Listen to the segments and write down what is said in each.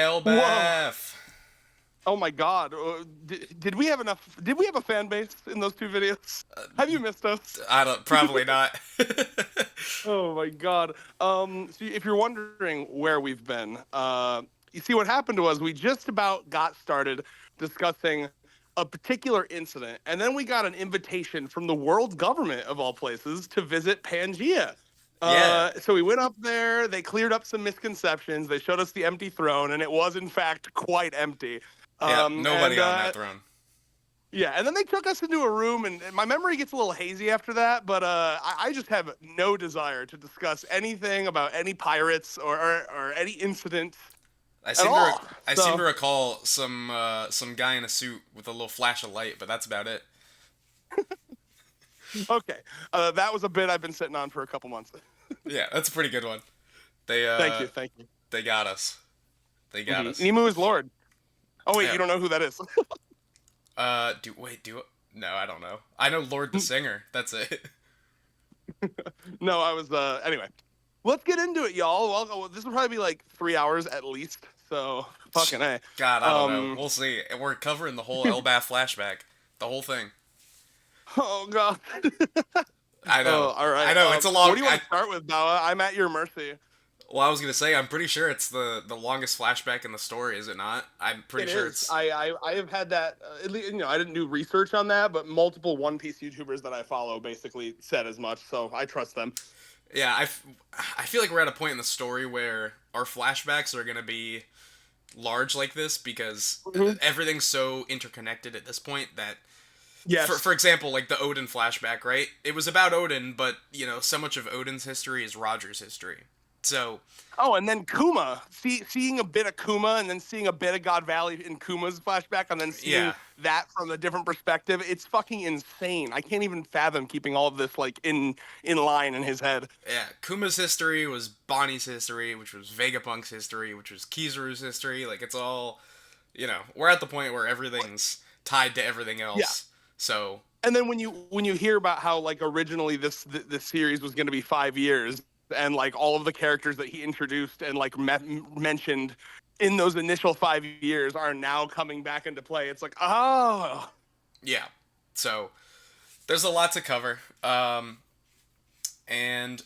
Whoa. Elbaph. Oh my God. Did we have enough? Did we have a fan base in those two videos? Have you missed us? I don't. Probably not. Oh my God. So if you're wondering where we've been, you see what happened was we just about got started discussing a particular incident, and then we got an invitation from the world government of all places to visit Pangea. Yeah. So we went up there. They cleared up some misconceptions. They showed us the empty throne, and it was in fact quite empty. Yeah. Um, Nobody and on uh, that throne. yeah, and then they took us into a room, and my memory gets a little hazy after that. But I just have no desire to discuss anything about any pirates or any incident I at seem to. all. I seem to So recall some guy in a suit with a little flash of light, but that's about it. okay, that was a bit I've been sitting on for a couple months. Yeah, that's a pretty good one. They Thank uh you, thank you. they got us. They got us. Nimu is Lord. Oh wait, Yeah. you don't know who that is? Do no, I don't know. I know Lord the Singer. That's it. No, I was. Anyway, let's get into it, y'all. Well, this will probably be like 3 hours at least. So fucking a. God, I don't know. Um. We'll see. We're covering the whole Elbaph flashback, the whole thing. Oh God. I know. Oh, all I right. know. It's a What long. do you want to start with, Bella? I'm at your mercy. Well, I was gonna say I'm pretty sure it's the longest flashback in the story, is it not? I'm pretty It sure is. it's. I have had that. At least, I didn't do research on that, but multiple One Piece YouTubers that I follow basically said as much. So I trust them. Yeah, I feel like we're at a point in the story where our flashbacks are gonna be large like this because Mhm. everything's so interconnected at this point that Yes. for example, like the Odin flashback, right? It was about Odin, but so much of Odin's history is Roger's history. So Oh, and then Kuma. Seeing a bit of Kuma, and then seeing a bit of God Valley in Kuma's flashback, and then seeing yeah, that from a different perspective. It's fucking insane. I can't even fathom keeping all of this like in line in his head. yeah. Kuma's history was Bonnie's history, which was Vegapunk's history, which was Kizaru's history. Like it's all, we're at the point where everything's tied to everything Yeah. else. So And then when you hear about how like originally this series was going to be 5 years, and like all of the characters that he introduced and like mentioned in those initial 5 years are now coming back into play, it's like, oh. yeah, so there's a lot to cover, and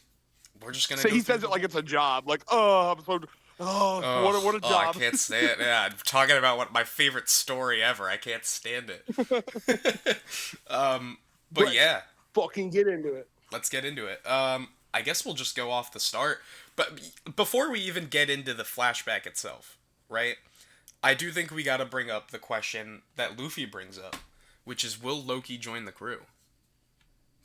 we're just gonna So go he through says the it like whole. it's a job, like, oh, I'm so, oh, Oh, what a oh, I job. can't stand it. Yeah, I'm talking about what my favorite story ever. I can't stand it. But Let's yeah, fucking get into it. let's get into it. I guess we'll just go off the start. But before we even get into the flashback itself, right? I do think we gotta bring up the question that Luffy brings up, which is, will Loki join the crew?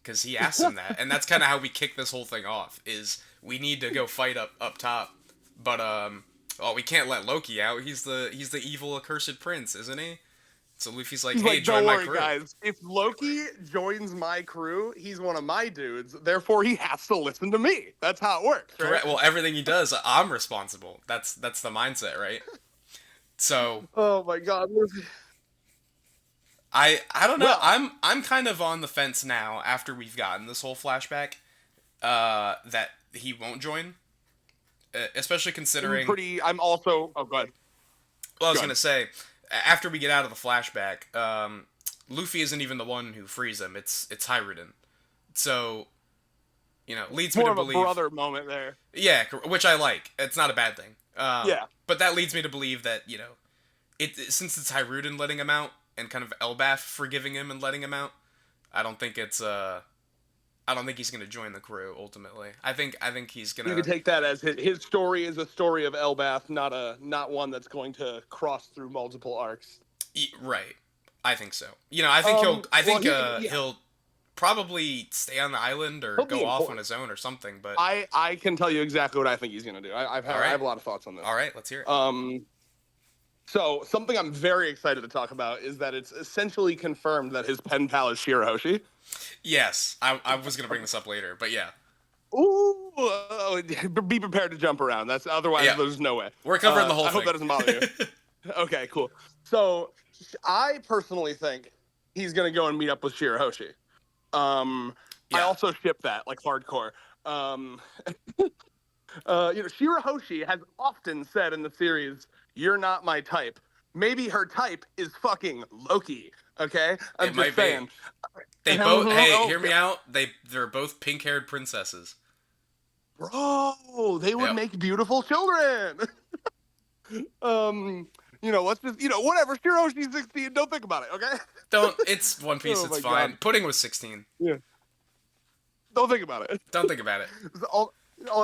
Because he asks him that, and that's kind of how we kick this whole thing off. Is we need to go fight up top, but oh, we can't let Loki out. He's the evil accursed prince, isn't he? So Luffy's like, He's hey, like, join don't my worry, crew. guys. If Loki joins my crew, he's one of my dudes. Therefore, he has to listen to me. That's how it works, right? Correct. Well, everything he does, I'm responsible. That's the mindset, right? So Oh my God. I don't know. Well, I'm kind of on the fence now after we've gotten this whole flashback. That he won't join, especially considering. I'm also. Oh, go ahead. Well, I was Go ahead. gonna say, after we get out of the flashback, Luffy isn't even the one who frees him. It's Hiruden. So, leads It's me more to of a believe. brother moment there. Yeah, which I like. It's not a bad thing. Yeah. But that leads me to believe that it since it's Hiruden letting him out and kind of Elbaph forgiving him and letting him out. I don't think it's I don't think he's gonna join the crew ultimately. I think he's You could gonna. take that as his story is a story of Elbaph, not one that's going to cross through multiple arcs. Right. I think so. I think he'll. I Well, think yeah, he'll probably stay on the island or he'll be go off on important. his own or something. But I can tell you exactly what I think he's going to do. all I right, have a lot of thoughts on this. all right. Let's hear it. Um, so something I'm very excited to talk about is that it's essentially confirmed that his pen pal is Shirahoshi. Yes, I was gonna bring this up later, but yeah, Ooh, be prepared to jump around. That's otherwise yeah. there's no way. We're covering the whole I hope thing. that doesn't bother you. Okay, cool. So I personally think he's gonna go and meet up with Shirahoshi. I Yeah. also ship that like hardcore. Shirahoshi has often said in the series, you're not my type. Maybe her type is fucking Loki. Okay, I'm It just might be. saying. They both. Hey, Oh, hear me out. They're both pink-haired princesses. bro, they would Yep. make beautiful children. um, let's just, whatever. Shiroshi's 16. Don't think about it. Okay. Don't. It's One Piece. Oh It's my god. fine. Pudding was 16. Yeah. Don't think about it. Don't think about it.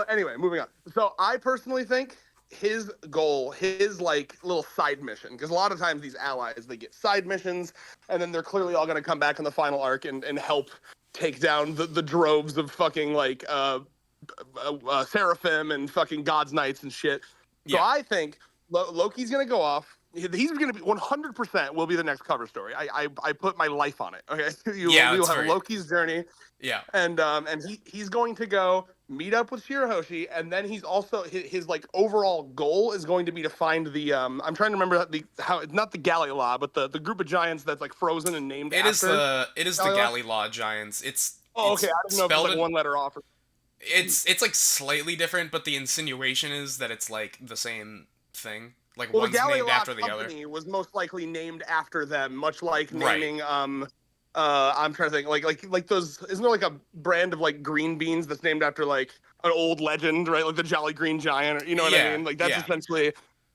Anyway, moving on. So I personally think his goal, his like little side mission, because a lot of times these allies they get side missions, and then they're clearly all going to come back in the final arc and help take down the droves of fucking like seraphim and fucking God's Knights and shit. So Yeah. I think Loki's going to go off. He's going to be 100% will be the next cover story. I put my life on it. Okay, Yeah. you'll It's have very. Loki's journey, Yeah. and he's going to go meet up with Shirahoshi, and then he's also his like overall goal is going to be to find the I'm trying to remember how it's not the Galila, but the group of giants that's like frozen and named It is after the Galila. Gallilaw Giants. It's Oh, okay. it's I didn't know if it was spelled like it. one letter off. It's like slightly different, but the insinuation is that it's like the same thing. Like Well, the one's named Galila after the other. company was most likely named after them, much like Right. naming I'm trying to think like those isn't there like a brand of like green beans that's named after like an old legend, right? Like the Jolly Green Giant, or, you know what I Yeah. mean? Like that's Yeah. essentially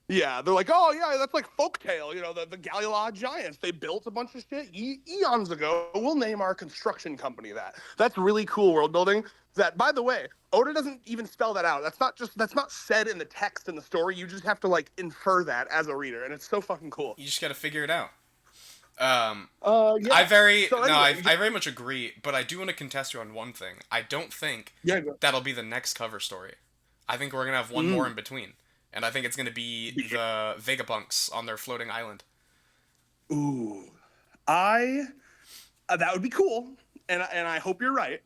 yeah, they're like, oh yeah, that's like folktale, the Galilea Giants. They built a bunch of shit eons ago. We'll name our construction company that. That's really cool world building. That, by the way, Oda doesn't even spell that out. That's not said in the text in the story. You just have to like infer that as a reader, and it's so fucking cool. You just got to figure it out. Yeah. So anyway, I very much agree, but I do want to contest you on one thing. I don't think yeah. that'll be the next cover story. I think we're gonna have one more in between, and I think it's gonna be the Vegapunks on their floating island. Ooh, I that would be cool, and I hope you're right.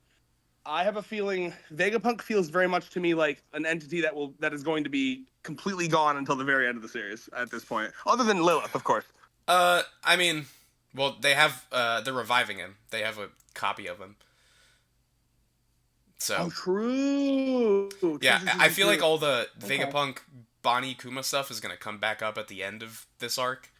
I have a feeling Vegapunk feels very much to me like an entity that is going to be completely gone until the very end of the series at this point. Other than Lilith, of course. I mean, well, they're reviving him. They have a copy of him. Oh, So, true. True, yeah, true, true, I true, feel like true. all the Okay. Vegapunk Bonnie Kuma stuff is gonna come back up at the end of this arc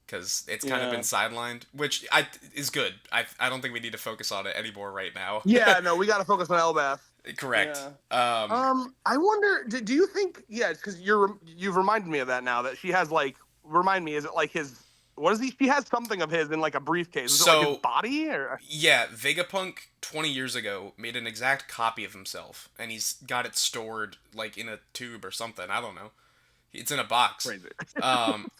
because it's kind of been Yeah. sidelined, which is good. I don't think we need to focus on it anymore right now. Yeah. No, we got to focus on Elbaph. Correct. Yeah. I wonder. Do you think? Yeah, because you've reminded me of that now. That she has like. Remind me. Is it like his? What is he? She has something of his in like a briefcase. Is it like his So body or? yeah, Vegapunk 20 years ago made an exact copy of himself, and he's got it stored like in a tube or something. I don't know. It's in a box. Crazy.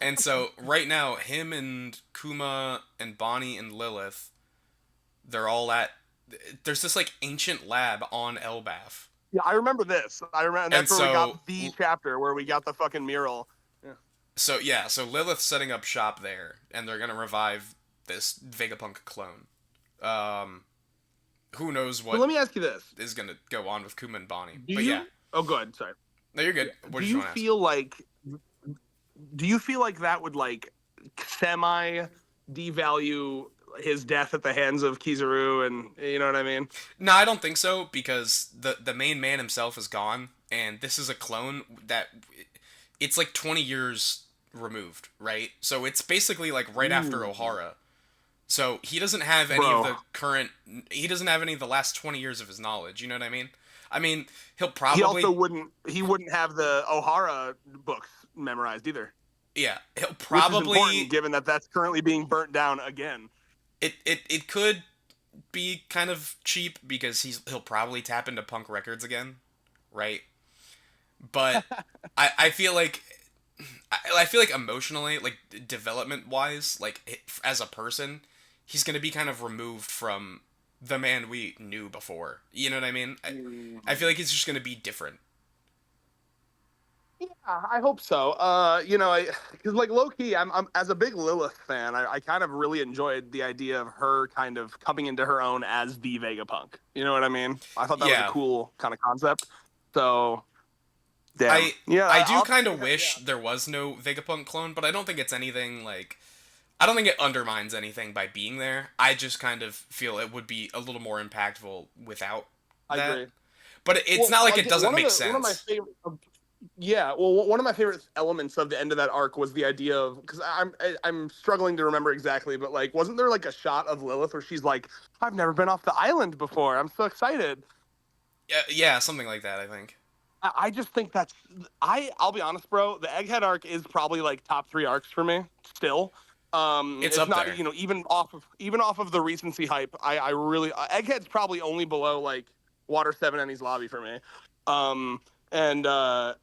And so right now, him and Kuma and Bonnie and Lilith, they're all at. There's this like ancient lab on Elbaph. Yeah, I remember this. I remember, and And that's where we so got the chapter where we got the fucking mural. Yeah. so Lilith's setting up shop there, and they're gonna revive this Vegapunk clone. Um, who knows So let what me ask you this: is gonna go on with Kuma and Bonnie? Do But yeah, you? Oh, good. Sorry. no, you're good. What Do did you you want to ask? feel like? Do you feel like that would like semi devalue his death at the hands of Kizaru, and you know what I mean? No, I don't think so because the main man himself is gone, and this is a clone that it's like 20 years removed, right? So it's basically like right after Ooh. Ohara. So he doesn't have any of Bro, the current. He doesn't have any of the last 20 years of his knowledge. You know what I mean? I mean, he'll he probably also wouldn't. He wouldn't have the Ohara books memorized either, yeah, he'll which is important probably given that that's currently being burnt down again. it could be kind of cheap because he'll probably tap into punk records again, right? But I feel like I feel like emotionally, like development wise, like as a person, he's gonna be kind of removed from the man we knew before. You know what I mean? I feel like he's just gonna be different. Yeah, I hope so. Because like low key, I'm as a big Lilith fan, I kind of really enjoyed the idea of her kind of coming into her own as the Vegapunk. You know what I mean? I thought that was a Yeah, cool kind of concept. So, damn. I Yeah, I do I'll, kind of yeah. wish there was no Vegapunk clone, but I don't think it's anything like. I don't think it undermines anything by being there. I just kind of feel it would be a little more impactful without I that. agree. But it's Well, not like like it doesn't make one of my sense. favorite. Yeah, well, one of my favorite elements of the end of that arc was the idea of, because I'm struggling to remember exactly, but like, wasn't there like a shot of Lilith where she's like, "I've never been off the island before. I'm so excited." Yeah, yeah, something like that. I think I just think that's I'll be honest, bro. The Egghead arc is probably like top three arcs for me still. it's It's up not, there. even off of the recency hype. I really Egghead's probably only below like Water Seven Ennie's Lobby for me. Um, and I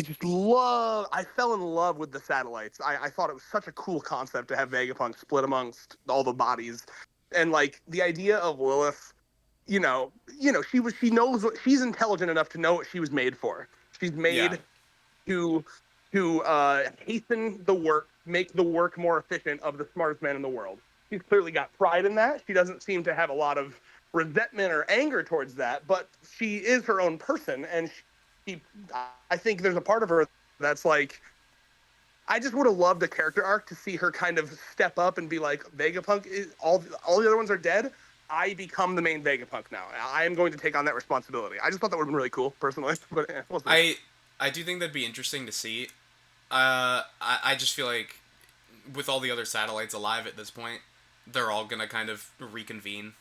just love. I fell in love with the satellites. I thought it was such a cool concept to have Vegapunk split amongst all the bodies, and like the idea of Lilith. She knows what she's intelligent enough to know what she was made for. She's Yeah, made to hasten the work, make the work more efficient of the smartest man in the world. She's clearly got pride in that. She doesn't seem to have a lot of resentment or anger towards that, but she is her own person, and she I think there's a part of her that's like, I just would have loved a character arc to see her kind of step up and be like, Vegapunk is all the other ones are dead. I become the main Vegapunk now. I am going to take on that responsibility. I just thought that would have been really cool, personally. But we'll see. I do think that'd be interesting to see. I just feel like with all the other satellites alive at this point, they're all gonna kind of reconvene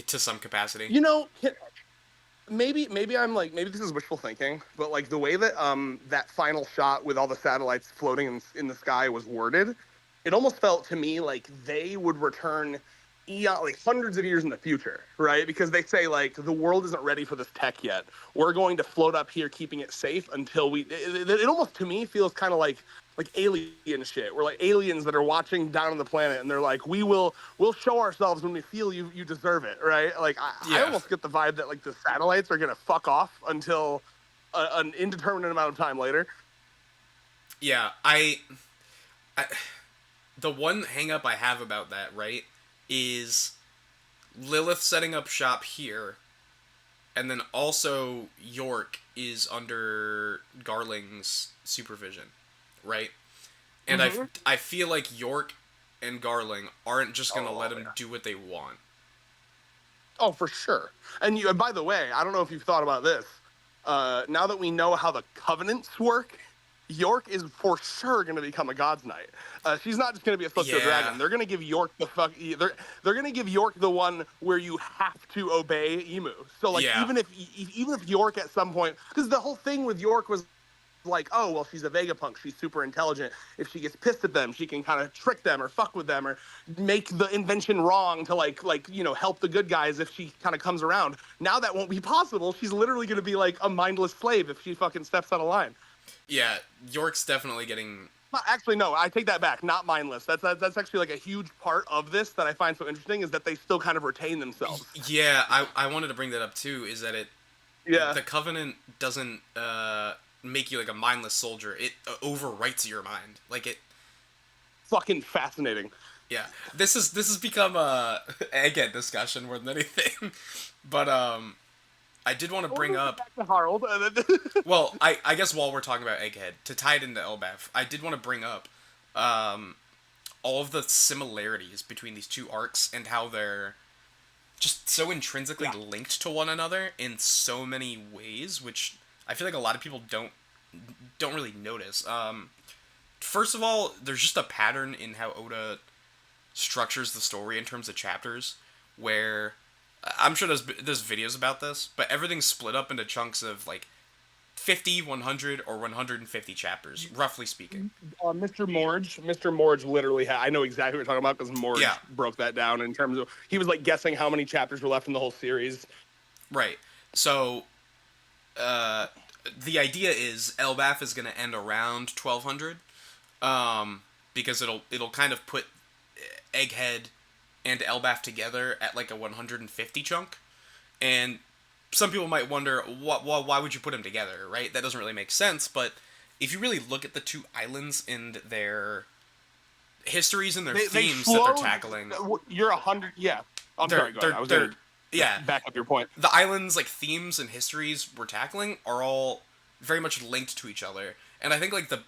to some capacity. You know, maybe I'm like, maybe this is wishful thinking, but like the way that that final shot with all the satellites floating in the sky was worded, it almost felt to me like they would return like hundreds of years in the future, right? Because they say like the world isn't ready for this tech yet. We're going to float up here, keeping it safe until it almost to me feels kind of like alien shit. We're like aliens that are watching down on the planet, and they're like, we'll show ourselves when we feel you deserve it, right? Like I Yeah, almost get the vibe that like the satellites are gonna fuck off until an indeterminate amount of time later. yeah. I the one hang up I have about that, right, is Lilith setting up shop here, and then also York is under Garling's supervision, right? And Mm-hmm. I feel like York and Garling aren't just gonna let Oh him yeah. do what they want. Oh, for sure. And by the way, I don't know if you've thought about this. Now that we know how the covenants work, York is for sure going to become a God's Knight. She's not just going to be a Celestial Yeah, Dragon. They're going to give York the fuck. They're going to give York the one where you have to obey Emu. So like yeah, even if York at some point, because the whole thing with York was like, oh, well, she's a Vegapunk. She's super intelligent. If she gets pissed at them, she can kind of trick them or fuck with them or make the invention wrong to help the good guys if she kind of comes around. Now that won't be possible. She's literally going to be like a mindless slave if she fucking steps out of line. yeah. York's definitely getting. Actually, no, I take that back. Not mindless. That's actually like a huge part of this that I find so interesting is that they still kind of retain themselves. Yeah, I wanted to bring that up too. Is that Yeah, the Covenant doesn't make you like a mindless soldier. It overwrites your mind. Like it. fucking fascinating. Yeah, this has become a again discussion more than anything. But I did want to We're bring gonna get up. back to Harold. Well, I guess while we're talking about Egghead, to tie it into Elbaph, I did want to bring up um, all of the similarities between these two arcs and how they're just so intrinsically Yeah. linked to one another in so many ways, which I feel like a lot of people don't really notice. First of all, there's just a pattern in how Oda structures the story in terms of chapters, where I'm sure there's videos about this, but everything's split up into chunks of like 50, 100, or 150 chapters, roughly speaking. Mr. Morge literally had. I know exactly what you're talking about because Yeah, Morge broke that down in terms of he was like guessing how many chapters were left in the whole series. right. So, uh, the idea is Elbaph is going to end around 1200, because it'll kind of put Egghead and Elbaph together at like a 150 chunk, and some people might wonder why would you put them together, right? That doesn't really make sense. But if you really look at the two islands and their histories and their They themes that they're slowed. tackling, You're 100. Yeah. I'm they're sorry. Go ahead. they're I was they're gonna yeah, back up your point. the islands like themes and histories we're tackling are all very much linked to each other. And I think like the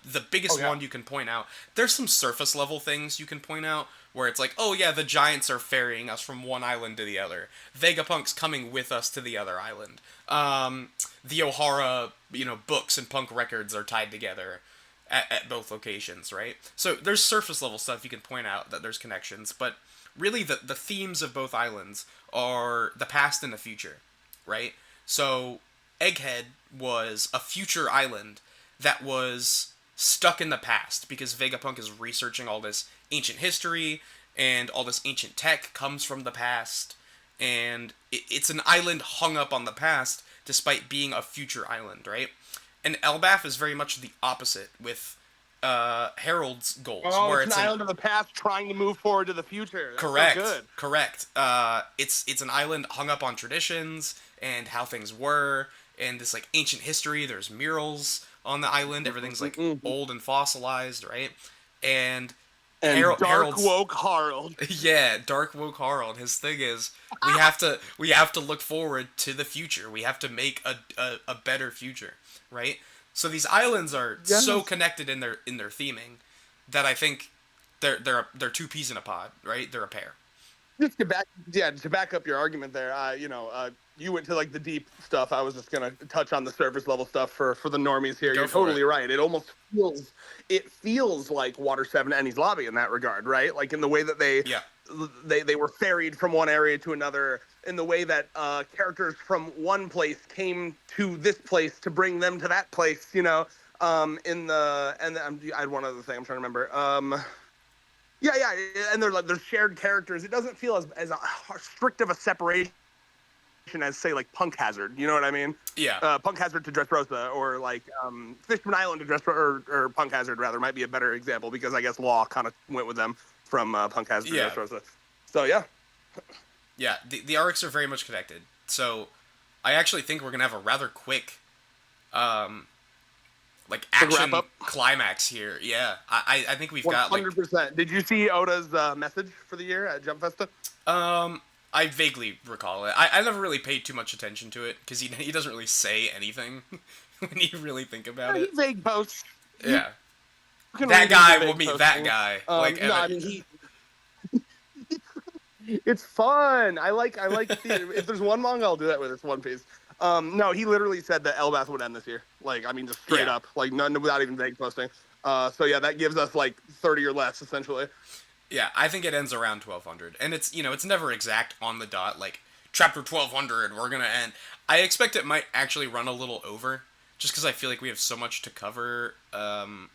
Oh biggest yeah. one you can point out, there's some surface level things you can point out where it's like, oh yeah, the giants are ferrying us from one island to the other. Vegapunk's coming with us to the other island. the O'Hara, books and punk records are tied together at both locations, right? So there's surface level stuff you can point out that there's connections, but really the themes of both islands are the past and the future, right? So Egghead was a future island that was stuck in the past because Vegapunk is researching all this ancient history and all this ancient tech comes from the past, and it's an island hung up on the past despite being a future island, right? And Elbaph is very much the opposite with Harold's goals, Oh, where it's an island of the past trying to move forward to the future. That's so correct, good. correct. It's an island hung up on traditions and how things were, and this like ancient history. There's murals on the island. Everything's like old and fossilized, right? And And Dark Harold's Woke Harold. yeah, Dark Woke Harold. His thing is we have to look forward to the future. We have to make a better future, right? So these islands are so connected in their theming that I think they're two peas in a pod, right? They're a pair. Just to back up your argument there, you went to like the deep stuff. I was just gonna touch on the surface level stuff for the normies here. You're totally right. It almost feels like Water 7 Enies Lobby in that regard, right? Like in the way that they were ferried from one area to another, in the way that characters from one place came to this place to bring them to that place, I had one other thing I'm trying to remember. Yeah, and they're shared characters. It doesn't feel as strict of a separation as, say, like Punk Hazard. You know what I mean? Yeah. Punk Hazard to Dressrosa, or like Fishman Island to Dressrosa, or Punk Hazard rather, might be a better example because I guess Law kind of went with them from Punk Hazard to Dressrosa. So yeah. Yeah, the arcs are very much connected. So I actually think we're gonna have a rather quick like action climax here. Yeah, I think we've got like 100%. Did you see Oda's message for the year at Jump Festa? I vaguely recall it. I never really paid too much attention to it because he doesn't really say anything when you really think about it. Vague posts. Yeah, that guy will meet that guy. No, I mean he. It's fun. I like if there's one manga, I'll do that with. It's One Piece. No, he literally said that Elbaph would end this year. Like, I mean, just straight up, like none without even vague posting. So yeah, that gives us like 30 or less essentially. Yeah, I think it ends around 1200, and it's never exact on the dot. Like chapter 1200, we're gonna end. I expect it might actually run a little over, just because I feel like we have so much to cover. The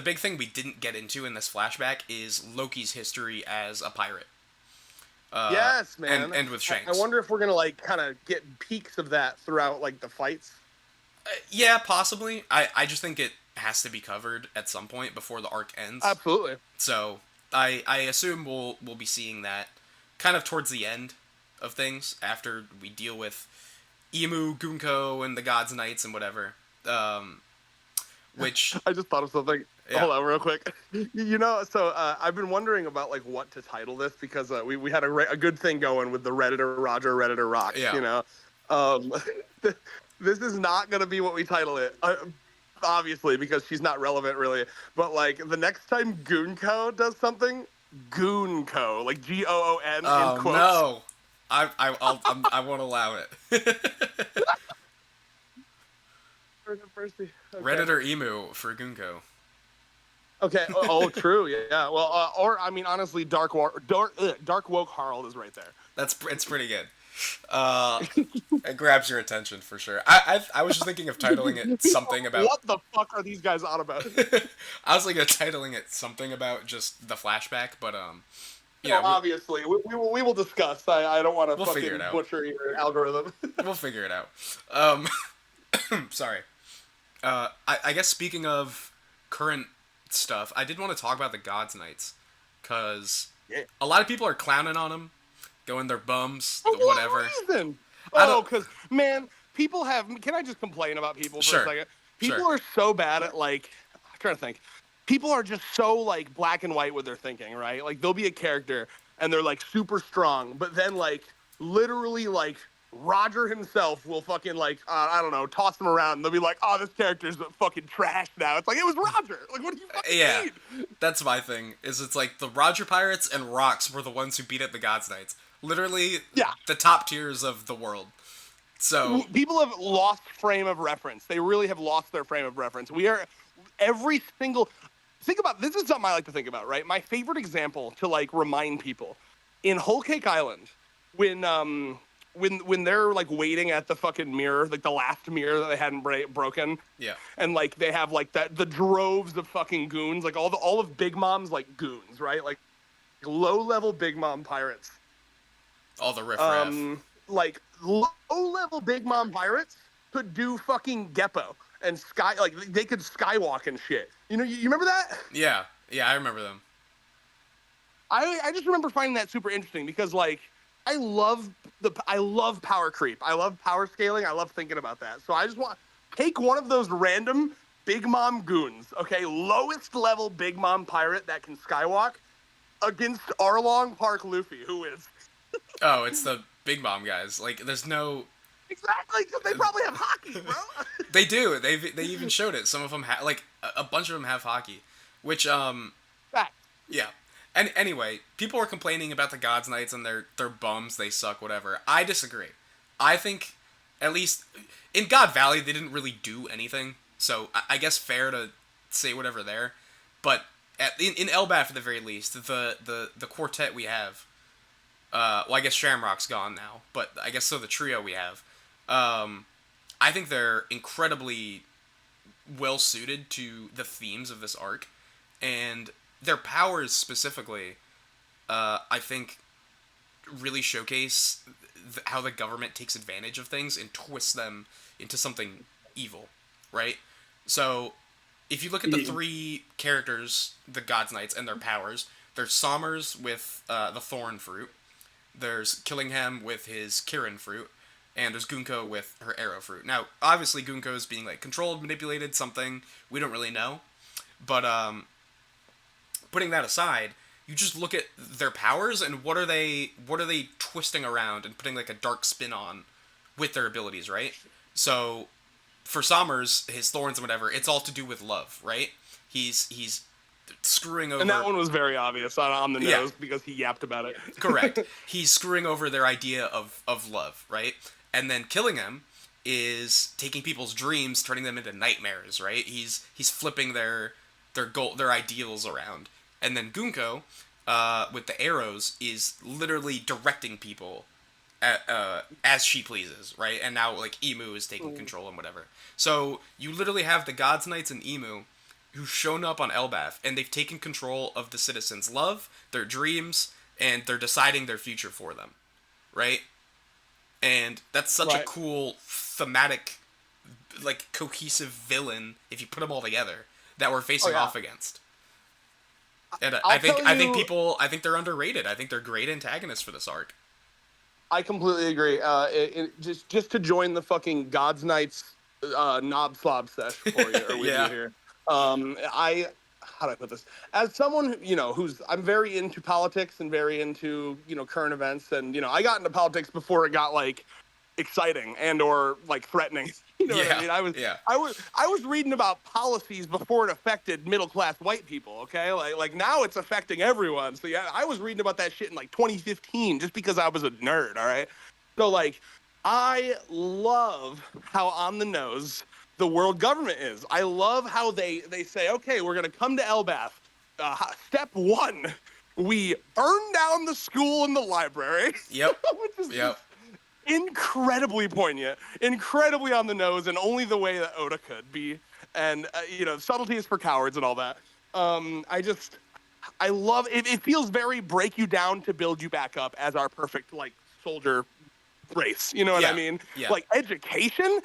big thing we didn't get into in this flashback is Loki's history as a pirate. Yes, man. And with Shanks. I wonder if we're gonna like kind of get peaks of that throughout like the fights. Yeah, possibly. I just think it has to be covered at some point before the arc ends. Absolutely. So I assume we'll be seeing that kind of towards the end of things after we deal with Imu, Gunko, and the Gods Knights and whatever. Which I just thought of something. Yeah. Hold on, real quick. So I've been wondering about like what to title this because we had a good thing going with the Redditor Roger, Redditor Rocks. Yeah. This is not gonna be what we title it, obviously, because she's not relevant really. But like the next time Gunko does something, Goonko, like Goon in quotes. No, I won't allow it. Okay. Redditor Emu for Gunko. Okay. Oh, true. Yeah. Well, or I mean, honestly, Dark Woke Harold is right there. It's pretty good. It grabs your attention for sure. I was just thinking of titling it something about. What the fuck are these guys on about? I was thinking of titling it something about just the flashback, but obviously we will discuss. I don't want to fucking butcher your algorithm. We'll figure it out. Sorry. I guess speaking of current stuff, I did want to talk about the Gods Knights, because a lot of people are clowning on them, going their bums, whatever. Because man, people have. Can I just complain about people for a second? People are so bad at like. I'm trying to think. People are just so like black and white with their thinking, right? Like they'll be a character and they're like super strong, but then like literally like Roger himself will fucking like I don't know, toss them around. And they'll be like, "Oh, this character's fucking trash now." It's like it was Roger. Like, what do you fucking mean? That's my thing. It's like the Roger Pirates and Rocks were the ones who beat up the Gods Knights. Literally, the top tiers of the world. So, People have lost frame of reference. They really have lost their frame of reference. We are every single think about this is something I like to think about, right? My favorite example to like remind people in Whole Cake Island when when they're like waiting at the fucking mirror, like the last mirror that they hadn't broken, yeah, and like they have like that the droves of fucking goons, like all of Big Mom's like goons, right? Like low level Big Mom pirates, all the riffraff. like low level Big Mom pirates could do fucking Geppo and sky, like they could skywalk and shit. You know, you remember that? Yeah, yeah, I remember them. I just remember finding that super interesting because like I love power creep. I love power scaling. I love thinking about that. So I just want take one of those random Big Mom goons, okay, lowest level Big Mom pirate that can skywalk against Arlong Park Luffy, who is Oh, it's the Big Mom guys. Like, there's no. exactly because they probably have hockey, bro. They do. They even showed it. Some of them have like a bunch of them have hockey, which Fact. yeah. And anyway, people were complaining about the Gods Knights and they're bums. They suck. Whatever. I disagree. I think at least in God Valley they didn't really do anything. So I guess fair to say whatever there. But in Elbaph at the very least, the quartet we have. Well, I guess Shamrock's gone now, but I guess so the trio we have. I think they're incredibly well suited to the themes of this arc, and their powers specifically, I think, really showcase how the government takes advantage of things and twists them into something evil, right? So, if you look at the three characters, the Gods Knights, and their powers, there's Sommers with the Thorn Fruit, there's Killingham with his Kirin Fruit, and there's Gunko with her Arrow Fruit. Now, obviously, Gunko is being like controlled, manipulated, something we don't really know, but putting that aside, you just look at their powers and what are they twisting around and putting like a dark spin on with their abilities, right? So for Sommers, his thorns and whatever, it's all to do with love, right? He's screwing over. And that one was very obvious on the Yeah, nose because he yapped about it. correct. He's screwing over their idea of love, right? And then Killingham is taking people's dreams, turning them into nightmares, right? He's flipping their ideals around. And then Gunko, with the arrows, is literally directing people as she pleases, right? And now like Emu is taking control and whatever. So you literally have the Gods Knights and Emu who've shown up on Elbaph, and they've taken control of the citizens' love, their dreams, and they're deciding their future for them, right? And that's such a Right. cool thematic, like cohesive villain if you put them all together that we're facing yeah. off against. And I'll tell I think you, people I think they're underrated. I think they're great antagonists for this arc. I completely agree. Just to join the fucking God's Knights knob slob sesh for you or with Yeah. you here. I how do I put this? As someone who's I'm very into politics and very into current events, and I got into politics before it got like exciting and or like threatening. You know what I Yeah. mean? Yeah. I was reading about policies before it affected middle class white people. Okay, like now it's affecting everyone. So yeah, I was reading about that shit in like 2015 just because I was a nerd. All right, so like I love how on the nose the world government is. I love how they say, okay, we're gonna come to Elbaph. Step one, we burn down the school and the library, Yep. which is Yep. just incredibly poignant, incredibly on the nose, and only the way that Oda could be. And subtlety is for cowards and all that. I love it. It feels very break you down to build you back up as our perfect like soldier race. You know what I Yeah. mean? Yeah. Like education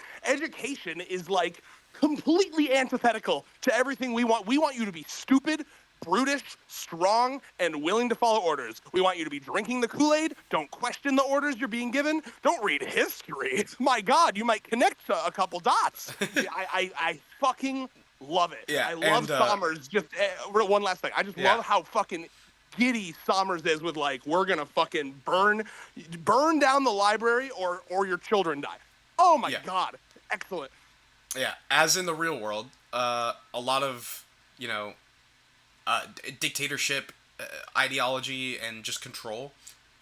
is like completely antithetical to everything we want. We want you to be stupid, brutish, strong, and willing to follow orders. We want you to be drinking the Kool-Aid. Don't question the orders you're being given. Don't read history. My God, you might connect a couple dots. I fucking love it. Yeah. I love And Sommers. Just one last thing. I just yeah. love how fucking giddy Sommers is with like, we're gonna fucking burn down the library or your children die. Oh my Yeah. God, excellent. Yeah. As in the real world, a lot of dictatorship ideology and just control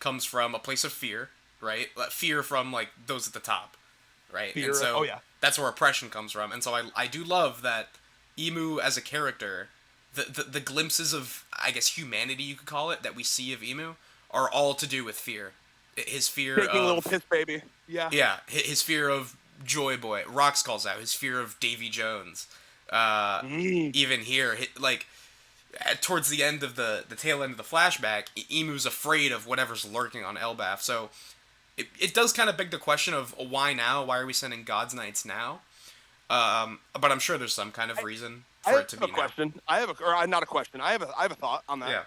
comes from a place of fear, right? Fear from like those at the top. right? And Fear. Oh so yeah. that's where oppression comes from. And so I do love that Emu as a character, the glimpses of, I guess, humanity you could call it, that we see of Emu are all to do with fear. His fear Taking little of, piss baby. Yeah. yeah, his fear of Joy Boy. Rox calls out his fear of Davy Jones. Uh, Mm. Even here, like towards the end of the tail end of the flashback, Emu's afraid of whatever's lurking on Elbaph. So it does kind of beg the question of why now? Why are we sending God's Knights now? But I'm sure there's some kind of reason I for have it to a be now. question. I have a, or not a question. I have a thought on that. Yeah.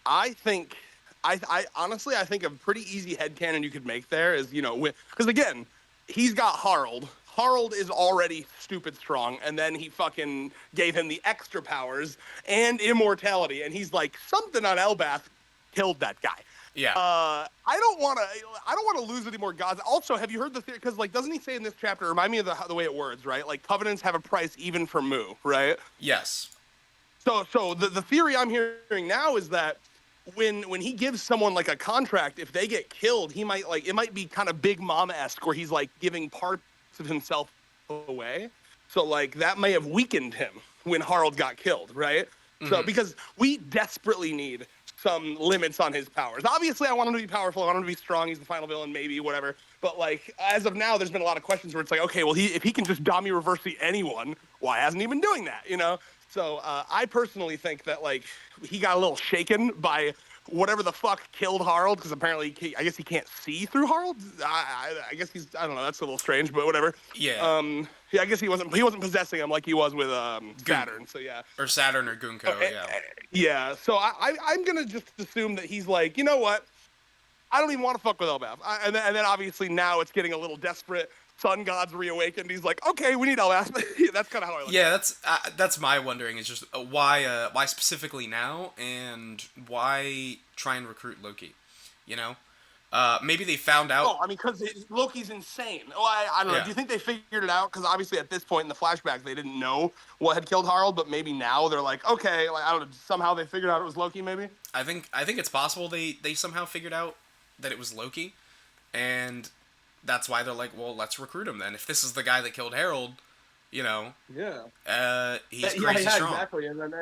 I think, I honestly, I think a pretty easy headcanon you could make there is, because again, he's got Harald. Harald is already stupid strong, and then he fucking gave him the extra powers and immortality, and he's like, something on Elbaph killed that guy. Yeah. I don't want to lose any more gods. Also, have you heard the theory? Because like, doesn't he say in this chapter? Remind me of the way it words, right? Like, covenants have a price even for Mu, right? Yes. So the theory I'm hearing now is that when he gives someone like a contract, if they get killed, he might like it might be kind of Big Mama-esque, where he's like giving parts of himself away. So like that may have weakened him when Harald got killed, right? So Mm-hmm. because we desperately need some limits on his powers. Obviously, I want him to be powerful. I want him to be strong. He's the final villain, maybe whatever. But like as of now, there's been a lot of questions where it's like, okay, well, if he can just Dami reverse the anyone, why hasn't he been doing that? So I personally think that like he got a little shaken by whatever the fuck killed Harald, because apparently I guess he can't see through Harald. I guess I don't know. That's a little strange, but whatever. Yeah. Yeah, I guess he wasn't possessing him like he was with Saturn. So yeah. Or Saturn or Gunko. Yeah. Yeah. So I'm gonna just assume that he's like, you know what? I don't even want to fuck with Elbaph. And then obviously now it's getting a little desperate. Sun God's reawakened. He's like, okay, we need Elbaph. That's kind of how I look Yeah, at it. that's my wondering is just why specifically now, and why try and recruit Loki, you know? Maybe they found out. Oh, I mean, because Loki's insane. Oh, I don't know. Yeah. Do you think they figured it out? Because obviously at this point in the flashback, they didn't know what had killed Harald, but maybe now they're like, okay, like I don't know. Somehow they figured out it was Loki, maybe. I think it's possible they somehow figured out that it was Loki, and that's why they're like, well, let's recruit him then. If this is the guy that killed Harold, you know, Yeah. he's crazy strong. Exactly. And then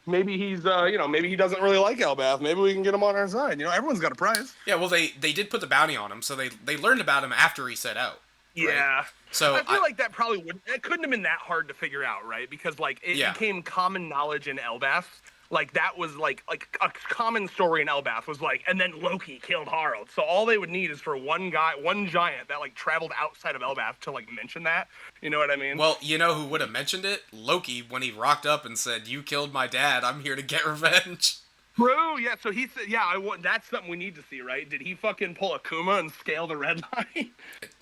maybe he's maybe he doesn't really like Elbaph. Maybe we can get him on our side. Everyone's got a prize. Yeah, well, they did put the bounty on him, so they learned about him after he set out. Right? Yeah. So I feel like that probably would. It couldn't have been that hard to figure out, right? Because like it Yeah. became common knowledge in Elbaph. Like that was like a common story in Elbaph was like, and then Loki killed Harald. So all they would need is for one giant that like traveled outside of Elbaph to like mention that. You know what I mean? Well, you know who would have mentioned it? Loki, when he rocked up and said, "You killed my dad. I'm here to get revenge." True. Yeah. So he said, yeah, that's something we need to see, right? Did he fucking pull a Kuma and scale the red line?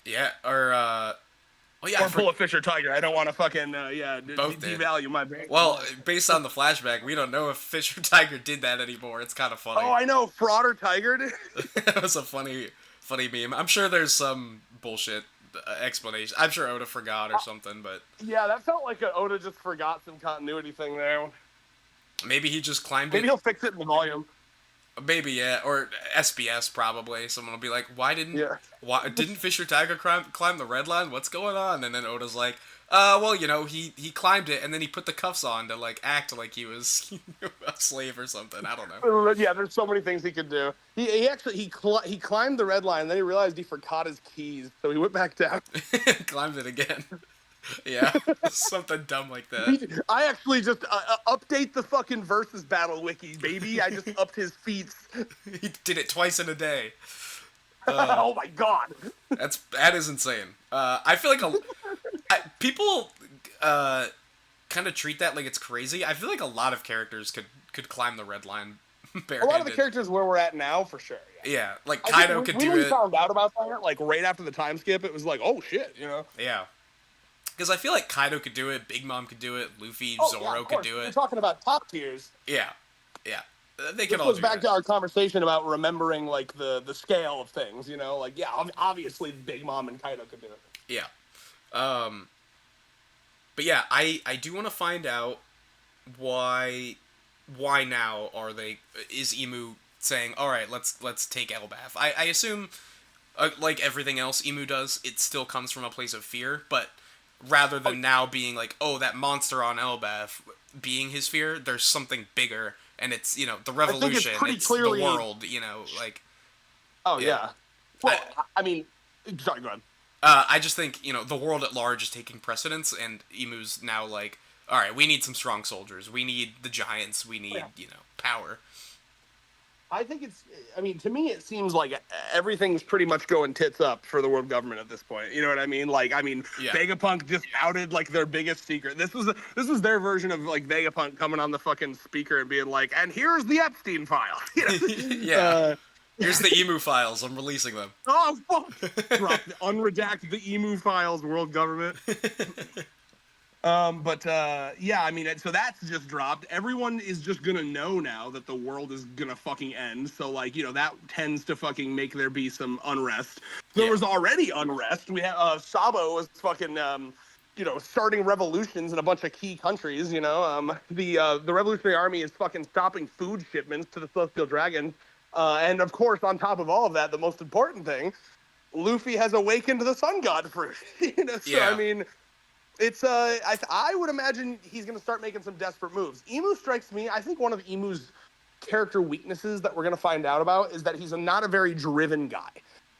Yeah, or well, yeah, Or pull a Fisher Tiger? I don't want to fucking Both did. devalue my brain. well, based on the flashback, we don't know if Fisher Tiger did that anymore. It's kind of funny. Oh, I know, Fraud or Tiger. That was a funny meme. I'm sure there's some bullshit explanation. I'm sure Oda forgot or something, but Yeah, that felt like Oda just forgot some continuity thing there. maybe he just climbed Maybe it. he'll fix it in the volume. Maybe, yeah, or SBS probably. Someone will be like, why didn't Fisher Tiger climb the red line? What's going on? And then Oda's like, well, he climbed it and then he put the cuffs on to like act like he was a slave or something. I don't know. Yeah, there's so many things he could do. He actually he climbed the red line, and then he realized he forgot his keys, so he went back down. Climbed it again. Yeah, something dumb like that. I actually just update the fucking versus battle wiki, baby. I just upped his feats. He did it twice in a day. Oh my god. That is insane. I feel like people kind of treat that like it's crazy. I feel like a lot of characters could climb the red line barehanded. A lot of the characters where we're at now, for sure. Yeah, like I Kaido think could we do really it. found out about that, like right after the time skip. It was like, oh shit, Yeah. Because I feel like Kaido could do it, Big Mom could do it, Luffy, Oh, Zoro of could course. do We're it. talking about top tiers. Yeah, yeah. They This could all goes do back that. to our conversation about remembering like the scale of things. Like yeah, obviously Big Mom and Kaido could do it. Yeah. But yeah, I do want to find out why now is Emu saying, all right, let's take Elbaph. I assume Like everything else Emu does, it still comes from a place of fear, but rather Oh, than now being like, oh, that monster on Elbaph being his fear, there's something bigger, and it's, the I think it's revolution, pretty it's the clearly. world, like, Oh yeah. yeah. I, Well, I mean, sorry, go ahead. I just think, the world at large is taking precedence, and Emu's now like, all right, we need some strong soldiers, we need the giants, we Oh, need, yeah. power. I think it's. I mean, to me, it seems like everything's pretty much going tits up for the world government at this point. You know what I mean? Like, I mean, Yeah. Vegapunk just outed like their biggest secret. This was their version of like Vegapunk coming on the fucking speaker and being like, "And here's the Epstein file." Yeah. Here's the Emu files, I'm releasing them. Oh fuck! Drop the unredact the emu files, world government. But yeah, I mean, so that's just dropped. Everyone is just gonna know now that the world is gonna fucking end. So like, that tends to fucking make there be some unrest. There Yeah. was already unrest. We had Sabo was fucking starting revolutions in a bunch of key countries. The Revolutionary Army is fucking stopping food shipments to the Celestial Dragon. And of course, on top of all of that, the most important thing, Luffy has awakened the Sun God fruit. So I Yeah. mean, it's I would imagine he's going to start making some desperate moves. Emu strikes me. I think one of Emu's character weaknesses that we're going to find out about is that he's not a very driven guy.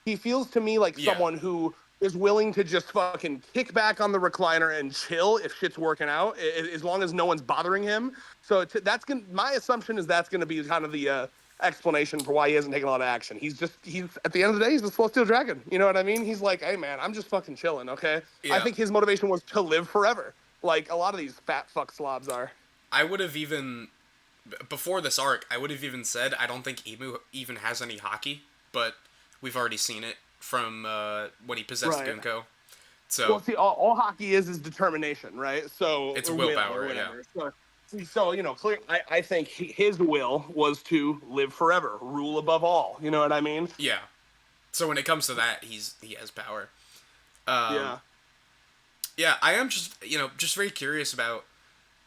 He feels to me like Yeah. someone who is willing to just fucking kick back on the recliner and chill if shit's working out, as long as no one's bothering him. So that's going. My assumption is that's going to be kind of the explanation for why he hasn't taken a lot of action. He's at the end of the day, he's the Celestial Dragon. You know what I mean? He's like, hey man, I'm just fucking chilling, okay? I Yeah. think his motivation was to live forever, like a lot of these fat fuck slobs are. I would have even before this arc, I would have even said I don't think Emu even has any hockey, but we've already seen it from when he possessed Right. Gunko. Well, So see, all hockey is determination, right? So it's or will or willpower, yeah. whatever. So clear. I think his will was to live forever, rule above all. You know what I mean? Yeah. So when it comes to that, he has power. Um, Yeah. yeah, I am just very curious about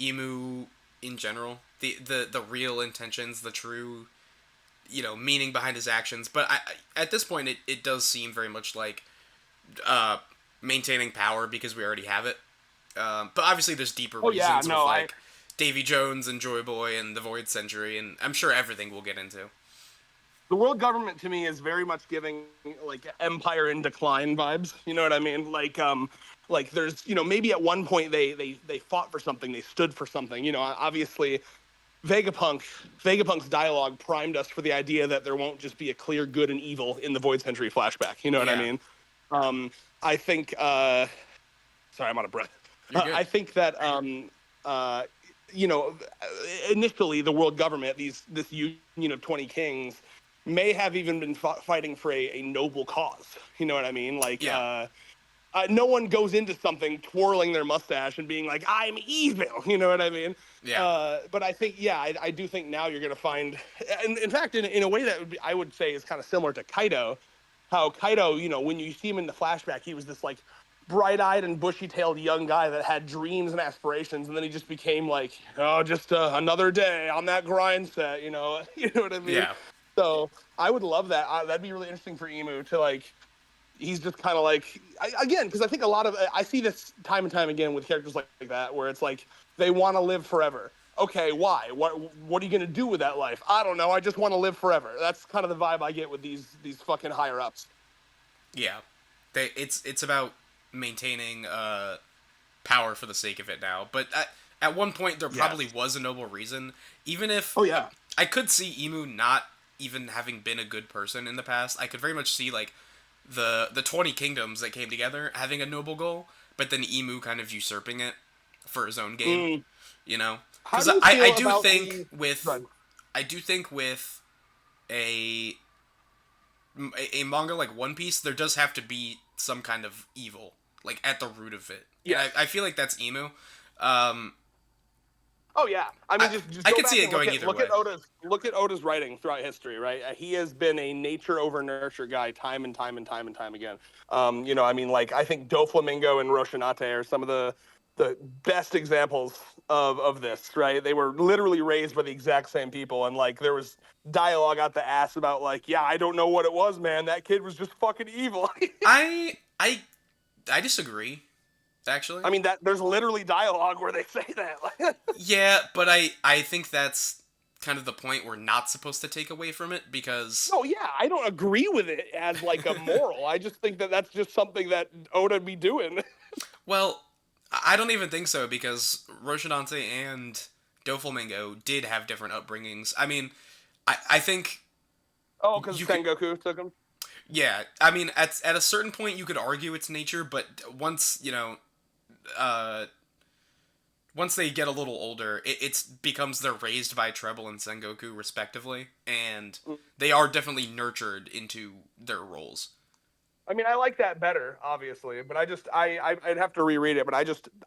Emu in general, the real intentions, the true meaning behind his actions. But at this point, it does seem very much like uh, maintaining power because we already have it. But obviously, there's deeper Oh yeah. reasons with No, I like Davy Jones and Joy Boy and the Void Century, and I'm sure everything we'll get into. the world government to me is very much giving like empire in decline vibes. You know what I mean? Like there's maybe at one point they fought for something, they stood for something. Obviously Vegapunk Vegapunk's dialogue primed us for the idea that there won't just be a clear good and evil in the Void Century flashback. You know what I Yeah, mean? I think sorry, I'm out of breath. you're good. I think that uh, you know, initially the world government, this union of 20 kings, may have even been fighting for a noble cause. You know what I mean? Like, Yeah, no one goes into something twirling their mustache and being like, "I'm evil." You know what I mean? yeah, But I think, yeah, I do think now you're going to find, and in fact, in a way that I would say is kind of similar to Kaido, how Kaido, when you see him in the flashback, he was this like bright-eyed and bushy-tailed young guy that had dreams and aspirations, and then he just became like, oh, just another day on that grind set, you know what I mean? yeah, So I would love that. That'd be really interesting for Emu to like. He's just kind of like, again, because I think a lot of I see this time and time again with characters like that, where it's like they want to live forever. Okay, why? What are you gonna do with that life? I don't know. I just want to live forever. That's kind of the vibe I get with these fucking higher ups. yeah. It's about maintaining power for the sake of it now. But at one point, there Yes. probably was a noble reason. Even if Oh yeah. I could see Emu not even having been a good person in the past, I could very much see like the 20 kingdoms that came together having a noble goal, but then Emu kind of usurping it for his own gain. Mm. You know, How because do you I feel do about think the? with Go a a manga like One Piece, there does have to be some kind of evil, like at the root of it, and Yes. I feel like that's Emu. Um, Oh yeah. I I mean, just I go could back see it and look going at either look way. at Oda's writing throughout history, right? He has been a nature over nurture guy time and time again. I mean, like I think Doflamingo and Roshinate are some of the the best examples of this, right? They were literally raised by the exact same people, and like there was dialogue out the ass about like, yeah, I don't know what it was, man. That kid was just fucking evil. I I I disagree, actually. I mean, that there's literally dialogue where they say that. Yeah, but I think that's kind of the point we're not supposed to take away from it because No, yeah, I don't agree with it as like a moral. I just think that that's just something that Oda be doing. well, I don't even think so because Roshinante and Doflamingo did have different upbringings. I mean, I think Oh, because you could Sengoku took him. yeah, I mean at a certain point you could argue its nature, but once, uh once they get a little older, it's becomes they're raised by Treble and Sengoku respectively, and they are definitely nurtured into their roles. I mean, I like that better, obviously, but I'd have to reread it. But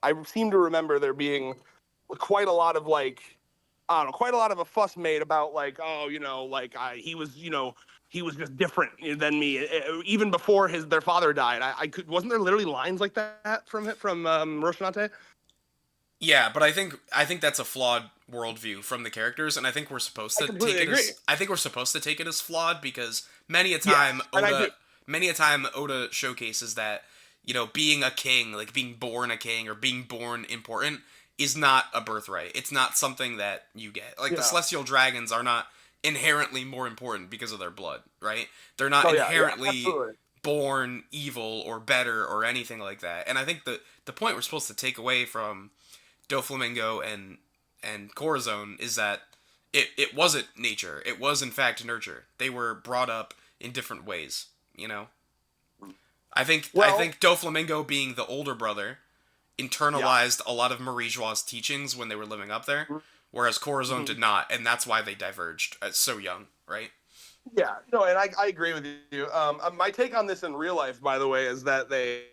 I seem to remember there being quite a lot of like, I don't know, quite a lot of a fuss made about like, oh, like he was, he was just different than me, even before their father died. I could wasn't there literally lines like that from Roshinante? Yeah, but I think that's a flawed worldview from the characters, and I think we're supposed I to completely take it agree. as I think we're supposed to take it as flawed because many a Yes, time and I do. Oda showcases that being a king, like being born a king or being born important, is not a birthright. It's not something that you get. Like the Yeah. celestial dragons are not inherently more important because of their blood, right? They're not Oh yeah, yeah, inherently absolutely. born evil or better or anything like that. And I think the point we're supposed to take away from Doflamingo and Corazon is that it wasn't nature. It was in fact nurture. They were brought up in different ways. You know, I Well, think Doflamingo being the older brother yeah. internalized a lot of Marie Joie's teachings when they were living up there, whereas Corazon Mhm. did not, and that's why they diverged so young, right? Yeah, no, and I agree with you. My take on this in real life, by the way, is that they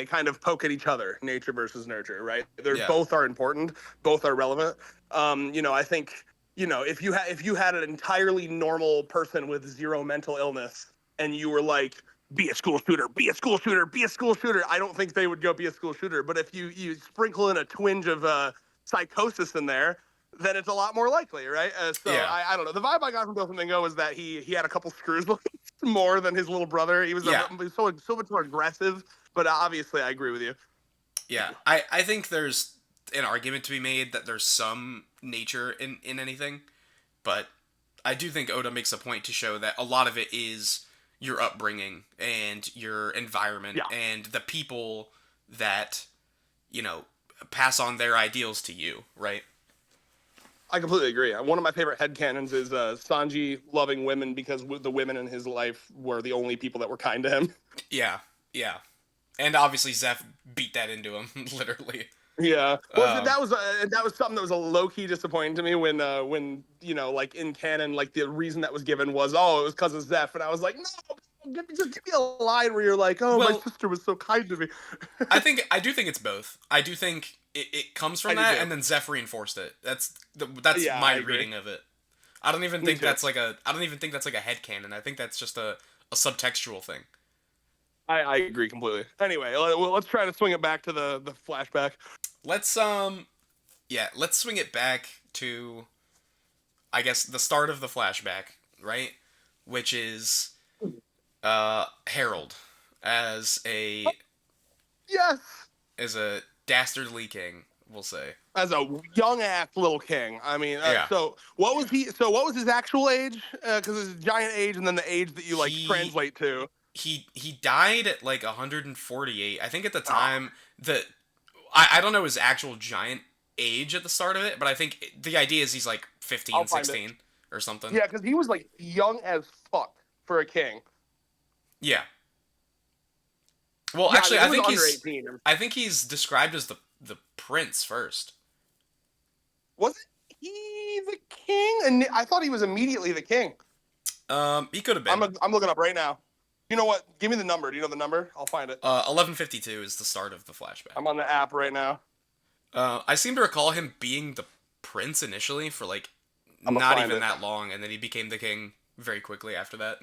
kind of poke at each other, nature versus nurture, right? They're Yeah, both are important, both are relevant. I think if you had an entirely normal person with zero mental illness, and you were like, be a school shooter, be a school shooter, be a school shooter, I don't think they would go be a school shooter. But if you sprinkle in a twinge of psychosis in there, then it's a lot more likely, right? So yeah, I don't know. The vibe I got from Doflamingo was that he had a couple screws more than his little brother. He was yeah, so much more aggressive. But obviously, I agree with you. yeah. I think there's an argument to be made that there's some nature in anything, but I do think Oda makes a point to show that a lot of it is your upbringing and your environment Yeah, and the people that, you know, pass on their ideals to you, right? I completely agree. One of my favorite headcanons is Sanji loving women because the women in his life were the only people that were kind to him. Yeah, yeah. And obviously Zeph beat that into him, literally. Yeah, well, Um, that was something that was a low key disappointing to me when like in canon, like the reason that was given was, oh, it was because of Zeph, and I was like, no, just give me a line where you're like, oh, my well, sister was so kind to me. I do think it's both. I do think it comes from I do that, too. and then Zeph reinforced it. That's Yeah, my I agree. reading of it. Me too. I don't even think that's like a headcanon. I think that's just a subtextual thing. I agree completely. Anyway, let's try to swing it back to the flashback. Let's yeah, let's swing it back to I guess the start of the flashback, right? Which is Harold as Yes, a dastardly king, we'll say. as a young ass little king. I mean, Yeah. so what was he? So what was his actual age? Because it's giant age, and then the age that you like He translate to. he died at like 148. I think at the Oh, time that I don't know his actual giant age at the start of it, but I think the idea is he's like I'll 15, find it. 16 or something. Yeah, because he was like young as fuck for a king. Yeah. Well, Yeah, I actually, mean, he was under 18. I think he's described as the prince first. Wasn't he the king? And I thought he was immediately the king. He could have been. I'm looking up right now. You know what? Give me the number. Do you know the number? I'll find it. 1152 is the start of the flashback. I'm on the app right now. I seem to recall him being the prince initially for like I'm gonna not find even it. that long, and then he became the king very quickly after that.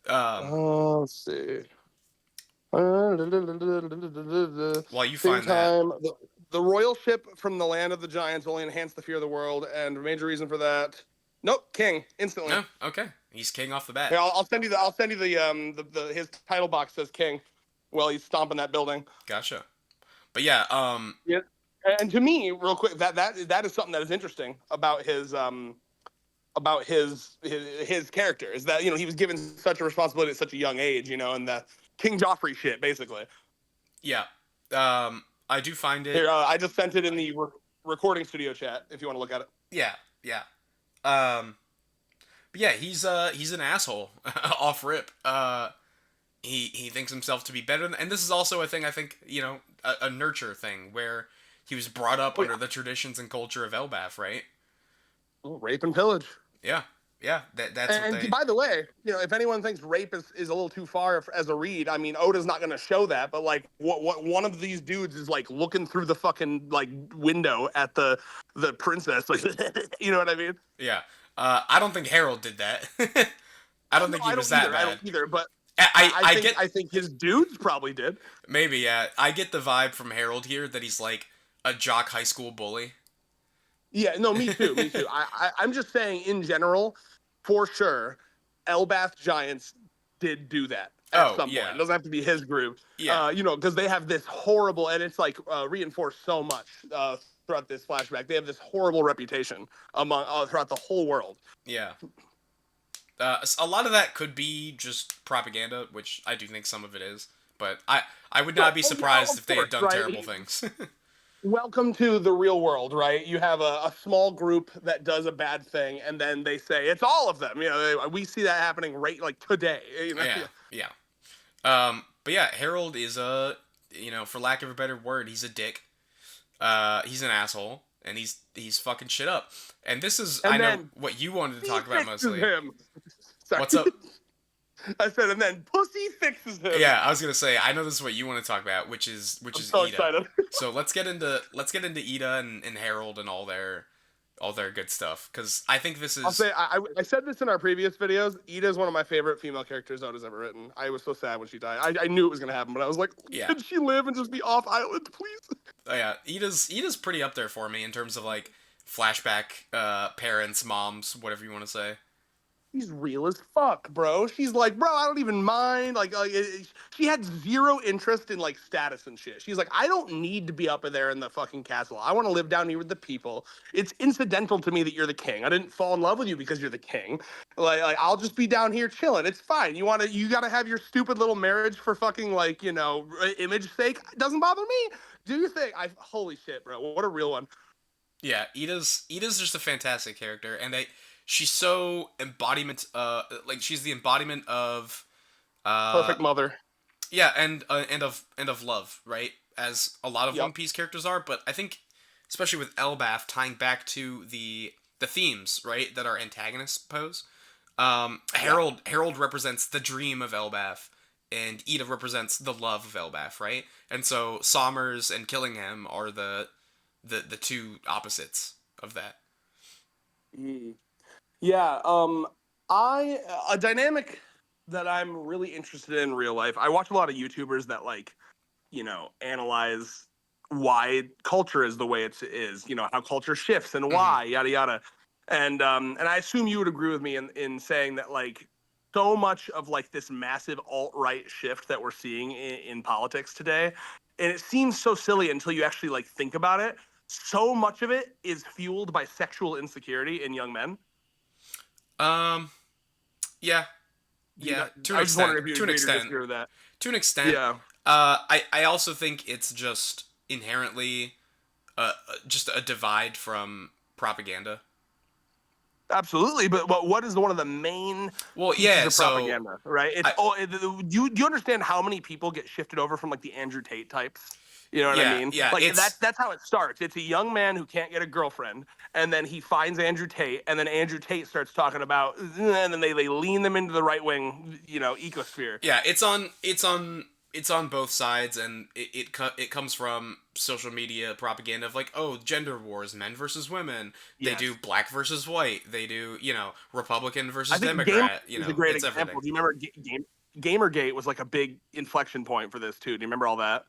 um, Oh, let's see. While you Same find that, time, the royal ship from the land of the giants only enhanced the fear of the world, and a major reason for that. Nope, king instantly. no, okay, he's king off the bat. Here, I'll send you the his title box says king. Well, he's stomping that building. Gotcha. But yeah, Yeah. And to me, real quick, that is something that is interesting about his character is that he was given such a responsibility at such a young age, and the King Joffrey shit basically. yeah, I do find it. Here, I just sent it in the recording studio chat if you want to look at it. Yeah, yeah. Um, but yeah, he's an asshole off rip. He thinks himself to be better, and this is also a thing. I think a nurture thing where he was brought up Oh, under yeah. the traditions and culture of Elbaph, right? Rape and pillage. Yeah, yeah. That's what And they. by the way, if anyone thinks rape is a little too far as a read, I mean, Oda's not going to show that, but like, what one of these dudes is like looking through the fucking like window at the princess, like, you know what I mean? Yeah. I don't think Harold did that. I don't No, think he was that I bad. don't either. But I, I get I think his dudes probably did. maybe yeah. I get the vibe from Harold here that he's like a jock high school bully. Yeah, no, me too, me too. I'm just saying in general, for sure, Elbath Giants did do that at Oh some point. yeah, It doesn't have to be his group, yeah, because they have this horrible, and it's like reinforced so much throughout this flashback. They have this horrible reputation among throughout the whole world. yeah. A lot of that could be just propaganda, which I do think some of it is. But I would not Sure. be Oh yeah, surprised if of they had course, done terrible right? things. Welcome to the real world, right? You have a small group that does a bad thing, and then they say it's all of them. We see that happening right like today. Yeah, yeah. But yeah, Harold is for lack of a better word, he's a dick. He's an asshole, and he's fucking shit up. And this is, I And know then what you wanted to he talk about fixes mostly. him. Sorry. What's up? I said, and then Pussy fixes him. Yeah, I was gonna say, I know this is what you want to talk about, which is I'm so Ida. excited. So let's get into Ida and Harold and all their good stuff, because I think this I'll is say, I said this in our previous videos. Ida is one of my favorite female characters Oda's ever written. I was so sad when she died. I knew it was going to happen, but I was like, yeah. can she live and just be off island, please? Oh yeah, Ida's pretty up there for me in terms of like flashback parents, moms, whatever you want to say. She's real as fuck, bro. She's like, bro, I don't even mind. She had zero interest in like status and shit. She's like, I don't need to be up there in the fucking castle. I want to live down here with the people. It's incidental to me that you're the king. I didn't fall in love with you because you're the king. I'll just be down here chilling. It's fine. You gotta have your stupid little marriage for fucking image sake. It doesn't bother me. Do your thing. Holy shit, bro. What a real one. Yeah, Ida's just a fantastic character, and she's so embodiment. Like she's the embodiment of uh Perfect mother. yeah, and of love, right? As a lot of One Yep. Piece characters are, but I think especially with Elbaph tying back to the themes, right, that our antagonists pose. Yeah. Harold represents the dream of Elbaph, and Ida represents the love of Elbaph, right? And so Sommers and Killingham are the two opposites of that. Mm. Yeah, I a dynamic that I'm really interested in real life. I watch a lot of YouTubers that analyze why culture is the way it is, how culture shifts and Hmm. why, yada yada. And I assume you would agree with me in saying that like so much of like this massive alt-right shift that we're seeing in politics today, and it seems so silly until you actually like think about it. So much of it is fueled by sexual insecurity in young men. Um, yeah, Do you yeah, not, I was just wondering if you to an agreed or extent, disagree with that. to an extent. Yeah, I also think it's just inherently just a divide from propaganda. absolutely. But what is one of the main Well, pieces yeah. of So propaganda? Right? It's I do you understand how many people get shifted over from like the Andrew Tate types? You know what I yeah, mean? yeah. Like It's that's how it starts. It's a young man who can't get a girlfriend, and then he finds Andrew Tate, and then Andrew Tate starts talking about, and then they lean them into the right wing, ecosphere. yeah. It's on both sides, and it comes from social media propaganda of like, oh, gender wars, men versus women. They do Yes. black versus white. They do Republican I versus think Game Democrat. is a great It's everything. example. Do you remember Gamergate was like a big inflection point for this too. Do you remember all that?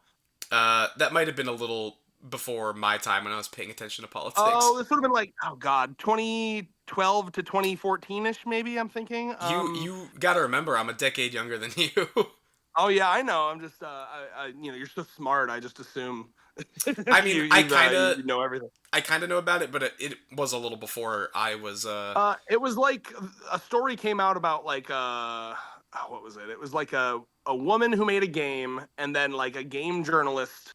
That might have been a little before my time when I was paying attention to Oh, politics. this would have been like, oh god, 2012 to 2014ish, maybe. I'm thinking. You got to remember, I'm a decade younger than you. Oh yeah, I know. I'm just, you're so smart. I just assume I mean, you know everything. I kind of know about it, but it was a little before I was. It was like a story came out about like what was it? It was like a woman who made a game, and then like a game journalist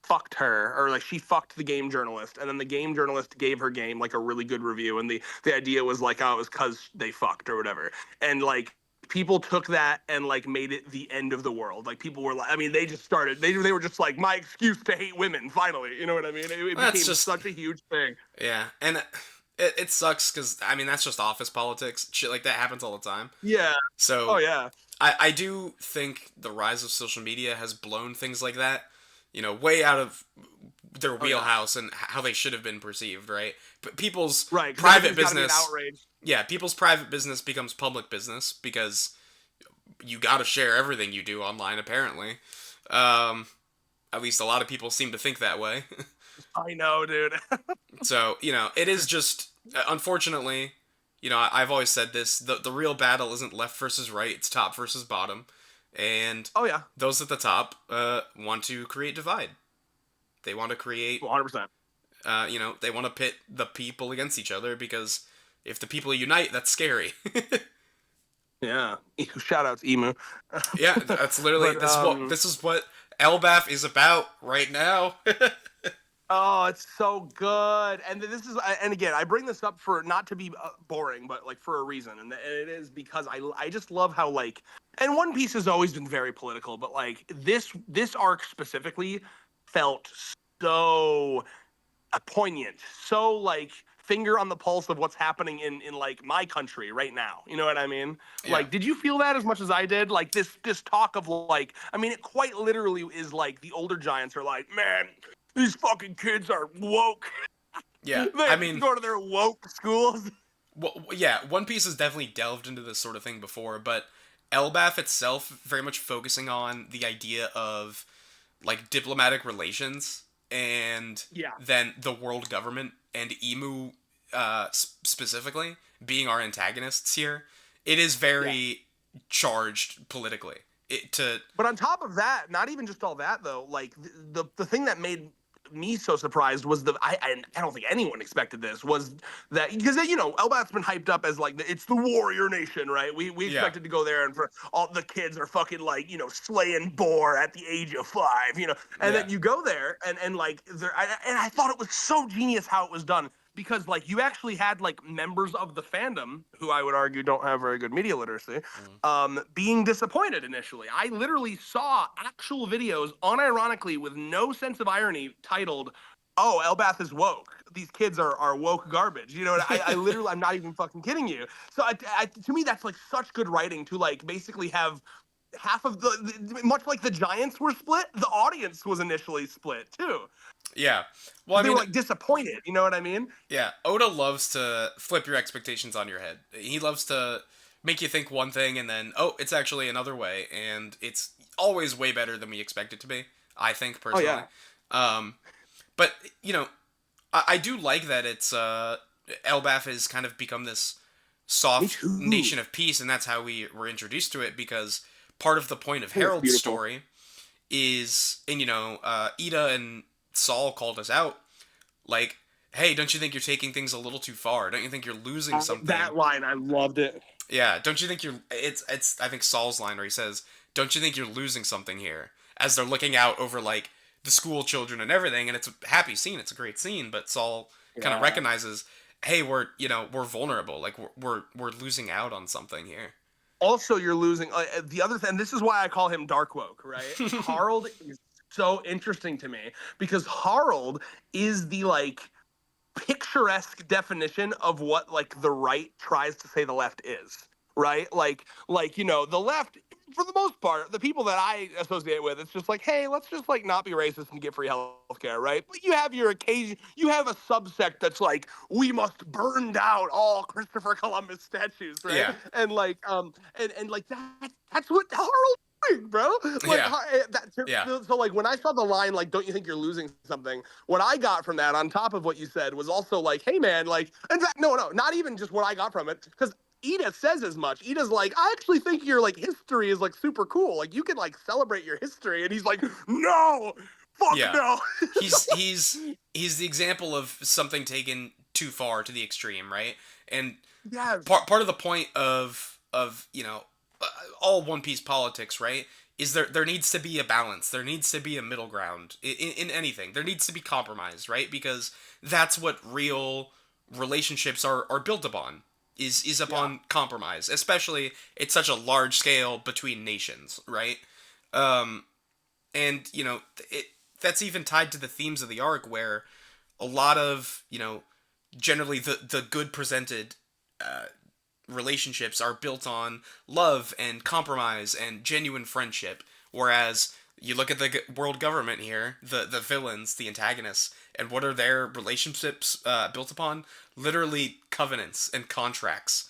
fucked her, or like she fucked the game journalist, and then the game journalist gave her game like a really good review, and the idea was like, oh, it was because they fucked or whatever, and like people took that and like made it the end of the world. Like people were like, I mean, they just started. They were just like, my excuse to hate women. Finally, you know what I mean? It That's became just such a huge thing. yeah, and it sucks because I mean that's just office politics. Shit like that happens all the time. Yeah. Oh So yeah. I do think the rise of social media has blown things like that, way out of their Oh yeah. wheelhouse and how they should have been perceived, right? But people's Right. Because private everything's got to be an business, outrage. yeah, people's private business becomes public business because you got to share everything you do online, apparently. Um, at least a lot of people seem to think that way. I know, dude. So, it is just, unfortunately, I've always said this, the real battle isn't left versus right, it's top versus bottom. And Oh yeah. those at the top want to create divide. They want to create, 100%. they want to pit the people against each other because if the people unite, that's scary. Yeah. Shout out to Emu. Yeah, that's literally, But this is what Elbaph is about right now. oh, it's so good. And this is, and again, I bring this up for not to be boring, but like for a reason, and it is because I just love how like, and One Piece has always been very political, but like this arc specifically felt so poignant, so like finger on the pulse of what's happening in like my country right now. You know what I mean? Yeah. Like, did you feel that as much as I did? Like this talk of like, I mean, it quite literally is like the older giants are like, man, these fucking kids are woke. Yeah, They I have to mean, go to their woke schools. well, yeah, One Piece has definitely delved into this sort of thing before, but Elbaph itself very much focusing on the idea of like diplomatic relations and Yeah, then the world government and Emu specifically being our antagonists here. It is yeah. very charged politically. It to But on top of that, not even just all that though, like the thing that made me so surprised was I don't think anyone expected this was that because Elbath's been hyped up as like it's the warrior nation, right? We yeah, expected to go there and for all the kids are fucking like slaying boar at the age of 5, and yeah, then you go there and like and I thought it was so genius how it was done because like you actually had like members of the fandom who I would argue don't have very good media literacy mm, being disappointed initially. I literally saw actual videos, unironically, with no sense of irony, titled, "Oh, Elbath is woke. These kids are woke garbage." You know, I literally, I'm not even fucking kidding you. So, to me, that's like such good writing to like basically have half of much like the Giants were split, the audience was initially split too. yeah. Well, I Because they were mean, like disappointed. You know what I mean? yeah, Oda loves to flip your expectations on your head. He loves to make you think one thing and then, oh, it's actually another way, and it's always way better than we expect it to be, I think, Oh personally. yeah, Um, but, I do like that it's, Elbaf has kind of become this me soft too. nation of peace, and that's how we were introduced to it, because part of the point of It was Harold's beautiful. story is, and, Ida and Saul called us out, like, hey, don't you think you're taking things a little too far? Don't you think you're losing something? That line, I loved it. Yeah, don't you think you're it's I think Saul's line where he says, "Don't you think you're losing something here?" As they're looking out over like the school children and everything, and it's a happy scene, it's a great scene, but Saul kind of Yeah. recognizes, "Hey, we're vulnerable. Like we're losing out on something here." Also, you're losing the other thing. This is why I call him Dark Woke, right? Harold is so interesting to me because Harold is the like picturesque definition of what like the right tries to say the left is, right? Like the left for the most part, the people that I associate with, it's just like, hey, let's just like not be racist and get free healthcare, right? But you have your occasion, you have a subsect that's like, we must burn down all Christopher Columbus statues, right? Yeah. And like, and like That's what Harold doing, bro. Like Yeah, yeah, so like when I saw the line like don't you think you're losing something? What I got from that on top of what you said was also like, hey man, like in fact no, not even just what I got from it cuz Edith says as much. Edith's like, I actually think your like history is like super cool. Like you can like celebrate your history and he's like, "No. Fuck yeah. no." He's he's he's the example of something taken too far to the extreme, right? And Yes. part of the point of all One Piece politics, right? Is there needs to be a balance. There needs to be a middle ground in anything. There needs to be compromise, right? Because that's what real relationships are built upon. Is Yeah. upon compromise, especially at such a large scale between nations, right? Um, and it that's even tied to the themes of the arc, where a lot of generally the good presented uh, relationships are built on love and compromise and genuine friendship, whereas you look at the world government here, the villains, the antagonists, and what are their relationships built upon? Literally covenants and contracts,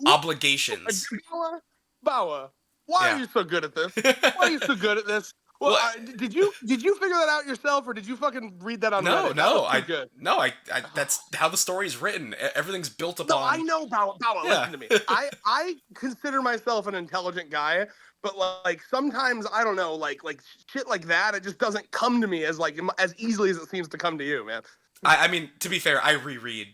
obligations. Bawa, Bawa, why are Yeah. you so good at this? Why are you so good at this? Well, Well, did you figure that out yourself, or did you fucking read that on no, Reddit? That no, was too good. I that's how the story's written. Everything's built No, I upon. know, Bawa. Yeah. Listen to me. I consider myself an intelligent guy, but like sometimes I don't know, like shit like that. It just doesn't come to me as like as easily as it seems to come to you, man. I mean, to be fair, I reread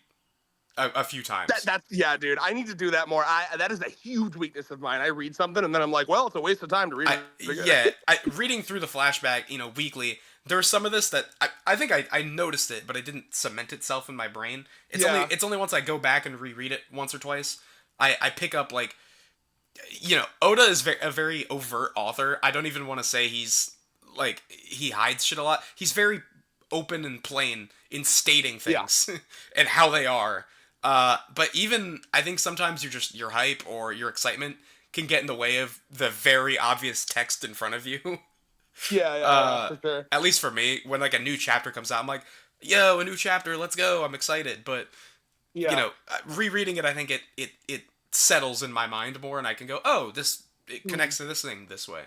a few That times. that's yeah, dude. I need to do that more. I that is a huge weakness of mine. I read something and then I'm like, well, it's a waste of time to read I it again. yeah, I reading through the flashback, weekly. There's some of this that I think I noticed it, but it didn't cement itself in my brain. It's only Yeah. it's only once I go back and reread it once or twice, I pick up like Oda is a very overt author. I don't even want to say he's like he hides shit a lot. He's very open and plain in stating Yeah. things and how they are. But even I think sometimes your hype or your excitement can get in the way of the very obvious text in front of you. Yeah, for sure. At least for me, when like a new chapter comes out, I'm like, "Yo, a new chapter, let's go!" I'm excited. But Yeah. rereading it, I think it settles in my mind more, and I can go, "Oh, this it Mhm. connects to this thing this way."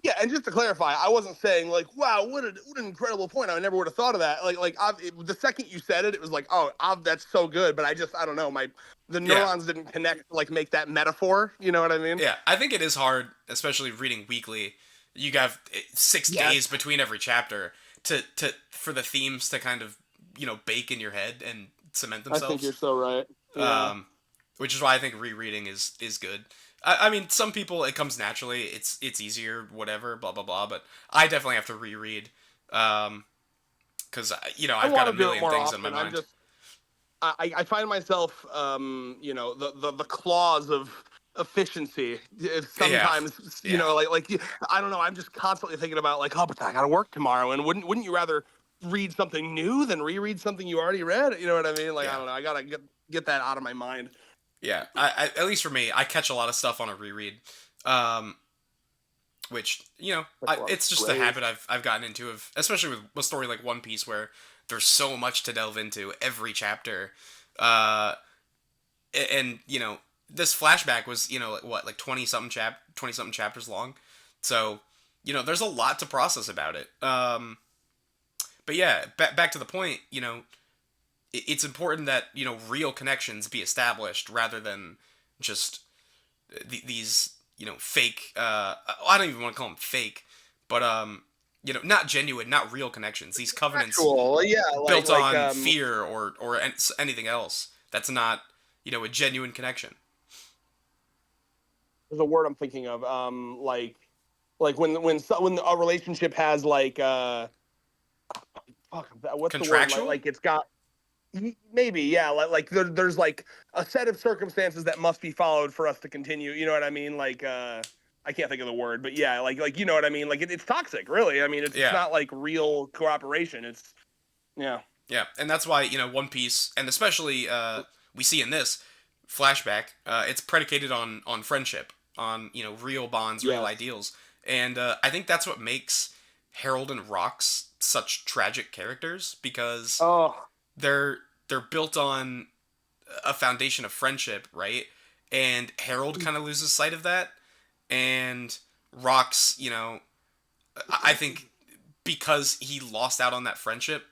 Yeah, and just to clarify, I wasn't saying like, "Wow, what an incredible point! I never would have thought of that." The second you said it, it was like, "Oh, that's so good." But I don't know, the Yeah, neurons didn't connect, like make that metaphor. You know what I mean? yeah. I think it is hard, especially reading weekly. You have 6 days Yes, between every chapter to for the themes to kind of bake in your head and cement I think you're themselves. so right. Yeah. um, which is why I think rereading is good. I mean, some people it comes naturally. It's easier, whatever, blah blah blah. But I definitely have to reread, because I I've got want a to do it million more things in my often. mind. I find myself, the clause of efficiency. Yeah, Sometimes, yeah, I don't know. I'm just constantly thinking about like, oh, but I got to work tomorrow, and wouldn't you rather read something new than reread something you already read? You know what I mean? Like, I yeah, don't know. I gotta get that out of my mind. yeah. At least for me, I catch a lot of stuff on a reread. Um, which That's a lot of it's just a praise. habit I've gotten into, of especially with a story like One Piece, where there's so much to delve into every chapter. Uh, and this flashback was like what, like 20 something chapters long, so there's a lot to process about it. But yeah, back to the point. It's important that real connections be established rather than just these fake. I don't even want to call them fake, but not genuine, not real connections. These covenants Actual, yeah, built on fear or anything else. That's not a genuine connection. there's a word I'm thinking of. Like when a relationship has like fuck, what's the word? Like Contractual? like it's got maybe, yeah. There's like a set of circumstances that must be followed for us to continue. You know what I mean? I can't think of the word, but yeah, you know what I mean. Like it's toxic, really. I mean, it's Yeah, not like real cooperation. It's yeah, yeah, and that's why One Piece, and especially we see in this flashback, it's predicated on friendship, on real bonds, real yes. ideals, and I think that's what makes Harold and Rox such tragic characters, because Oh, they're built on a foundation of friendship, right? And Harold kind of loses sight of that, and Rock's, I think because he lost out on that friendship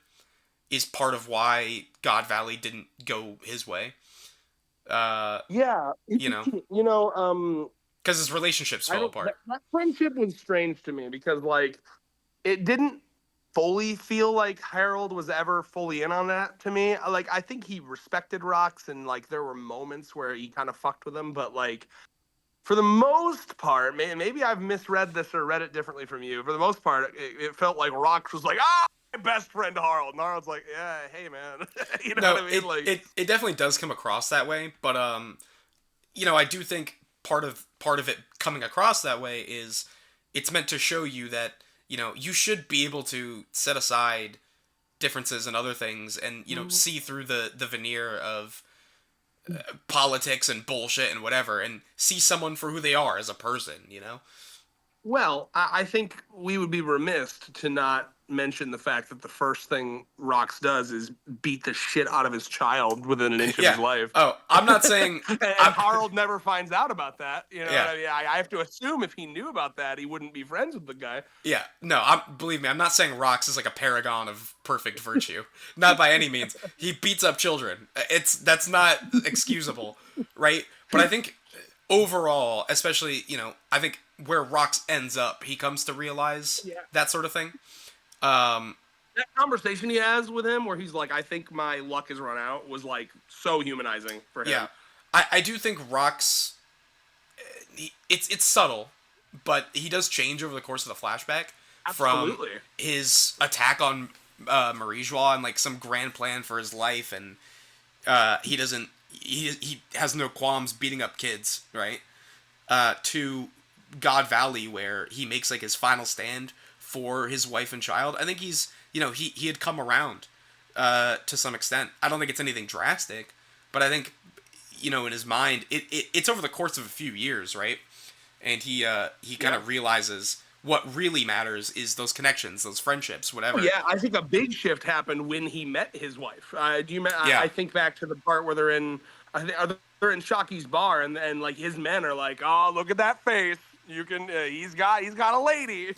is part of why God Valley didn't go his way. Uh, Yeah, you know, you know, because his relationships I fell don't. apart. That friendship was strange to me because like it didn't fully feel like Harold was ever fully in on that to me. Like I think he respected Rocks and like there were moments where he kind of fucked with him, but like for the most part, maybe I've misread this or read it differently from you. For the most part, it felt like Rocks was like, my best friend Harold. And Harold's like, yeah, hey man, you know what No, I mean? it, Like, it it definitely does come across that way, but I do think part of it coming across that way is it's meant to show you that you should be able to set aside differences and other things and see through the veneer of politics and bullshit and whatever and see someone for who they are as a person. well, I think we would be remiss to not mention the fact that the first thing Rox does is beat the shit out of his child within an inch of his Yeah. life. Oh, I'm not saying And Harold never finds out about that. You know what yeah. I mean? I have to assume if he knew about that, he wouldn't be friends with the guy. Yeah, no, believe me, I'm not saying Rox is like a paragon of perfect virtue. Not by any means. He beats up children. That's not excusable, right? But I think overall, especially, I think where Rox ends up, he comes to realize Yeah. that sort of thing. Um, That conversation he has with him, where he's like, "I think my luck has run out," was like so humanizing for yeah, him. I do think Rox, it's subtle, but he does change over the course of the flashback from Absolutely. his attack on Marijois and like some grand plan for his life, and he doesn't he has no qualms beating up kids, right? To God Valley, where he makes like his final stand for his wife and child. I think he had come around to some extent. I don't think it's anything drastic, but I think in his mind it's over the course of a few years, right? And he kind of realizes what really matters is those connections, those friendships, Oh, whatever. yeah, I think a big shift happened when he met his wife. Do you? I Yeah, think back to the part where they're in. They're in Shocky's bar, and like his men are like, "Oh, look at that face! You can. He's got a lady."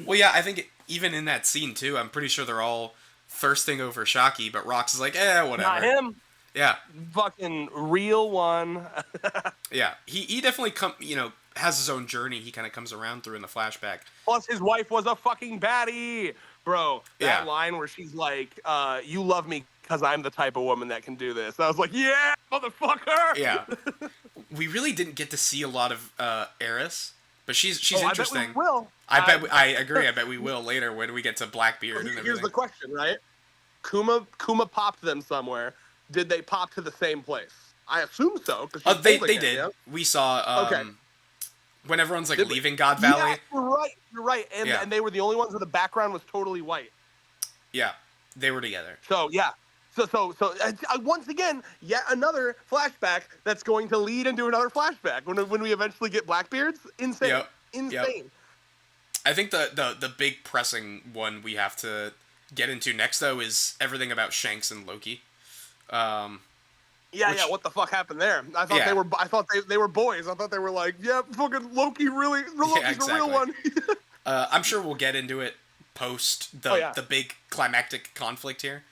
well, yeah, I think even in that scene too, I'm pretty sure they're all thirsting over Shocky, but Rox is like, Not whatever. him. Yeah, Fucking real one. yeah. He definitely has his own journey. He kind of comes around through in the flashback. Plus, his wife was a fucking baddie, bro. That Yeah, line where she's like, "You love me because I'm the type of woman that can do this." I was like, "Yeah, motherfucker." yeah. We really didn't get to see a lot of Eris, but she's Oh, I bet we interesting. will. I agree. I bet we will later when we get to Blackbeard and Here's everything. the question, right? Kuma popped them somewhere. Did they pop to the same place? I assume so because she's They holding they him. did. Yeah. We saw Okay. when everyone's like Did we? leaving God Yeah, Valley. you're right. You're right. And Yeah, and they were the only ones where the background was totally white. yeah, they were together. So yeah. So once again, yet another flashback that's going to lead into another flashback when we eventually get Blackbeards. Insane, Yep, yep. insane. I think the big pressing one we have to get into next though is everything about Shanks and Loki. Um, Yeah, which yeah. What the fuck happened there? I thought yeah, they were. I thought they were boys. I thought they were like, yeah, fucking Loki. Really, yeah, Loki's a real exactly. one. I'm sure we'll get into it post Oh yeah. the big climactic conflict here.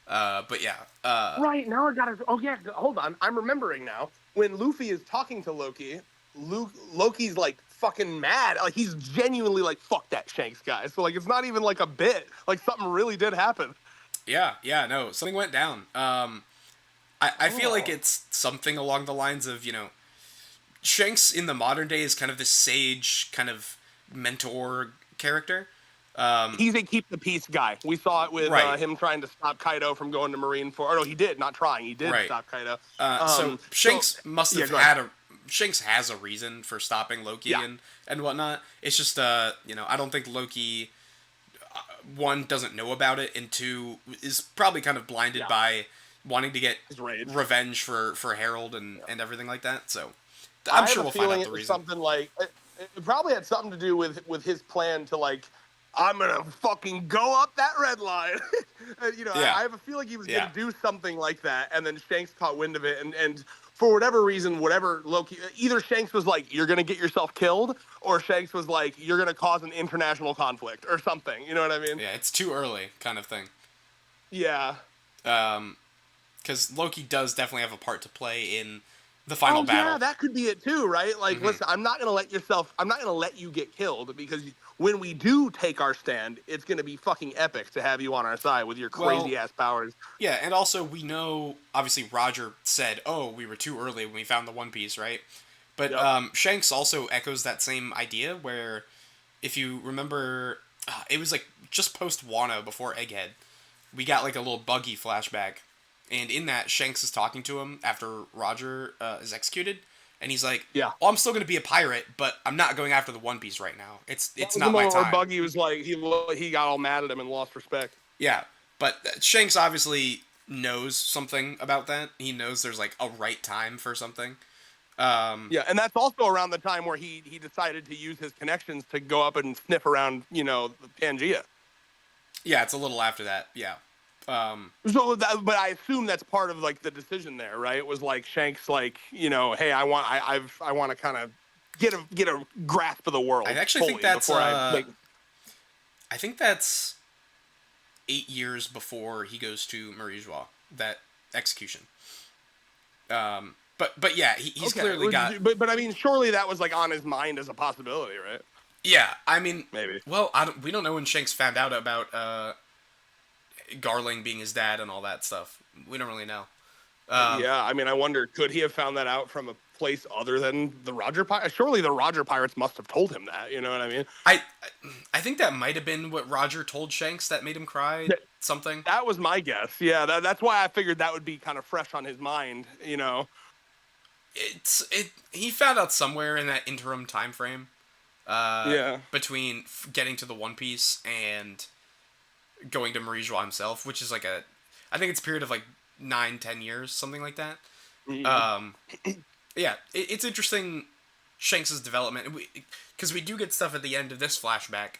But yeah, Right now I gotta. Oh yeah. Hold on. I'm remembering now. When Luffy is talking to Loki, Loki's like fucking mad. Like he's genuinely like, fuck that Shanks guy. So like it's not even like a bit. Like something really did happen. yeah, no, something went down. I feel like Oh. it's something along the lines of Shanks in the modern day is kind of this sage kind of mentor character. He's a keep the peace guy. We saw it with Right, him trying to stop Kaido from going to Marine Or no, he did. Not trying. He did right. stop Kaido. So So Shanks must yeah, have go ahead. had a Shanks has a reason for stopping Loki Yeah. and whatnot. It's just I don't think Loki one doesn't know about it and two is probably kind of blinded Yeah. by wanting to get His rage. revenge for Harold and everything like that. So I'm I have sure a we'll find feeling out the it was reason. something like it probably had something to do with his plan to like I'm gonna fucking go up that red line. And, Yeah. I have a feeling he was gonna Yeah. do something like that, and then Shanks caught wind of it, and for whatever reason, whatever Loki, either Shanks was like, "You're gonna get yourself killed," or Shanks was like, "You're gonna cause an international conflict," or something. You know what I mean? Yeah, it's too early kind of thing. Yeah. Because Loki does definitely have a part to play in the final Oh yeah, battle. that could be it too, right? Like, Hmm. listen, I'm not gonna let you get killed because when we do take our stand, it's gonna be fucking epic to have you on our side with your Well, crazy ass powers. yeah, and also we know, obviously, Roger said, "Oh, we were too early when we found the One Piece," right? But Yep. Shanks also echoes that same idea where, if you remember, it was like just post Wano before Egghead, we got like a little buggy flashback, and in that Shanks is talking to him after Roger is executed, and he's like, Yeah. "Well, I'm still gonna be a pirate, but I'm not going after the One Piece right now. That It's was the not my moment where time." Buggy was like, he got all mad at him and lost respect. Yeah, but Shanks obviously knows something about that. He knows there's like a right time for something. Um, Yeah, and that's also around the time where he decided to use his connections to go up and sniff around, Pangea. yeah, it's a little after that. Yeah. But I assume that's part of like the decision there, right? It was like Shanks, like, hey, I want to kind of get a grasp of the I world actually think fully that's before I make. I think that's 8 years before he goes to Marie-Joie, that execution. But yeah, he's Okay, clearly got. but I mean, surely that was like on his mind as a possibility, right? Yeah, I mean, Maybe. well, we don't know when Shanks found out about Garling being his dad and all that stuff. We don't really know. Yeah, I mean, I wonder, could he have found that out from a place other than the Roger Pirates? Surely the Roger Pirates must have told him that. You know what I mean? I I think that might have been what Roger told Shanks that made him cry. That, Something. that was my guess. Yeah, that's why I figured that would be kind of fresh on his mind. He found out somewhere in that interim time frame Yeah. between getting to the One Piece and going to Marie-Joie himself, which is like I think it's a period of like 9-10 years, something like that. Mhm. Um, yeah, it's interesting Shanks's development because we do get stuff at the end of this flashback,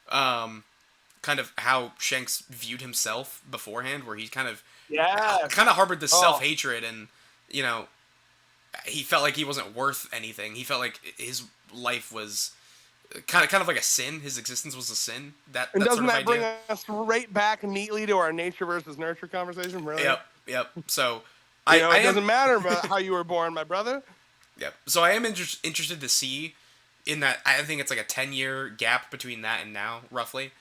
kind of how Shanks viewed himself beforehand, where he Yes. kind of harbored this self Oh, hatred, and you know he felt like he wasn't worth anything. He felt like his life was kind of like a sin. His existence was a sin. That and that doesn't sort of that bring idea. us right back neatly to our nature versus nurture conversation? Really? Yep. So I It am. doesn't matter about how you were born, my brother. Yep. So I am interested to see in that. I think it's like a 10 year gap between that and now, roughly.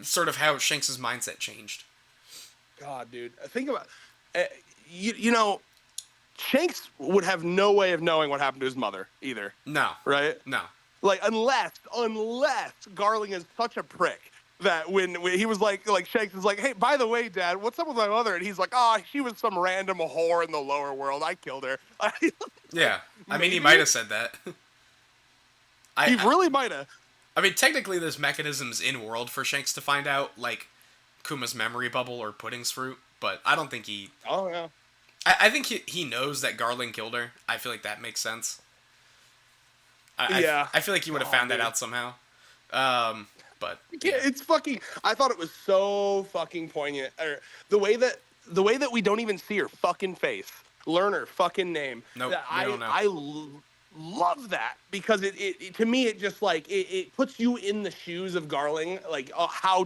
Sort of how Shanks's mindset changed. God, dude, think about, uh, you know, Shanks would have no way of knowing what happened to his mother either, No, right? no. Like unless Garling is such a prick that when he was like Shanks is like, hey, by the way, Dad, what's up with my mother? And he's like, oh, she was some random whore in the lower world. I killed her. Like Yeah. I mean, he might maybe have said that. I, he I really might have. I mean, technically, there's mechanisms in world for Shanks to find out, like Kuma's memory bubble or Pudding's fruit. But I don't think he. Oh yeah. I think he knows that Garland killed her. I feel like that makes sense. Yeah. I feel like he would have Oh, found that dude. out somehow. But Yeah, yeah, it's fucking. I thought it was so fucking poignant. The way that we don't even see her fucking face, learn her fucking name. nope, That we don't know. love that because it to me it just like it puts you in the shoes of Garling, like how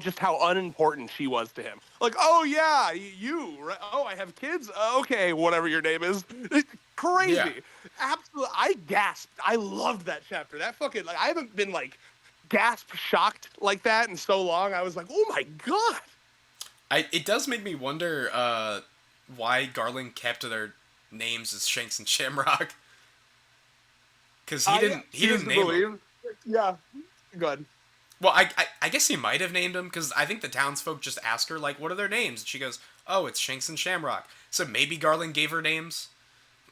unimportant she was to him. Like, oh yeah, you right? Oh, I have kids. Okay, whatever your name is. It's Yeah, crazy. Absolutely, I gasped. I loved that chapter. That fucking like I haven't been like gasp shocked like that in so long. I was like, oh my god. it does make me wonder why Garland kept their names as Shanks and Shamrock because I he choose didn't to name them. believe. Yeah, good. Well, I guess he might have named them because I think the townsfolk just ask her like, "What are their names?" And she goes, "Oh, it's Shanks and Shamrock." So maybe Garland gave her names,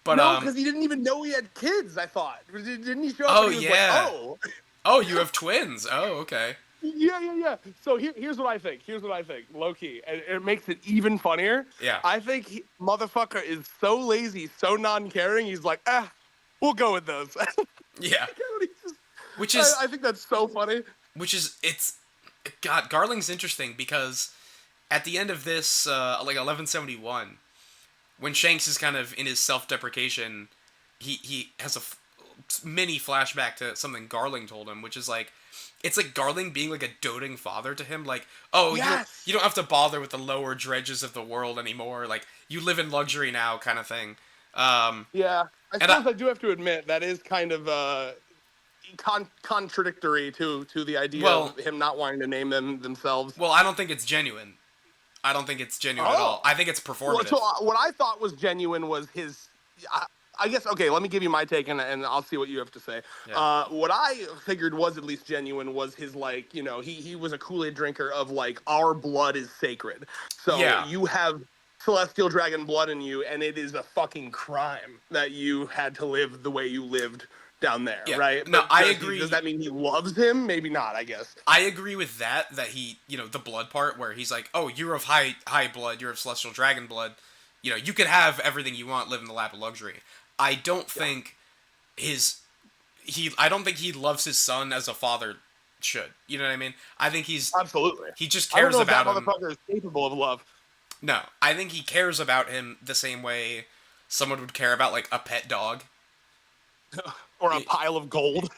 but No, because he didn't even know he had kids. I thought didn't he show up oh and he was like, yeah, oh, oh you have twins. Oh okay, yeah. So here's what I think. Low key, and it makes it even funnier. yeah, I think motherfucker is so lazy, so non-caring. He's like, we'll go with those. yeah. He's just- Which is I think that's so funny. which is it's God, Garling's interesting because at the end of this, like 1171, when Shanks is kind of in his self-deprecation, he has a mini flashback to something Garling told him, which is like, it's like Garling being like a doting father to him, like, oh, you Yes. don't have to bother with the lower dredges of the world anymore, like you live in luxury now, kind of thing. Um, Yeah. I and I suppose I do have to admit that is kind of contradictory to the idea well, of him not wanting to name them themselves. I don't think it's genuine. I don't think it's genuine at all. Oh. I think it's Well, so performative. what I thought was genuine was his. I guess okay. Let me give you my take, and I'll see what you have to say. Yeah. What I figured was at least genuine was his like he was a Kool Aid drinker of like our blood is sacred. So Yeah. you have celestial dragon blood in you, and it is a fucking crime that you had to live the way you lived down there, Yeah. right? No, But I does agree. that mean he loves him? Maybe not. I guess. I agree with that. That he, the blood part where he's like, "Oh, you're of high blood. You're of celestial dragon blood. You could have everything you want, live in the lap of luxury." I don't Yeah. think his I don't think he loves his son as a father should. You know what I mean? I think Absolutely. he just I don't cares know if that about him. motherfucker is capable of love. No, I think he cares about him the same way someone would care about like a pet dog. Or a It- pile of gold.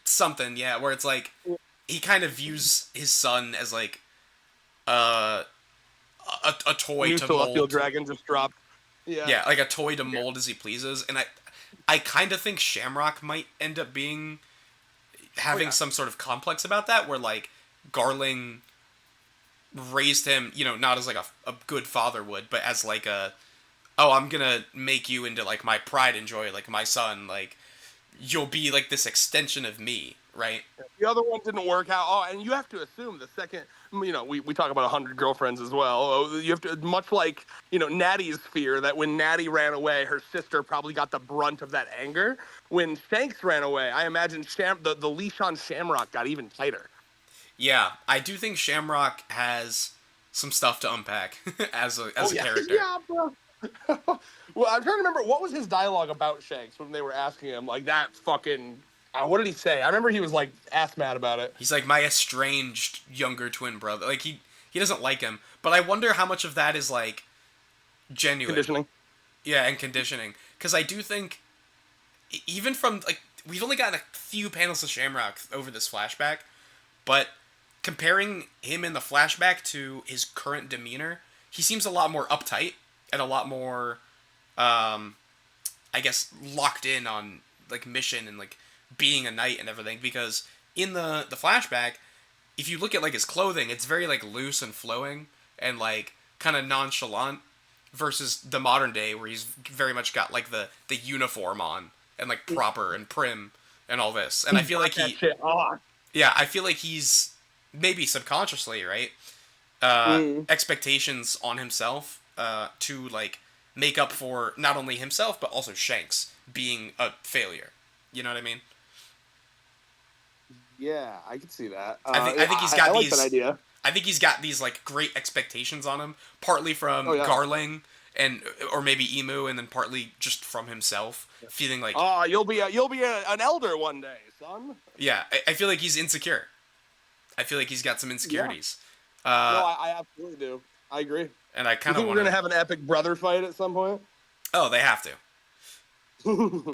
Something, yeah, where it's like he kind of views his son as like uh a toy New to celestial mold. dragon just dropped. Yeah. Yeah, like a toy to mold as he pleases, and I kind of think Shamrock might end up being Oh having yeah. some sort of complex about that, where like Garling raised him, not as like a good father would, but as like oh, I'm gonna make you into like my pride and joy, like my son, like you'll be like this extension of me, right? The other one didn't work out. Oh, and you have to assume the second, we talk about 100 girlfriends as well. Oh, you have to, much like, Natty's fear that when Natty ran away, her sister probably got the brunt of that anger. When Shanks ran away, I imagine the leash on Shamrock got even tighter. Yeah, I do think Shamrock has some stuff to unpack as a Oh, as a yeah. character. Yeah, bro. Well, I'm trying to remember what was his dialogue about Shanks when they were asking him like that fucking. What did he say? I remember he was like ass mad about it. He's like my estranged younger twin brother. Like he doesn't like him, but I wonder how much of that is like genuine. Conditioning. Yeah, and conditioning. Because I do think, even from like we've only gotten a few panels of Shamrock over this flashback, but comparing him in the flashback to his current demeanor, he seems a lot more uptight and a lot more, I guess, locked in on like mission and like being a knight and everything. Because in the flashback, if you look at like his clothing, it's very like loose and flowing and like kind of nonchalant versus the modern day where he's very much got like the uniform on and like proper and prim and all this. And I feel like That shit off. I feel like he's maybe subconsciously, right? Mm. Expectations on himself to like make up for not only himself but also Shanks being a failure. You know what I mean? Yeah, I can see that. I think he's I got like that these. idea. I think he's got these like great expectations on him, partly from Oh yeah. Garling and or maybe Emu, and then partly just from himself, feeling like Oh, an elder one day, son. yeah. I feel like he's insecure. I feel like he's got some Yeah. insecurities. No, Uh, I absolutely do. I agree. and I You kind of think we're want gonna to. have an epic brother fight at some point? Oh, they have to.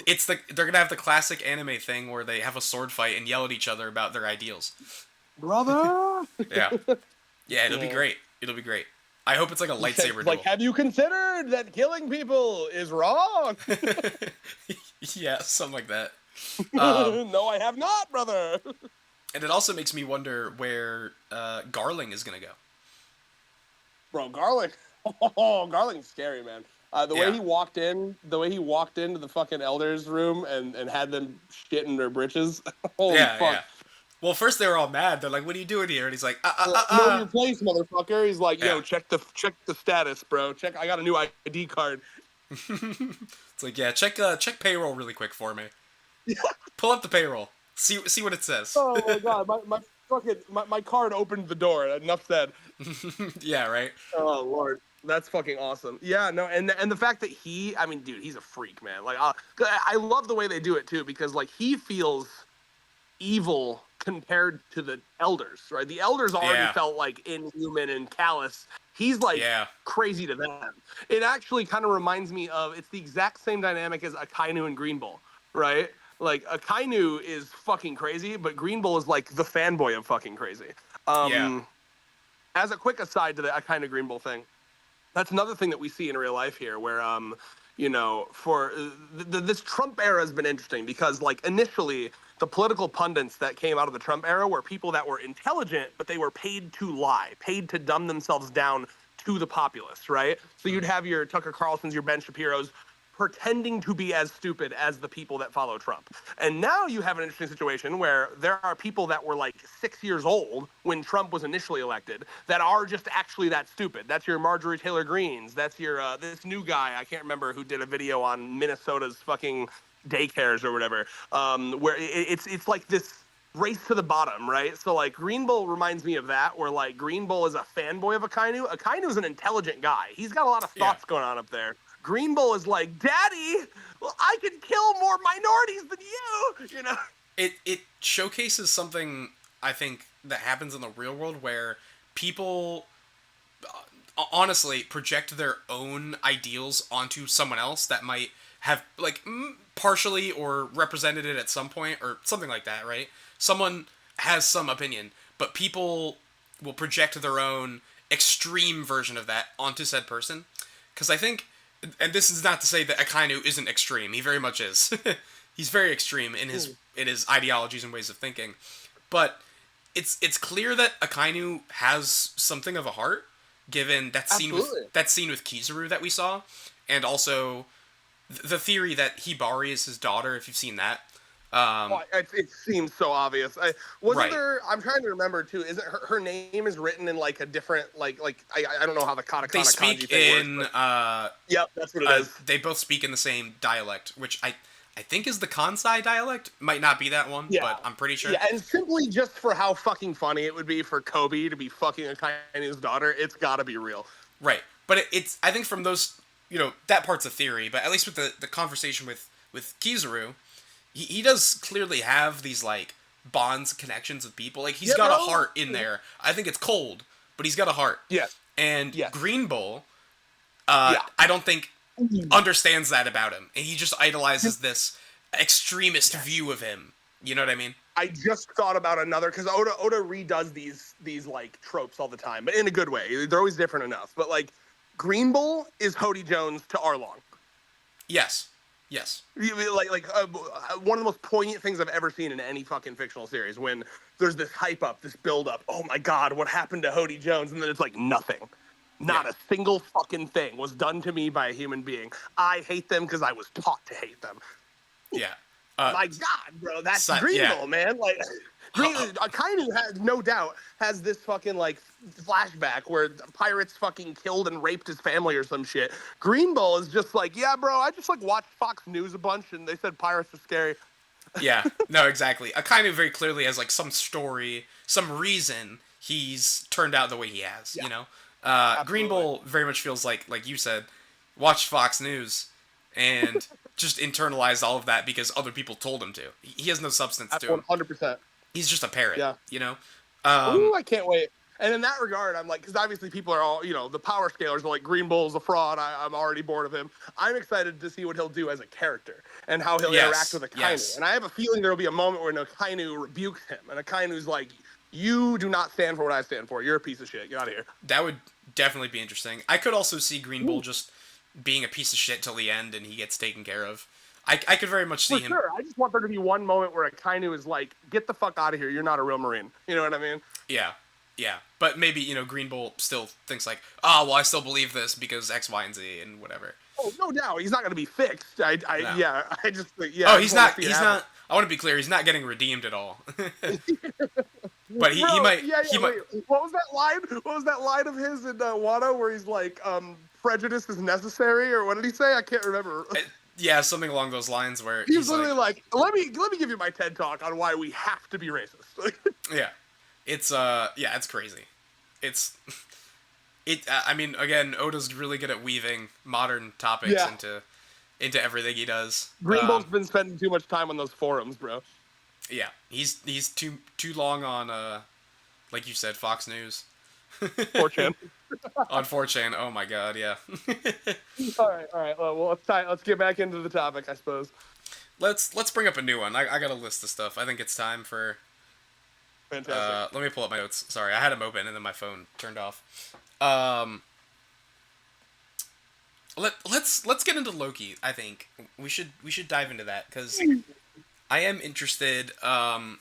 It's they're gonna have the classic anime thing where they have a sword fight and yell at each other about their ideals. Brother. Yeah, yeah, it'll be Yeah. great. It'll be great. I hope it's like a lightsaber Like, duel. have you considered that killing people is wrong? Yeah, something like that. No, I have not, brother. And it also makes me wonder where Garling is gonna go. Bro, Garlic. Oh, Garlic's scary, man. The way Yeah. the way he walked into the fucking elders' room and had them shit in their britches. Holy Yeah, fuck. yeah. Well, first they were all mad. They're like, "What are you doing here?" And he's like, Know your place, motherfucker. He's like, yo, Yeah. check the status, bro. I got a new ID card. It's like, yeah, check payroll really quick for me. Pull up the payroll. See what it says. Oh my god, my card opened the door. Enough said. Yeah, right. Oh lord, that's fucking awesome. Yeah, no, and the fact that I mean, dude, he's a freak, man. Like, I love the way they do it too because like he feels evil compared to the elders, right? The elders already Yeah. felt like inhuman and callous. He's like Yeah. crazy to them. It actually kind of reminds me of, it's the exact same dynamic as Akainu and Green Bull, right? Like Akainu is fucking crazy, but Green Bull is like the fanboy of fucking crazy. Yeah. Um, as a quick aside to the Akainu Green Bull thing, that's another thing that we see in real life here where for this Trump era has been interesting because like initially the political pundits that came out of the Trump era were people that were intelligent but they were paid to lie, paid to dumb themselves down to the populace, right? So you'd have your Tucker Carlsons, your Ben Shapiro's pretending to be as stupid as the people that follow Trump. And now you have an interesting situation where there are people that were like 6 years old when Trump was initially elected that are just actually that stupid. That's your Marjorie Taylor Greens. That's your this new guy, I can't remember, who did a video on Minnesota's fucking daycares or whatever, where it's like this race to the bottom, right? So like Green Bull reminds me of that, where like Green Bull is a fanboy of Akainu. Akainu is an intelligent guy. He's got a lot of Yeah. thoughts going on up there. Green Bull is like, Daddy, well, I can kill more minorities than you. You know. It showcases something I think that happens in the real world where people honestly project their own ideals onto someone else that might have like partially or represented it at some point or something like that, right? Someone has some opinion, but people will project their own extreme version of that onto said person. Because I think, and this is not to say that Akainu isn't extreme. He very much is. He's very extreme in his ideologies and ways of thinking, but it's clear that Akainu has something of a heart, given that scene with Kizaru that we saw, and also the theory that Hibari is his daughter. If you've seen that, it seems so obvious. Wasn't right. there? I'm trying to remember too. Is it her name is written in like a different I don't know how the katakana They kanji speak thing in. works. Yep, that's what it is. They both speak in the same dialect, which I think is the Kansai dialect. Might not be that one, Yeah. but I'm pretty sure. Yeah, and simply just for how fucking funny it would be for Kobe to be fucking Akainu's daughter, it's got to be real. Right, but it's I think from those that part's a theory, but at least with the conversation with Kizaru, he does clearly have these like bonds, connections with people. Like he's got a heart in there. I think it's cold, but he's got a heart. Yes. And yes. Green Bull, I don't think understands that about him, and he just idolizes this extremist view of him. You know what I mean? I just thought about another, because Oda redoes these like tropes all the time, but in a good way. They're always different enough. But like Green Bull is Hody Jones to Arlong. Yes. Yes. One of the most poignant things I've ever seen in any fucking fictional series, when there's this hype up, this build up. Oh my God, what happened to Hody Jones? And then it's like nothing. Not a single fucking thing was done to me by a human being. I hate them because I was taught to hate them. Yeah. My God, bro, that's Green Bull, man. Like, Akainu has no doubt has this fucking like flashback where pirates fucking killed and raped his family or some shit. Green Bull is just like, yeah, bro, I just like watched Fox News a bunch and they said pirates are scary. Yeah, no, exactly. Akainu very clearly has like some story, some reason he's turned out the way he has. You know, Green Bull very much feels like you said, watched Fox News and just internalized all of that because other people told him to. He has no substance to him. 100%. He's just a parrot. Yeah. You know. Ooh, I can't wait. And in that regard, I'm like, because obviously people are all, the power scalers are like, Green Bull's a fraud. I'm already bored of him. I'm excited to see what he'll do as a character and how he'll interact with Akainu. Yes. And I have a feeling there'll be a moment where Akainu rebukes him, and Akainu's like, you do not stand for what I stand for. You're a piece of shit. Get out of here. That would definitely be interesting. I could also see Green Bull just being a piece of shit till the end and he gets taken care of. I could very much see him. Sure. I just want there to be one moment where Akainu is like, get the fuck out of here. You're not a real Marine. You know what I mean? Yeah. Yeah. But maybe, Green Bull still thinks like, oh, well, I still believe this because X, Y, and Z and whatever. Oh, no doubt. He's not going to be fixed. No. Yeah. I just, Oh, he's not, I want to be clear. He's not getting redeemed at all. But he might. Wait. What was that line? What was that line of his in Wano where he's like, prejudice is necessary, or what did he say? I can't remember. Yeah, something along those lines where he's literally like, let me give you my TED talk on why we have to be racist. Yeah, it's crazy. I mean, again, Oda's really good at weaving modern topics into everything he does. Green Bull's been spending too much time on those forums, bro. Yeah, he's too long on like you said, Fox News. 4chan. On 4chan. Oh my god, yeah. All right. Well, let's get back into the topic, I suppose. Let's bring up a new one. I got a list of stuff. I think it's time for. Fantastic. Let me pull up my notes. Sorry, I had them open and then my phone turned off. Um, let's get into Loki. I think we should dive into that because I am interested on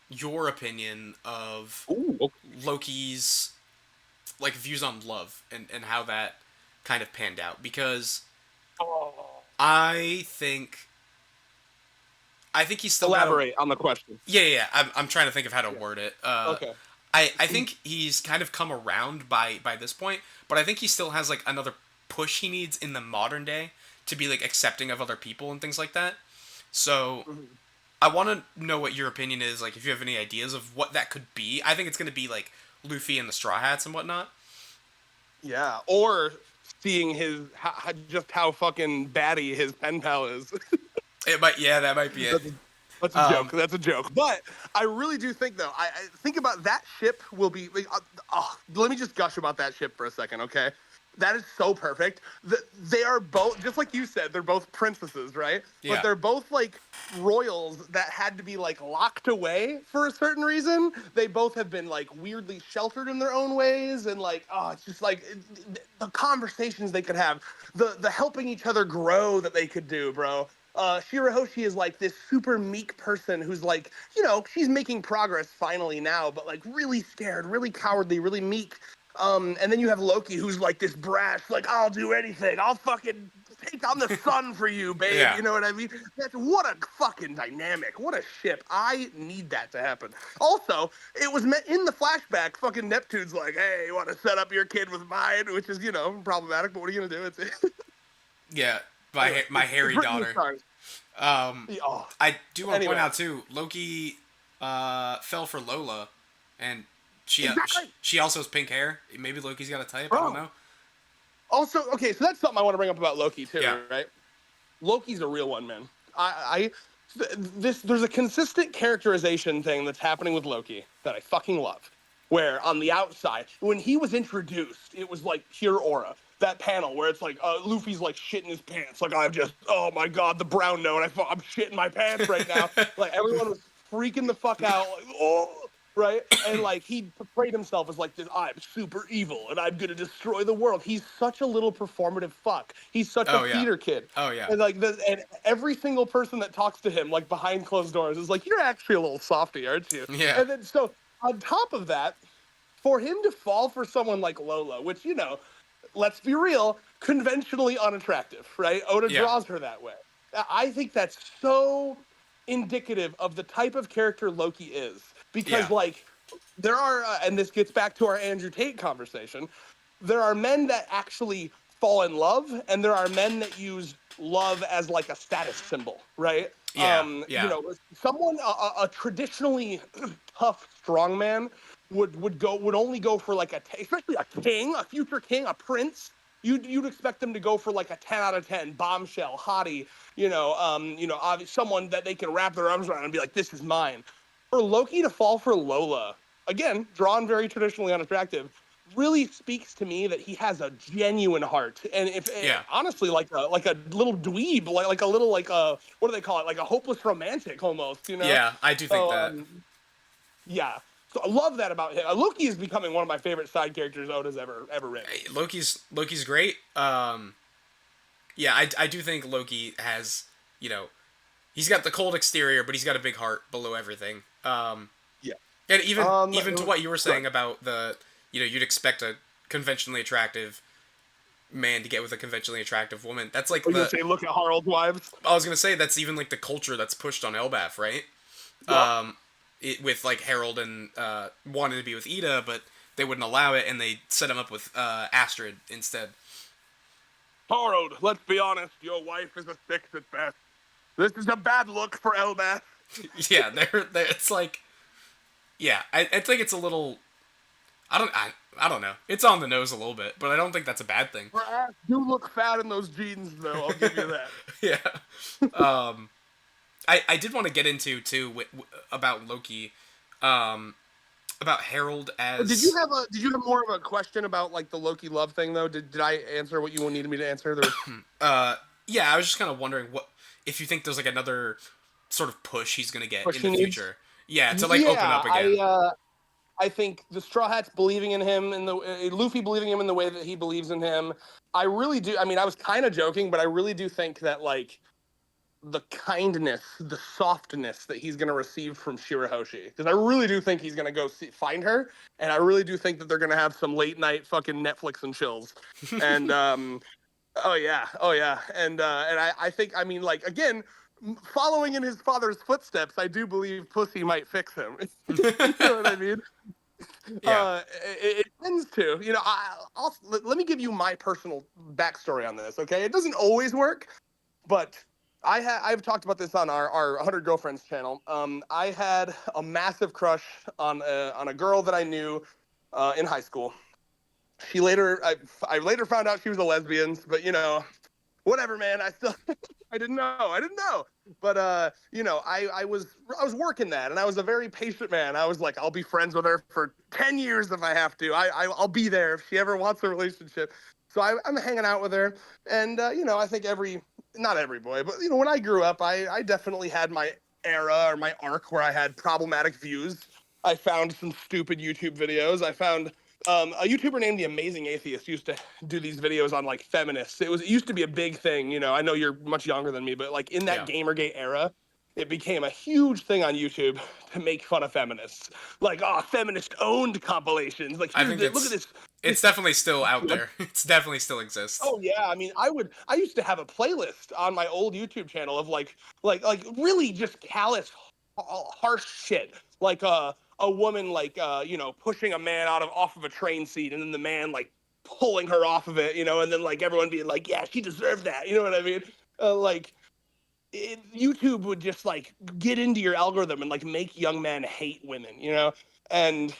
your opinion of Ooh, okay. Loki's like views on love and how that kind of panned out because Oh. I think he's still got a Elaborate on the question. yeah. I'm trying to think of how to Yeah. word it. Okay. I think he's kind of come around by this point, but I think he still has like another push he needs in the modern day to be like accepting of other people and things like that. So Mhm. I want to know what your opinion is. Like, if you have any ideas of what that could be. I think it's going to be like Luffy and the Straw Hats and whatnot. Yeah. Or seeing just how fucking batty his pen pal is. It might, yeah, that might be it. That's a joke. Um, That's a joke. But I really do think, though, I think about that ship will be. Let me just gush about that ship for a second, okay? That is so perfect. They are both, just like you said, they're both princesses, right? But yeah, they're both like royals that had to be like locked away for a certain reason. They both have been like weirdly sheltered in their own ways, and like, oh, it's just like the conversations they could have, the helping each other grow that they could do, bro. Shirahoshi is like this super meek person who's like, she's making progress finally now, but like really scared, really cowardly, really meek. And then you have Loki, who's like this brash, like, I'll do anything. I'll fucking take on the sun for you, babe. yeah. You know what I mean? That's what a fucking dynamic. What a ship. I need that to happen. Also, it was meant in the flashback. Fucking Neptune's like, hey, you want to set up your kid with mine? Which is, problematic, but what are you going to do? It's Yeah, anyway, my it's hairy written in the daughter. stars. Um, Yeah, oh, I do want to point anyway, out too, Loki fell for Lola, and exactly. she also has pink hair. Maybe Loki's got a type. I don't Bro. know. Also, okay, so that's something I want to bring up about Loki Yeah, too, right? Loki's a real one, man. There's a consistent characterization thing that's happening with Loki that I fucking love. Where on the outside, when he was introduced, it was like pure aura. That panel where it's like Luffy's like shitting his pants, like oh my god, the brown note, I'm shitting my pants right now. Like everyone was freaking the fuck out, like oh, right? And like he portrayed himself as like this, I'm super evil and I'm gonna destroy the world. He's such a little performative fuck. He's such a oh yeah, theater kid. oh yeah, And like and every single person that talks to him, like behind closed doors, is like, "You're actually a little softy, aren't you?" yeah, And then so on top of that, for him to fall for someone like Lola, which let's be real, conventionally unattractive, right? Oda yeah, draws her that way. I think that's so indicative of the type of character Loki is, because yeah, like there are, and this gets back to our Andrew Tate conversation. There are men that actually fall in love, and there are men that use love as like a status symbol, right? yeah, yeah, Someone a traditionally tough strong man would only go for like especially a king, a future king, a prince. You'd expect them to go for like a 10 out of 10 bombshell hottie, someone that they can wrap their arms around and be like, this is mine. For Loki to fall for Lola, again, drawn very traditionally unattractive, really speaks to me that he has a genuine heart, and if yeah, honestly, like a little dweeb, like a little like a what do they call it, like a hopeless romantic almost. yeah. I do think So that. yeah, so I love that about him. Loki is becoming one of my favorite side characters Oda's ever written. Loki's great. Yeah, I do think Loki has, you know, he's got the cold exterior, but he's got a big heart below everything. Yeah. And even to what you were Good. saying about you'd expect a conventionally attractive man to get with a conventionally attractive woman. That's like I was gonna the say, look at Harold's wives. I was gonna say that's even like the culture that's pushed on Elbaph, right? Yup. With like Harold and wanted to be with Ida, but they wouldn't allow it, and they set him up with Astrid instead. Harold, let's be honest, your wife is a 6 at best. This is a bad look for Elbath. Yeah, they're it's like yeah, I think it's a little I don't know. It's on the nose a little bit, but I don't think that's a bad thing. Her ass do look fat in those jeans, though. I'll give you that. Yeah. Um, I did want to get into too about Loki, um, about Harold as Did you have more of a question about like the Loki love thing though? Did I answer what you needed me to answer? There was uh yeah, I was just kind of wondering what if you think there's like another sort of push he's gonna get in push the he needs. future. Yeah, to like open Yeah, up again. I think the Straw Hats believing in him and the Luffy believing him in the way that he believes in him. I really do. I mean, I was kind of joking, but I really do think that like the kindness, the softness that he's going to receive from Shirahoshi, because I really do think he's going to go find her, and I really do think that they're going to have some late night fucking Netflix and chills, and oh yeah, and I think I mean like again. Following in his father's footsteps, I do believe Pussy might fix him. You know what I mean? Yeah. It tends to. You know, let me give you my personal backstory on this. Okay, it doesn't always work, but I've talked about this on our 100 Girlfriends channel. I had a massive crush on a girl that I knew in high school. I later found out she was a lesbian, but you know, whatever, man. I still I didn't know. I didn't know. But you know, I was working that, and I was a very patient man. I was like, I'll be friends with her for 10 years if I have to. I'll be there if she ever wants a relationship. So I'm hanging out with her, and you know, I think not every boy, but you know, when I grew up, I definitely had my era or my arc where I had problematic views. I found some stupid YouTube videos. I found a YouTuber named The Amazing Atheist used to do these videos on like feminists. It used to be a big thing. You know, I know you're much younger than me, but like in that Yeah. Gamergate era, it became a huge thing on YouTube to make fun of feminists. Like, oh, feminist owned compilations. Like, I here's think the look at this. This it's definitely still out there. It's definitely still exists. Oh yeah, I mean, I used to have a playlist on my old YouTube channel of like really just callous, harsh shit. Like a woman like you know pushing a man out of off of a train seat, and then the man like pulling her off of it, you know, and then like everyone being like, yeah, she deserved that, you know what I mean? Like YouTube would just like get into your algorithm and like make young men hate women, you know, and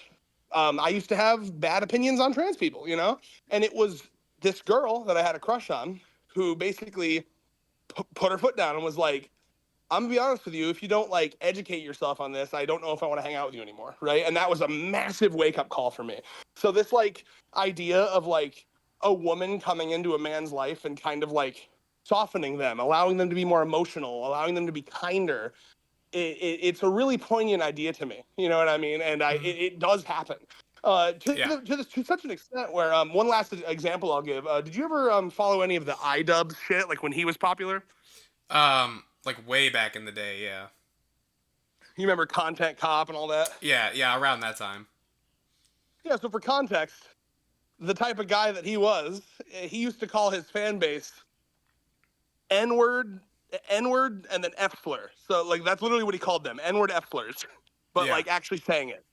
I used to have bad opinions on trans people, you know, and it was this girl that I had a crush on who basically put her foot down and was like, I'm gonna be honest with you, if you don't like educate yourself on this, I don't know if I want to hang out with you anymore, right? And that was a massive wake up call for me. So this like idea of like a woman coming into a man's life and kind of like softening them, allowing them to be more emotional, allowing them to be kinder, it's a really poignant idea to me. You know what I mean? And Hmm. it does happen. Yeah. To such an extent where one last example I'll give. Did you ever follow any of the iDubbbz shit like when he was popular? Like way back in the day. Yeah. You remember Content Cop and all that? Yeah. Yeah. Around that time. Yeah. So for context, the type of guy that he was, he used to call his fan base N word, N word, and then F slur. So like that's literally what he called them, N word F slurs, but Yeah. like actually saying it.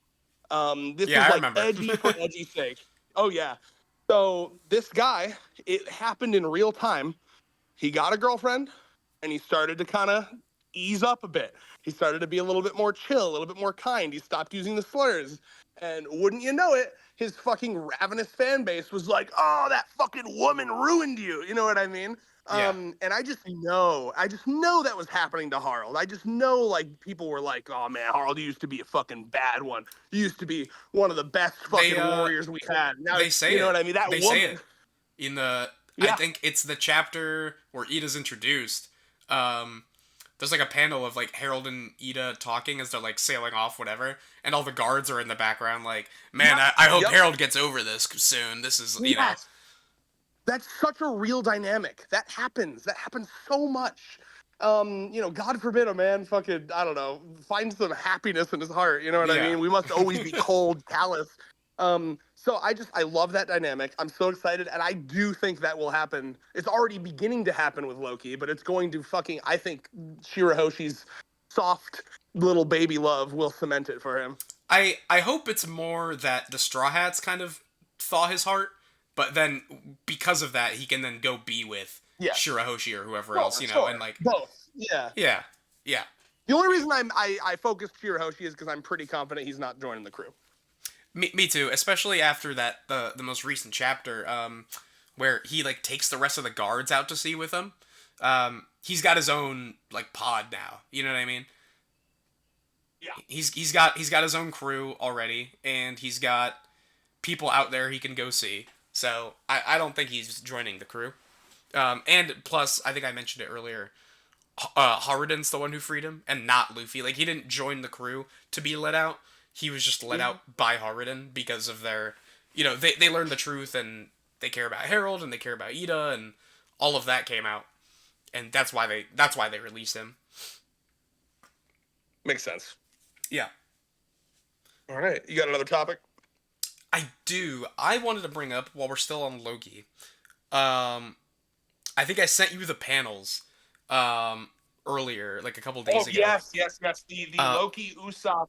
This Yeah. was I like remember. edgy for edgy's sake. Oh yeah. So this guy, it happened in real time. He got a girlfriend, and he started to kind of ease up a bit. He started to be a little bit more chill, a little bit more kind. He stopped using the slurs. And wouldn't you know it, his fucking ravenous fan base was like, "Oh, that fucking woman ruined you." You know what I mean? Yeah. And I just know that was happening to Harold. I just know like people were like, "Oh man, Harold used to be a fucking bad one. You used to be one of the best They fucking warriors we had." Now, they say you know it. what I mean? That They say woman. it in the. I Yeah. think it's the chapter where Ida's introduced. Um, there's like a panel of like Harold and Ida talking as they're like sailing off, whatever, and all the guards are in the background, like, man, Yep. I hope Yep. Harold gets over this soon. This is, Yes. That's such a real dynamic. That happens. That happens so much. You know, God forbid a man fucking, I don't know, find some happiness in his heart. You know what I yeah, mean? We must always be cold, callous. So I love that dynamic. I'm so excited, and I do think that will happen. It's already beginning to happen with Loki, but it's going to fucking. I think Shirahoshi's soft little baby love will cement it for him. I hope it's more that the Straw Hats kind of thaw his heart, but then because of that, he can then go be with Yeah, Shirahoshi or whoever else, sure, and sure, like, both. Yeah. yeah, yeah. The only reason I focused Shirahoshi is because I'm pretty confident he's not joining the crew. Me too, especially after that the most recent chapter, where he like takes the rest of the guards out to sea with him, He's got his own like pod now. You know what I mean? Yeah. He's got his own crew already, and he's got people out there he can go see. So I don't think he's joining the crew. And plus, I think I mentioned it earlier. Harridan's the one who freed him, and not Luffy. Like he didn't join the crew to be let out. He was just let out by Harridan because of their, they learned the truth and they care about Harold and they care about Ida and all of that came out, and that's why they released him. Makes sense. Yeah, All right. You got another topic? I do. I wanted to bring up while we're still on Loki. Um, I think I sent you the panels, um, earlier, like a couple Oh days ago. yes, yes, yes. The Uh, Loki Usopp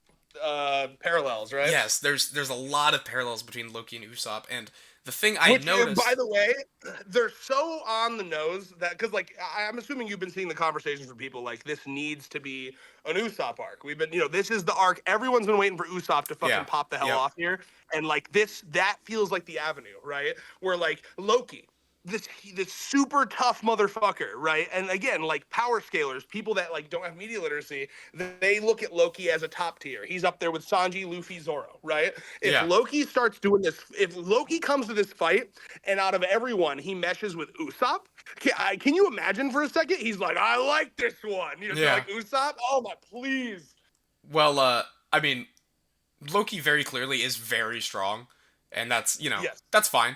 parallels, right? yes, there's a lot of parallels between Loki and Usopp, and the thing I Which, by noticed. the way, they're so on the nose that because, like, I'm assuming you've been seeing the conversations from people like this needs to be an Usopp arc. We've been, this is the arc. Everyone's been waiting for Usopp to fucking Yeah. pop the hell Yep. off here, and like that feels like the avenue, right? Where like Loki, this super tough motherfucker, right? And again, like power scalers, people that like don't have media literacy, they look at Loki as a top tier. He's up there with Sanji, Luffy, Zoro, right? If Yeah. Loki starts doing this, if Loki comes to this fight and out of everyone he meshes with Usopp, can you imagine for a second? He's like, I like this one. Yeah. Like Usopp. Oh my, please. Well, I mean, Loki very clearly is very strong, and Yes. that's fine.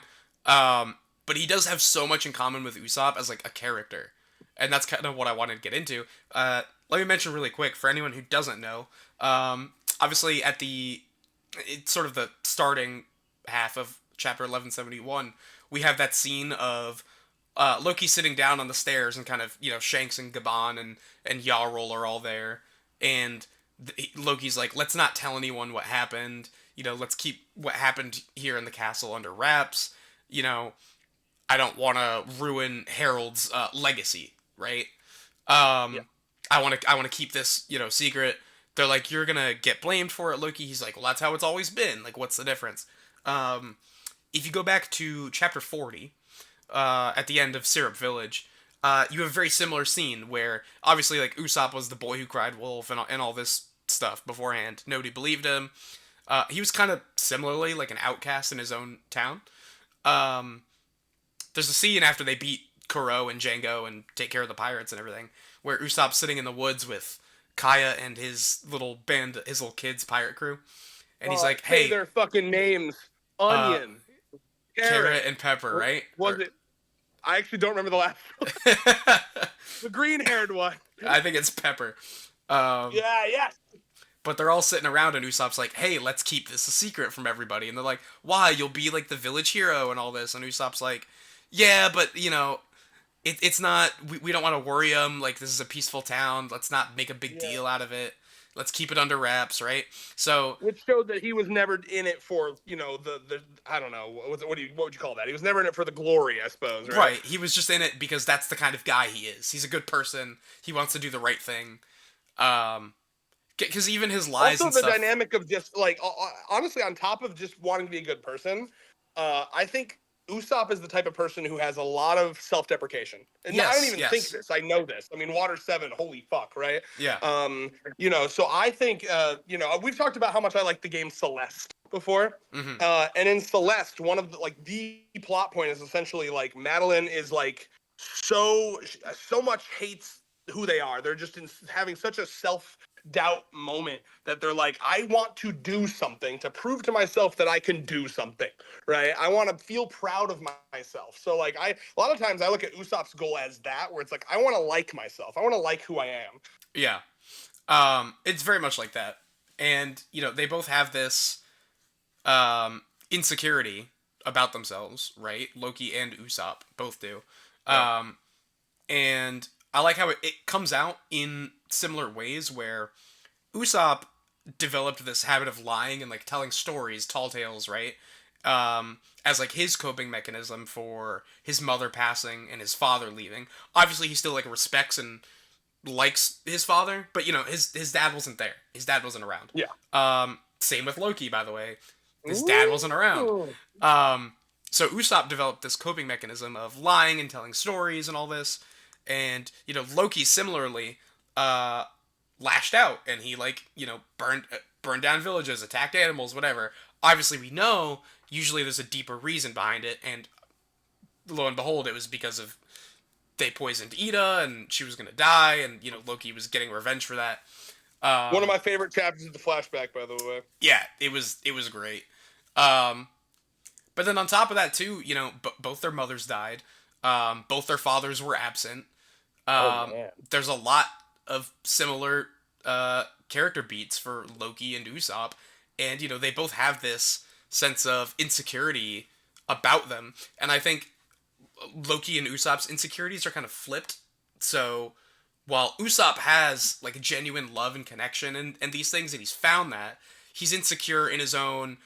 But he does have so much in common with Usopp as like a character, and that's kind of what I wanted to get into. Let me mention really quick for anyone who doesn't know. Obviously, it's sort of the starting half of chapter 1171, we have that scene of Loki sitting down on the stairs and kind of Shanks and Gaban and Yarl are all there, and Loki's like, let's not tell anyone what happened. Let's keep what happened here in the castle under wraps. I don't want to ruin Harold's legacy, right? Yeah. I want to keep this secret. They're like, you're gonna get blamed for it, Loki. He's like, well, that's how it's always been. Like, what's the difference? Um, if you go back to chapter 40, at the end of Syrup Village, you have a very similar scene where obviously like Usopp was the boy who cried wolf and all this stuff beforehand. Nobody believed him. He was kind of similarly like an outcast in his own town. Um, there's a scene after they beat Kuro and Django and take care of the pirates and everything, where Usopp's sitting in the woods with Kaya and his little band, his little kids pirate crew, and he's like, Say "Hey, their fucking names. uh, Onion, Carrot carrot. and Pepper, right?" Was it? I actually don't remember the last one. The green-haired one. I think it's Pepper. Um, Yeah, yes. but they're all sitting around, and Usopp's like, "Hey, let's keep this a secret from everybody." And they're like, "Why? You'll be like the village hero and all this." And Usopp's like, "Yeah, but it's not. We don't want to worry them. Like this is a peaceful town. Let's not make a big Yeah. deal out of it. Let's keep it under wraps, right?" So Which showed that he was never in it for the I don't know what would you call that? He was never in it for the glory, I suppose, right? right, he was just in it because that's the kind of guy he is. He's a good person. He wants to do the right thing. Um, because even his lies Also, and the stuff. dynamic of just like honestly, on top of just wanting to be a good person, I think Usopp is the type of person who has a lot of self-deprecation. And I don't Yes, even think yes, this. I know this. I mean, Water 7, holy fuck, right? yeah, So I think we've talked about how much I like the game Celeste before. mm-hmm. And in Celeste, one of the plot point is essentially like Madeline is like so much hates who they are. They're just having such a self doubt moment that they're like, I want to do something to prove to myself that I can do something, right? I want to feel proud of myself. So like a lot of times I look at Usopp's goal as that, where it's like I want to like myself. I want to like who I am. Yeah. It's very much like that, and they both have this insecurity about themselves, right? Loki and Usopp both do. Yeah. And I like how it comes out in similar ways where Usopp developed this habit of lying and like telling stories, tall tales, right? As like his coping mechanism for his mother passing and his father leaving. Obviously, he still like respects and likes his father, but his dad wasn't there. His dad wasn't around. Yeah. Same with Loki, by the way. His dad wasn't around. So Usopp developed this coping mechanism of lying and telling stories and all this, And Loki similarly uh, lashed out, and he burned down villages, attacked animals, whatever. Obviously, we know usually there's a deeper reason behind it, and lo and behold, it was because of they poisoned Ida, and she was gonna die, and Loki was getting revenge for that. One of Um, my favorite chapters of the flashback, by the way. yeah, it was great. Um, but then on top of that too, both their mothers died. Both their fathers were absent. Oh man. There's a lot of similar character beats for Loki and Usopp, and they both have this sense of insecurity about them, and I think Loki and Usopp's insecurities are kind of flipped. So while Usopp has like genuine love and connection and these things, and he's found that, he's insecure in his own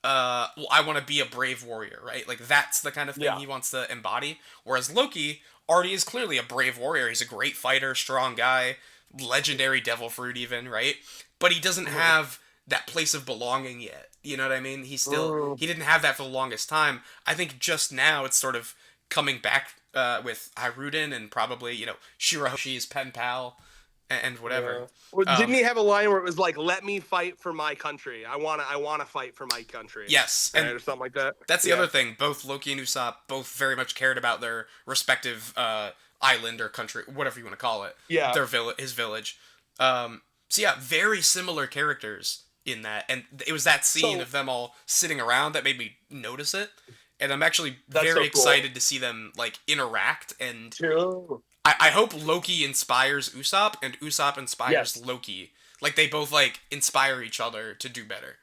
well, I want to be a brave warrior, right? Like that's the kind of thing Yeah. he wants to embody. Whereas Loki already is clearly a brave warrior. He's a great fighter, strong guy, legendary devil fruit even, right? But he doesn't have that place of belonging yet. You know what I mean? He didn't have that for the longest time. I think just now it's sort of coming back with Hiruden and probably, Shirahoshi's pen pal and whatever. Yeah. Well, Um, didn't he have a line where it was like, "Let me fight for my country. I wanna fight for my country." yes, Right, and or something like that. that's the Yeah. other thing. Both Loki and Usopp both very much cared about their respective island or country, whatever you want to call it. Yeah. His village. So yeah, very similar characters in that, and it was that scene So of them all sitting around that made me notice it. And I'm actually that's very so cool. excited to see them like interact. And True. I hope Loki inspires Usopp and Usopp inspires Yes. Loki. Like they both like inspire each other to do better.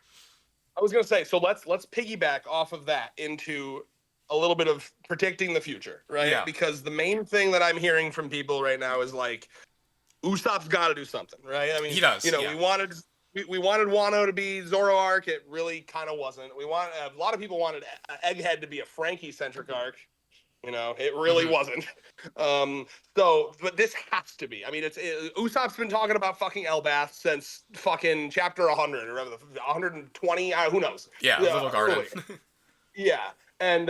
I was gonna say, so let's piggyback off of that into a little bit of predicting the future, right? Yeah. Because the main thing that I'm hearing from people right now is like, Usopp's got to do something, right? I mean, He does, yeah. we wanted Wano to be Zoroark. It really kind of wasn't. A lot of people wanted Egghead to be a Frankie centric arc. It really wasn't. But this has to be. I mean, Usopp's been talking about fucking Elbaph since fucking chapter 100 or 120. Who knows? Yeah, Little Garden. Yeah, and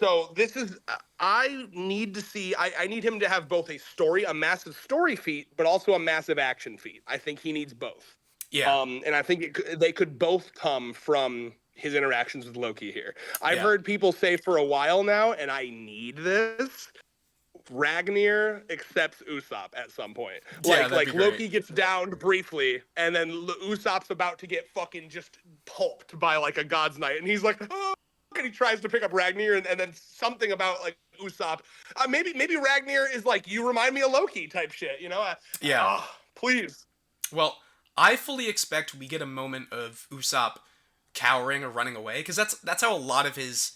so this is. I need to see. I need him to have both a massive story feat, but also a massive action feat. I think he needs both. Yeah. And I think they could both come from his interactions with Loki here. I've Yeah. heard people say for a while now, and I need this. Ragnar accepts Usopp at some point. Yeah, that'd be great. Loki gets downed briefly, and then Usopp's about to get fucking just pulped by like a God's Knight, and he's like, oh, and he tries to pick up Ragnar, and then something about like Usopp. Maybe Ragnar is like, you remind me of Loki type shit, Yeah. Please. Well, I fully expect we get a moment of Usopp cowering or running away, because that's how a lot of his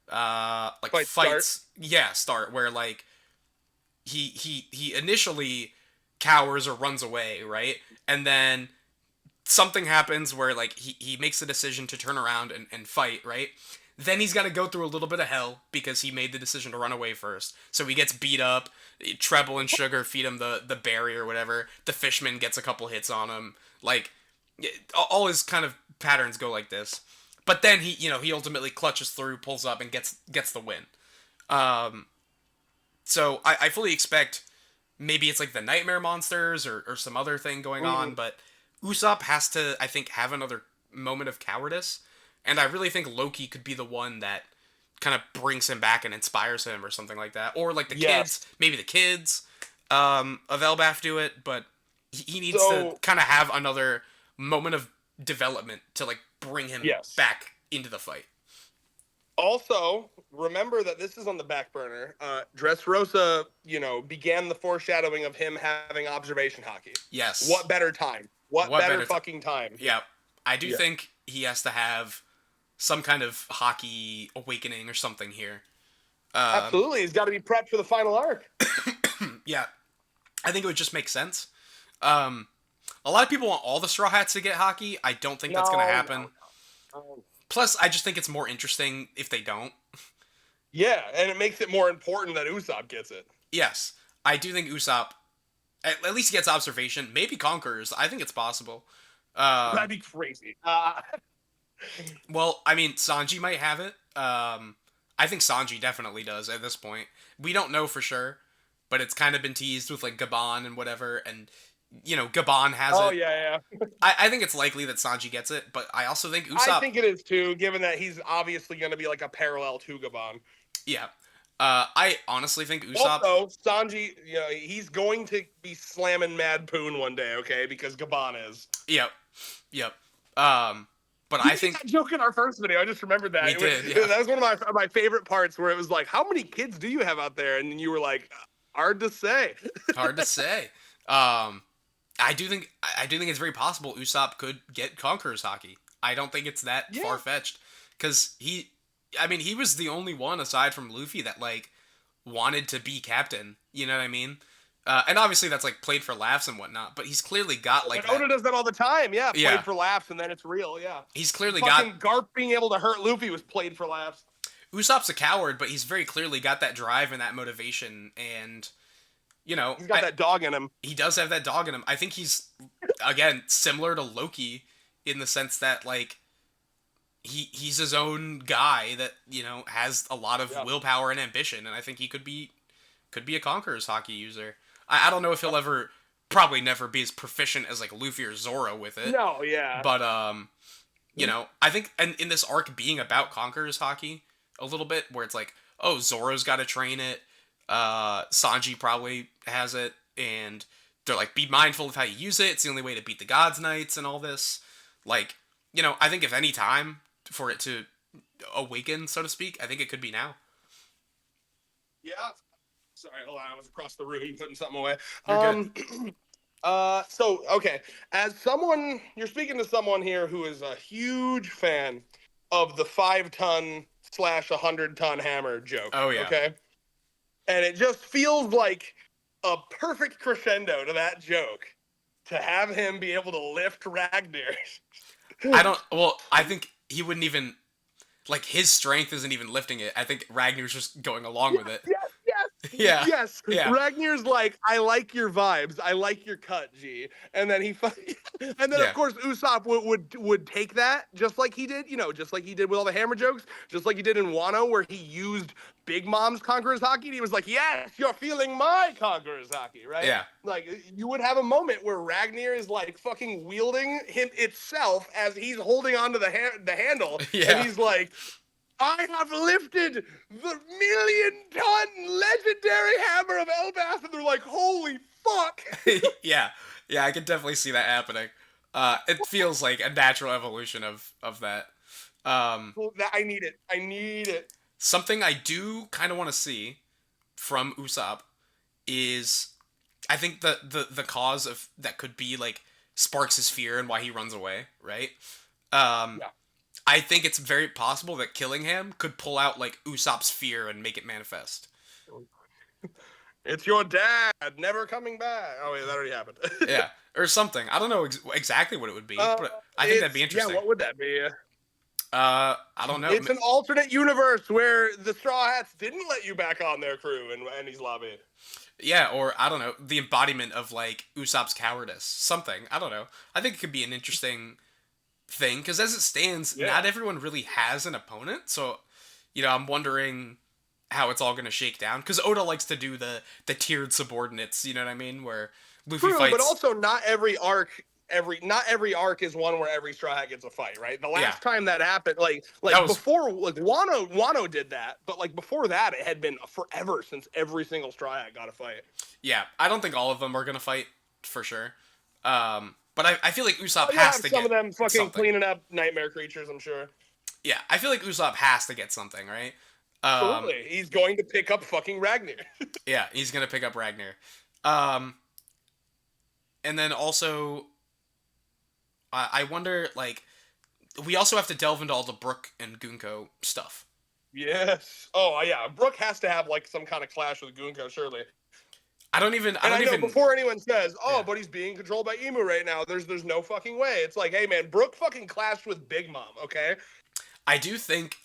fights start, where like he initially cowers or runs away, right? And then something happens where like he makes the decision to turn around and fight, right? Then he's got to go through a little bit of hell because he made the decision to run away first. So he gets beat up. Treble and Sugar feed him the berry or whatever. The Fishman gets a couple hits on him. Like all his kind of patterns go like this. But then he ultimately clutches through, pulls up, and gets the win. So I fully expect maybe it's like the Nightmare Monsters or some other thing going on, but Usopp has to, I think, have another moment of cowardice, and I really think Loki could be the one that kind of brings him back and inspires him or something like that. Or like the kids, maybe the kids of Elbaph do it, but he needs to kind of have another moment of development to like bring him back into the fight. Also, remember that this is on the back burner. Dressrosa, began the foreshadowing of him having observation hockey. Yes. What better time? What better fucking time? Yeah. I do think he has to have some kind of hockey awakening or something here. Absolutely. He's got to be prepped for the final arc. Yeah. I think it would just make sense. A lot of people want all the Straw Hats to get hockey. I don't think that's going to happen. No. Plus, I just think it's more interesting if they don't. Yeah, and it makes it more important that Usopp gets it. Yes. I do think Usopp at least gets observation. Maybe conquers. I think it's possible. That'd be crazy. Well, I mean, Sanji might have it. I think Sanji definitely does at this point. We don't know for sure, but it's kind of been teased with like Gabon and whatever, and Gabon has Oh it. yeah, yeah. I think it's likely that Sanji gets it, but I also think I Usopp. think it is too, given that he's obviously going to be like a parallel to Gabon. Yeah, I honestly think Usopp. Also, Sanji, he's going to be slamming Mad Poon one day, okay? Because Gabon is. Yep, yep. Um, but We I made think that joke in our first video. I just remembered that. we did. Yeah, That was one of my favorite parts where it was like, "How many kids do you have out there?" And you were like, "Hard to say." hard to say. Um, I do think it's very possible Usopp could get Conqueror's Hockey. I don't think it's that far Yeah. fetched because I mean, he was the only one aside from Luffy that like wanted to be captain. You know what I mean? And obviously that's like played for laughs and whatnot. But he's clearly got like But that. Oda does that all the time. Yeah, Yeah, played for laughs, and then it's real. Yeah. he's clearly got. Fucking Garp being able to hurt Luffy was played for laughs. Usopp's a coward, but he's very clearly got that drive and that motivation, and He's got that dog in him. he does have that dog in him. I think he's again similar to Loki in the sense that like he's his own guy that has a lot of Yeah. willpower and ambition, and I think he could be a Conqueror's Hockey user. I don't know if he'll ever, probably never be as proficient as like Luffy or Zoro with it, No, yeah. but I think and in this arc being about Conqueror's Hockey a little bit, where it's like, oh, Zoro's got to train it, Sanji probably has it, and they're like, be mindful of how you use it. It's the only way to beat the Gods Knights and all this. Like, I think if any time for it to awaken, so to speak, I think it could be now. Yeah. Sorry, hold on. I was across the room putting something away. You're good. So okay, as someone you're speaking to someone here who is a huge fan of the 5 ton slash 100 ton hammer joke. Oh yeah. Okay. And it just feels like a perfect crescendo to that joke to have him be able to lift Ragnar. I don't. Well, I think he wouldn't even like his strength isn't even lifting it. I think Ragnar's just going along with it. Yes, yes, Yeah. yes. Yeah. Ragnar's like, I like your vibes. I like your cut, G. And then and then Yeah. of course Usopp would take that just like he did, just like he did with all the hammer jokes, just like he did in Wano, where he used Big Mom's Conqueror's Hockey. And he was like, yes, you're feeling my Conqueror's Hockey, right? Yeah. Like you would have a moment where Ragnar is like fucking wielding him itself as he's holding onto the handle, Yeah. and he's like, I have lifted the 1,000,000-ton legendary hammer of Elbaph, and they're like, holy fuck. Yeah. Yeah, I could definitely see that happening. It feels like a natural evolution of that. I need it. I need it. Something I do kind of want to see from Usopp is, I think the cause of that could be like sparks his fear and why he runs away, right? Yeah. I think it's very possible that killing him could pull out like Usopp's fear and make it manifest. It's your dad never coming back. Oh, wait, that already happened. Yeah, or something. I don't know exactly what it would be, but I think that'd be interesting. Yeah, what would that be? I don't know. It's an alternate universe where the Straw Hats didn't let you back on their crew in Andy's lobby. Yeah, or I don't know, the embodiment of like Usopp's cowardice. Something. I don't know. I think it could be an interesting thing because as it stands, not everyone really has an opponent. So, I'm wondering how it's all going to shake down because Oda likes to do the tiered subordinates. You know what I mean? Where Luffy True, fights, but also not every arc is one where every Straw Hat gets a fight, right? The last time that happened, that was, before, like Wano did that, but like before that, it had been forever since every single Straw Hat got a fight. Yeah, I don't think all of them are gonna fight for sure. But I feel like Usopp has to get some of them fucking something. Cleaning up nightmare creatures, I'm sure. Yeah, I feel like Usopp has to get something, right? Absolutely, he's going to pick up fucking Ragnar. Yeah, he's gonna pick up Ragnar. And then also, I wonder, like, we also have to delve into all the Brook and Gunko stuff. Yes. Oh yeah, Brook has to have like some kind of clash with Gunko, surely. I don't even. Before anyone says, "Oh, but he's being controlled by Emu right now," there's no fucking way. It's like, hey man, Brook fucking clashed with Big Mom, okay? I do think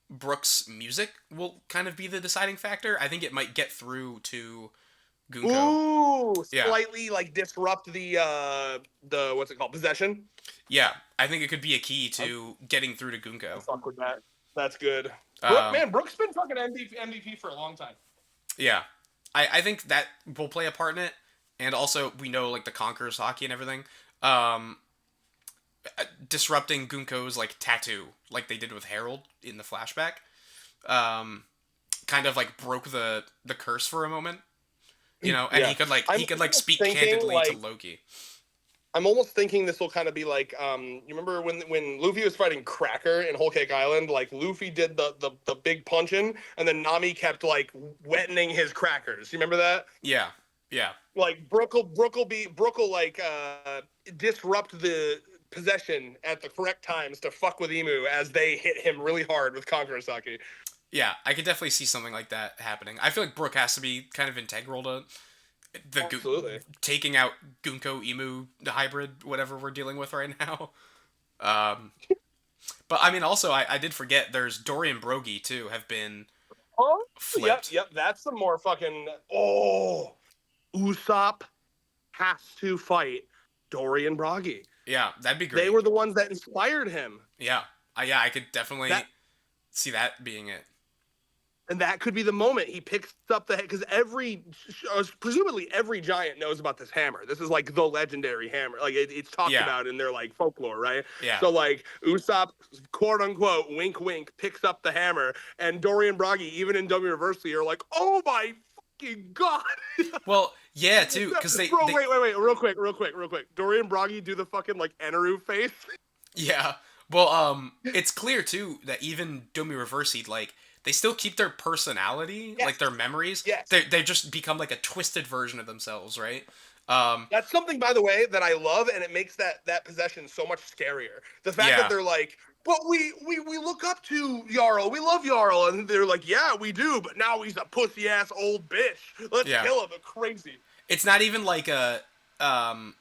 Brook's music will kind of be the deciding factor. I think it might get through to Gunko. Ooh, slightly like disrupt the what's it called, possession. Yeah, I think it could be a key to getting through to Gunko. Fuck with that. That's good. Brook's been fucking MVP for a long time. Yeah. I think that will play a part in it, and also we know like the Conqueror's hockey and everything. Um, Disrupting Gunko's like tattoo, like they did with Harold in the flashback, um, kind of like broke the curse for a moment, and Yeah. I'm he could like almost speak thinking candidly to like Loki. I'm almost thinking this will kind of be like you remember when Luffy was fighting Cracker in Whole Cake Island, like Luffy did the big punching and then Nami kept like wetting his crackers. You remember that? Yeah, yeah, Like Brook will like disrupt the possession at the correct times to fuck with Emu as they hit him really hard with Conquerosaki. yeah. I could definitely see something like that happening. I feel like Brook has to be kind of integral to Absolutely. taking out Gunko Emu the hybrid, whatever we're dealing with right now. Um, but I mean, also I did forget there's Dory and Brogy too have been Oh, yep, flipped. yep. That's the more fucking. Oh, Usopp has to fight Dory and Bragi. Yeah, that'd be They great. were the ones that inspired him. Yeah, yeah, I could definitely That see that being it. and that could be the moment he picks up the because presumably every giant knows about this hammer. This is like the legendary hammer. Like it's talked Yeah, about in their like folklore, right? yeah. So like Usopp, quote unquote, wink wink, picks up the hammer, and Dorian Bragi, even in W University, are like, oh my fucking god. Well, yeah, too, because Bro, they wait, real quick. Dorian Bragi do the fucking like Enaru face. yeah. Well, it's clear too that even Domi Reversied, like, they still keep their personality, like Yes, their memories. yes. They just become like a twisted version of themselves, right? Um, That's something, by the way, that I love, and it makes that possession so much scarier. The fact that yeah, they're like, "But we look up to Jarl. We love Jarl," and they're like, "Yeah, we do, but now he's a pussy ass old bitch. Let's yeah. kill him." Crazy. It's not even like um,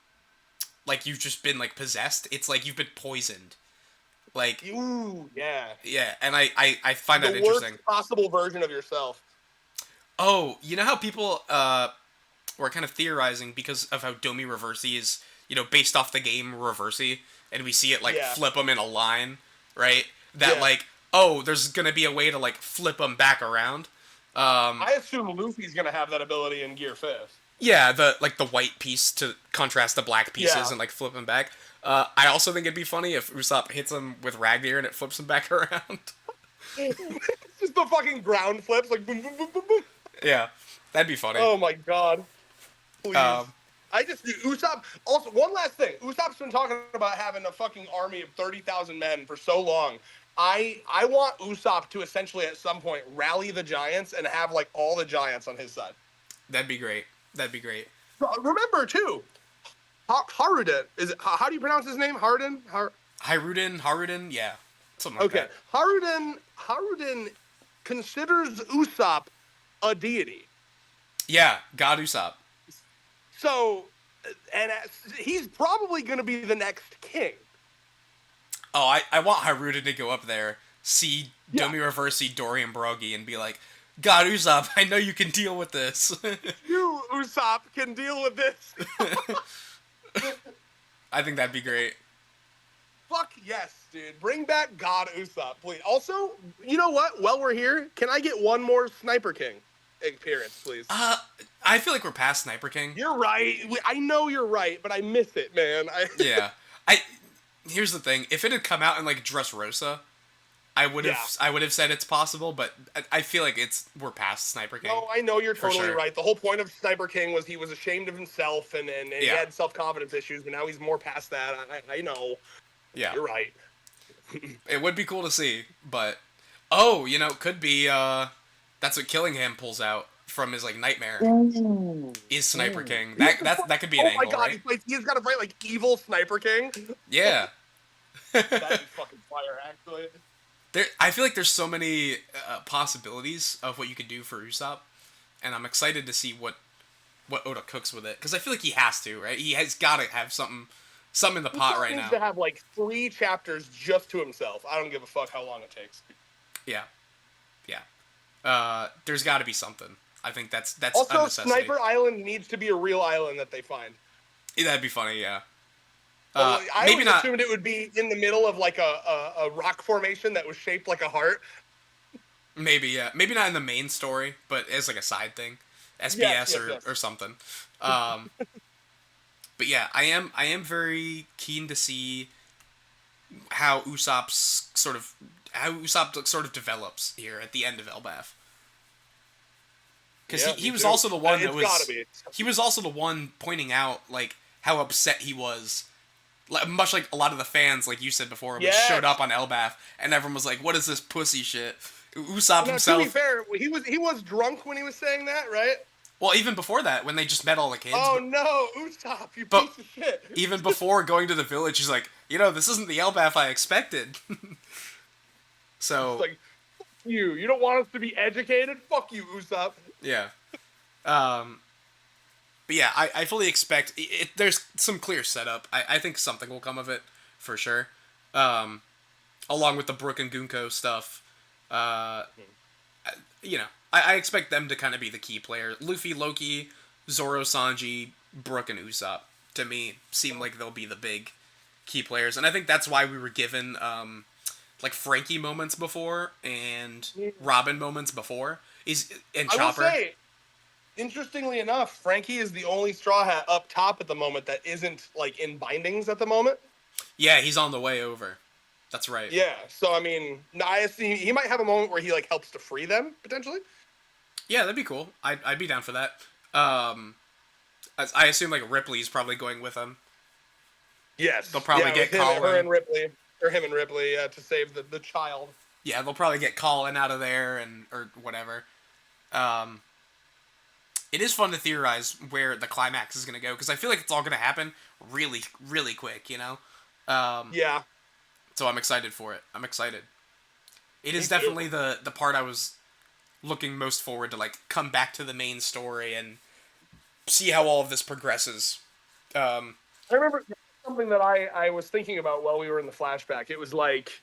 like you've just been like possessed. It's like you've been poisoned. Like, Ooh, yeah. yeah, and I find The that interesting. worst possible version of yourself. Oh, you know how people were kind of theorizing because of how Domi Reversi is, based off the game Reversi, and we see it like Yeah, flip them in a line, right? That yeah. like, oh, there's gonna be a way to like flip them back around. Um, I assume Luffy's gonna have that ability in Gear Fifth. yeah, the white piece to contrast the black pieces Yeah. and like flip them back. I also think it'd be funny if Usopp hits him with Ragnar and it flips him back around. Just the fucking ground flips, like boom, boom, boom, boom, boom. Yeah, that'd be funny. Oh my god. Please. Um, I just Usopp. Also, one last thing. Usopp's been talking about having a fucking army of 30,000 men for so long. I want Usopp to essentially at some point rally the giants and have like all the giants on his side. that'd be great. That'd be great. Remember too, Haruden is it, how do you pronounce his name? Haruden, yeah, something like Okay, that. Haruden considers Usopp a deity. Yeah, God Usopp. So, and he's probably going to be the next king. Oh, I want Haruden to go up there, see Yeah, Domi Reversi, Dorian Brogy, and be like, God Usopp, I know you can deal with this. you Usopp can deal with this. I think that'd be great. Fuck yes, dude. Bring back God Usopp, please. Also, you know what? While we're here, can I get one more Sniper King appearance, please? Uh, I feel like we're past Sniper King. You're right. I know you're right, but I miss it, man. Yeah. I Here's the thing. If it had come out in like Dressrosa, I would have Yeah. I would have said it's possible, but I feel like we're past Sniper King. No, I know you're For totally sure. right. The whole point of Sniper King was he was ashamed of himself and he Yeah. had self confidence issues, but now he's more past that. I know. Yeah. You're right. It would be cool to see, but oh, could be that's what Killingham pulls out from his like nightmare Ooh. is Sniper Ooh. King. That could be an Oh my angle, god, right? he's got to fight like evil Sniper King. Yeah. That'd be fucking fire, actually. I feel like there's so many possibilities of what you could do for Usopp, and I'm excited to see what Oda cooks with it because I feel like he has to, right? He has got to have something in the pot Usopp right needs now. to have like 3 chapters just to himself. I don't give a fuck how long it takes. Yeah, yeah. There's got to be something. I think that's a Also, necessity. Sniper Island needs to be a real island that they find. That'd be funny, yeah. I Maybe always not. assumed it would be in the middle of like a rock formation that was shaped like a heart. Maybe yeah. Maybe not in the main story, but as like a side thing. Yes, SBS yes, yes. or something. Um, but yeah, I am very keen to see how Usopp's sort of how Usopp sort of develops here at the end of Elbaph. Because Yeah, he me was too. also the one that It's got to was be. he was also the one pointing out like how upset he was, much like a lot of the fans, like you said before, which showed up Yes. on Elbaph, and everyone was like, "What is this pussy shit?" Usopp Now, to be himself, fair, he was drunk when he was saying that, right? well, even before that, when they just met all the kids, Oh no, Usopp, you but piece of shit! even before going to the village, he's like, this isn't the Elbaph I expected. It's So like, fuck you. You don't want us to be educated? Fuck you, Usopp. yeah, um, but yeah, I fully expect there's some clear setup. I think something will come of it for sure. Um, Along with the Brook and Gunko stuff. Uh, I expect them to kind of be the key players. Luffy, Loki, Zoro, Sanji, Brook, and Usopp, to me, seem like they'll be the big key players. And I think that's why we were given, like, Frankie moments before and Robin moments before. And I will Chopper. say, interestingly enough, Frankie is the only Straw Hat up top at the moment that isn't like in bindings at the moment. Yeah, he's on the way over. That's right. Yeah, so I mean, I see he might have a moment where he like helps to free them potentially. Yeah, that'd be cool. I'd be down for that. Um, I assume, like, Ripley's probably going with him. They'll Yes, probably yeah, with get him, her, Colin. and Ripley, or him and Ripley to save the child. Yeah, they'll probably get Colin out of there and or whatever. Um, it is fun to theorize where the climax is going to go because I feel like it's all going to happen really, really quick. Um, Yeah, so I'm excited for it. I'm excited. It me is too. definitely the part I was looking most forward to, like, come back to the main story and see how all of this progresses. Um, I remember something that I was thinking about while we were in the flashback. It was like,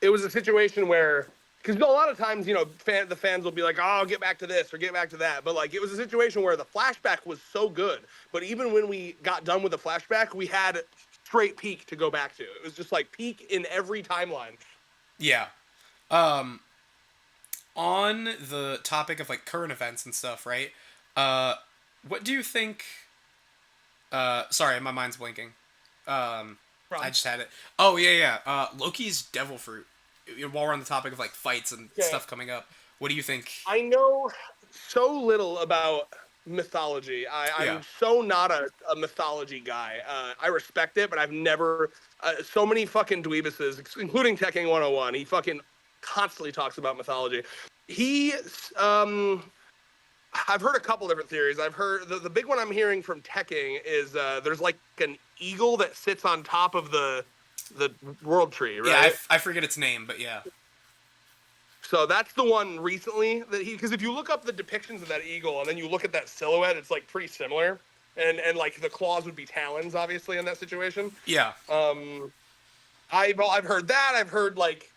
it was a situation where, because a lot of times, the fans will be like, "Oh, get back to this or get back to that," but like it was a situation where the flashback was so good, but even when we got done with the flashback, we had straight peak to go back to. It was just like peak in every timeline. yeah. Um, on the topic of, like, current events and stuff, right? Uh, what do you think? Sorry, my mind's blinking. I From just had it. Oh yeah, yeah. Loki's devil fruit. While we're on the topic of, like, fights and okay, stuff coming up, what do you think? I know so little about mythology. Yeah, I'm so not a mythology guy. I respect it, but I've never. So many fucking dweebuses, including Tekking 101. He fucking constantly talks about mythology. He, um, I've heard a couple different theories. I've heard the big one I'm hearing from Tekking is there's like an eagle that sits on top of the world tree, yeah. right? I forget its name, but yeah, So that's the one recently that because if you look up the depictions of that eagle and then you look at that silhouette, it's like pretty similar, and like the claws would be talons, obviously in that situation. yeah. Um, I've heard that. I've heard like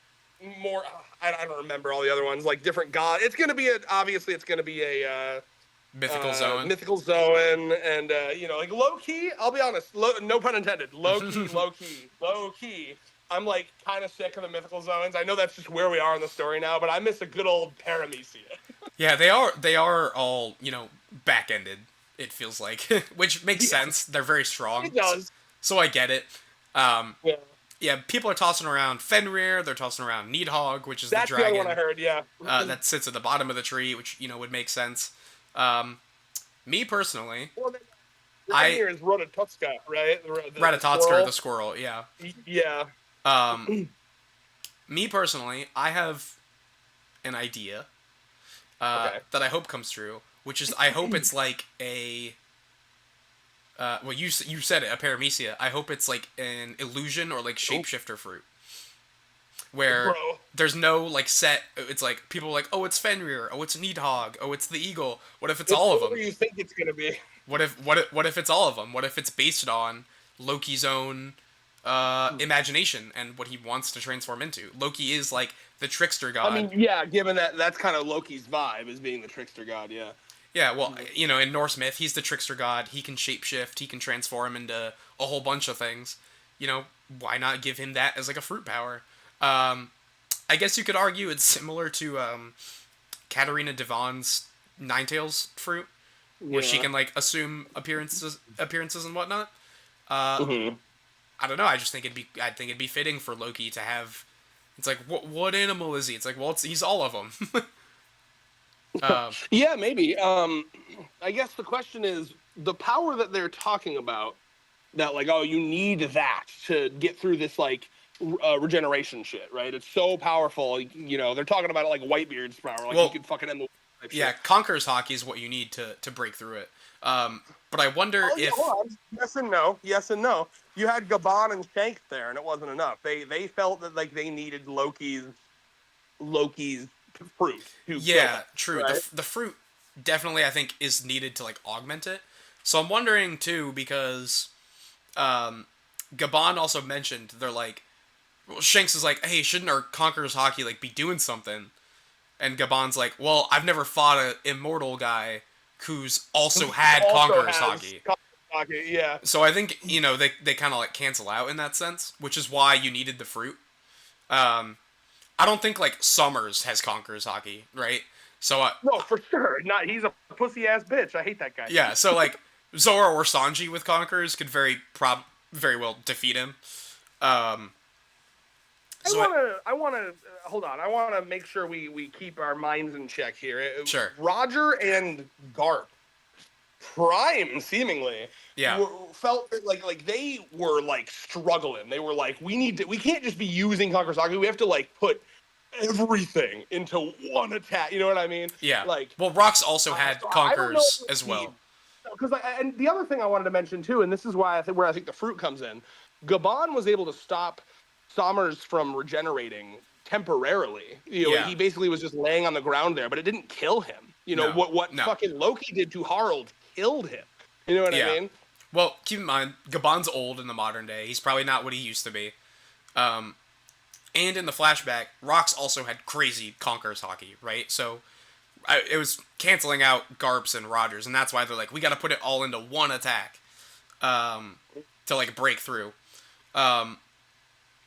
more. I don't remember all the other ones. Like different god. It's gonna be obviously it's gonna be a Mythical zone. mythical Zoan, and like low key. I'll be honest, no pun intended. Low key, low key, low key. I'm like kind of sick of the mythical zones. I know that's just where we are in the story now, but I miss a good old Paramecia. Yeah, they are. They are all, back ended. It feels like, which makes Yeah, sense. They're very strong, it so, does. so I get it. Um, Yeah, yeah, people are tossing around Fenrir. They're tossing around Needhog, which is the that's the other one I dragon heard. Yeah, that sits at the bottom of the tree, which would make sense. Um, Me personally, well, then I Reinier is Rotototska, right? The Ratatotsker the squirrel. squirrel. Yeah. Yeah. Um, Me personally, I have an idea Okay. that I hope comes true, which is I hope it's like a well, you said it, a paramecia. I hope it's like an illusion or like Oh, shapeshifter fruit, where bro. there's no like set. It's like people are like, oh, it's Fenrir, oh, it's Needhog, oh, it's the eagle. What if it's It's all of whatever them? you think it's gonna be. What if it's all of them? What if it's based on Loki's own imagination and what he wants to transform into? Loki is like the trickster I god. mean, yeah, given that that's kind of Loki's vibe as being the trickster god, yeah. Yeah, well, in Norse myth, he's the trickster god. He can shapeshift. He can transform into a whole bunch of things. Why not give him that as like a fruit power? Um, I guess you could argue it's similar to Katarina Devon's Ninetales fruit, where she Yeah. can like assume appearances and whatnot. Uh, Hmm. I don't know. I think it'd be fitting for Loki to have. It's like what animal is he? It's like well, he's all of them. uh, Yeah, maybe. I guess the question is the power that they're talking about. That like, oh, you need that to get through this like regeneration shit, right? It's so powerful. You know, they're talking about it like Whitebeard's power, like he well, could fucking end the type yeah, shit. Conqueror's hockey is what you need to break through it. But I wonder Oh yeah, if hold on. Yes and no. Yes and no. You had Gaban and Shanks there, and it wasn't enough. They felt that like they needed Loki's fruit to kill them, yeah, true. right? The fruit definitely I think is needed to like augment it. So I'm wondering too because um, Gabon also mentioned they're like well, Shanks is like, hey, shouldn't our Conqueror's hockey like be doing something? And Gabon's like, well, I've never fought an immortal guy who's also had Also Conqueror's has hockey. yeah. So I think they kind of like cancel out in that sense, which is why you needed the fruit. Um, I don't think like Summers has Conqueror's hockey, right? So No, for sure. Not he's a pussy ass bitch. I hate that guy. yeah, so like Zora or Sanji with Conquerors could very well defeat him. Um, so I wanna hold on. I wanna make sure we keep our minds in check here. sure, Roger and Garp, prime seemingly, yeah, felt that, like they were like struggling. They were like, we can't just be using Kakurasaki. We have to like put everything into one attack. You know what I mean? yeah. Like, Well, Rocks also had so I don't know Conquerors if as the well. because and the other thing I wanted to mention too, and this is why where I think the fruit comes in. Gabon was able to stop Sommers from regenerating temporarily. You know, Yeah, he basically was just laying on the ground there, but it didn't kill him. You know no, what no, fucking Loki did to Harold killed him. You know what I yeah. mean? Well, keep in mind, Gabon's old in the modern day. He's probably not what he used to be. Um, and in the flashback, Rocks also had crazy Conquerors hockey, right? So it was canceling out Garps and Rogers, and that's why they're like, we got to put it all into one attack to like break through. Um,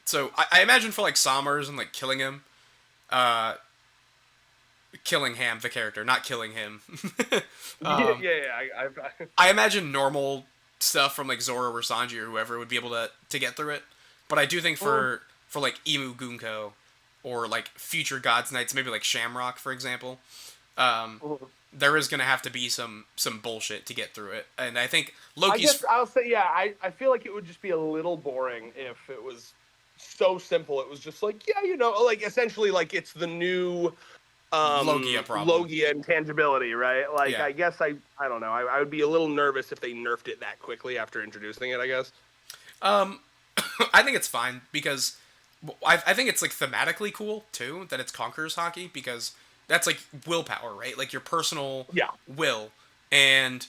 so I imagine for like Sommers and like killing him, uh, Killingham the character, not killing him. Yeah, um, yeah, yeah. I imagine normal stuff from like Zoro or Sanji or whoever would be able to get through it. But I do think for like Imu Gunko or like future Gods Knights, maybe like Shamrock for example, um, there is gonna have to be some bullshit to get through it. And I think I Loki's guess I'll say, yeah, I feel like it would just be a little boring if it was so simple. It was just like, yeah, you know, like essentially like it's the new Logia problem. Logia intangibility, right? Like Yeah. I guess I don't know. I would be a little nervous if they nerfed it that quickly after introducing it, I guess. Um, I think it's fine because I think it's like thematically cool too that it's Conqueror's hockey because that's like willpower, right? Like your personal Yeah. will, and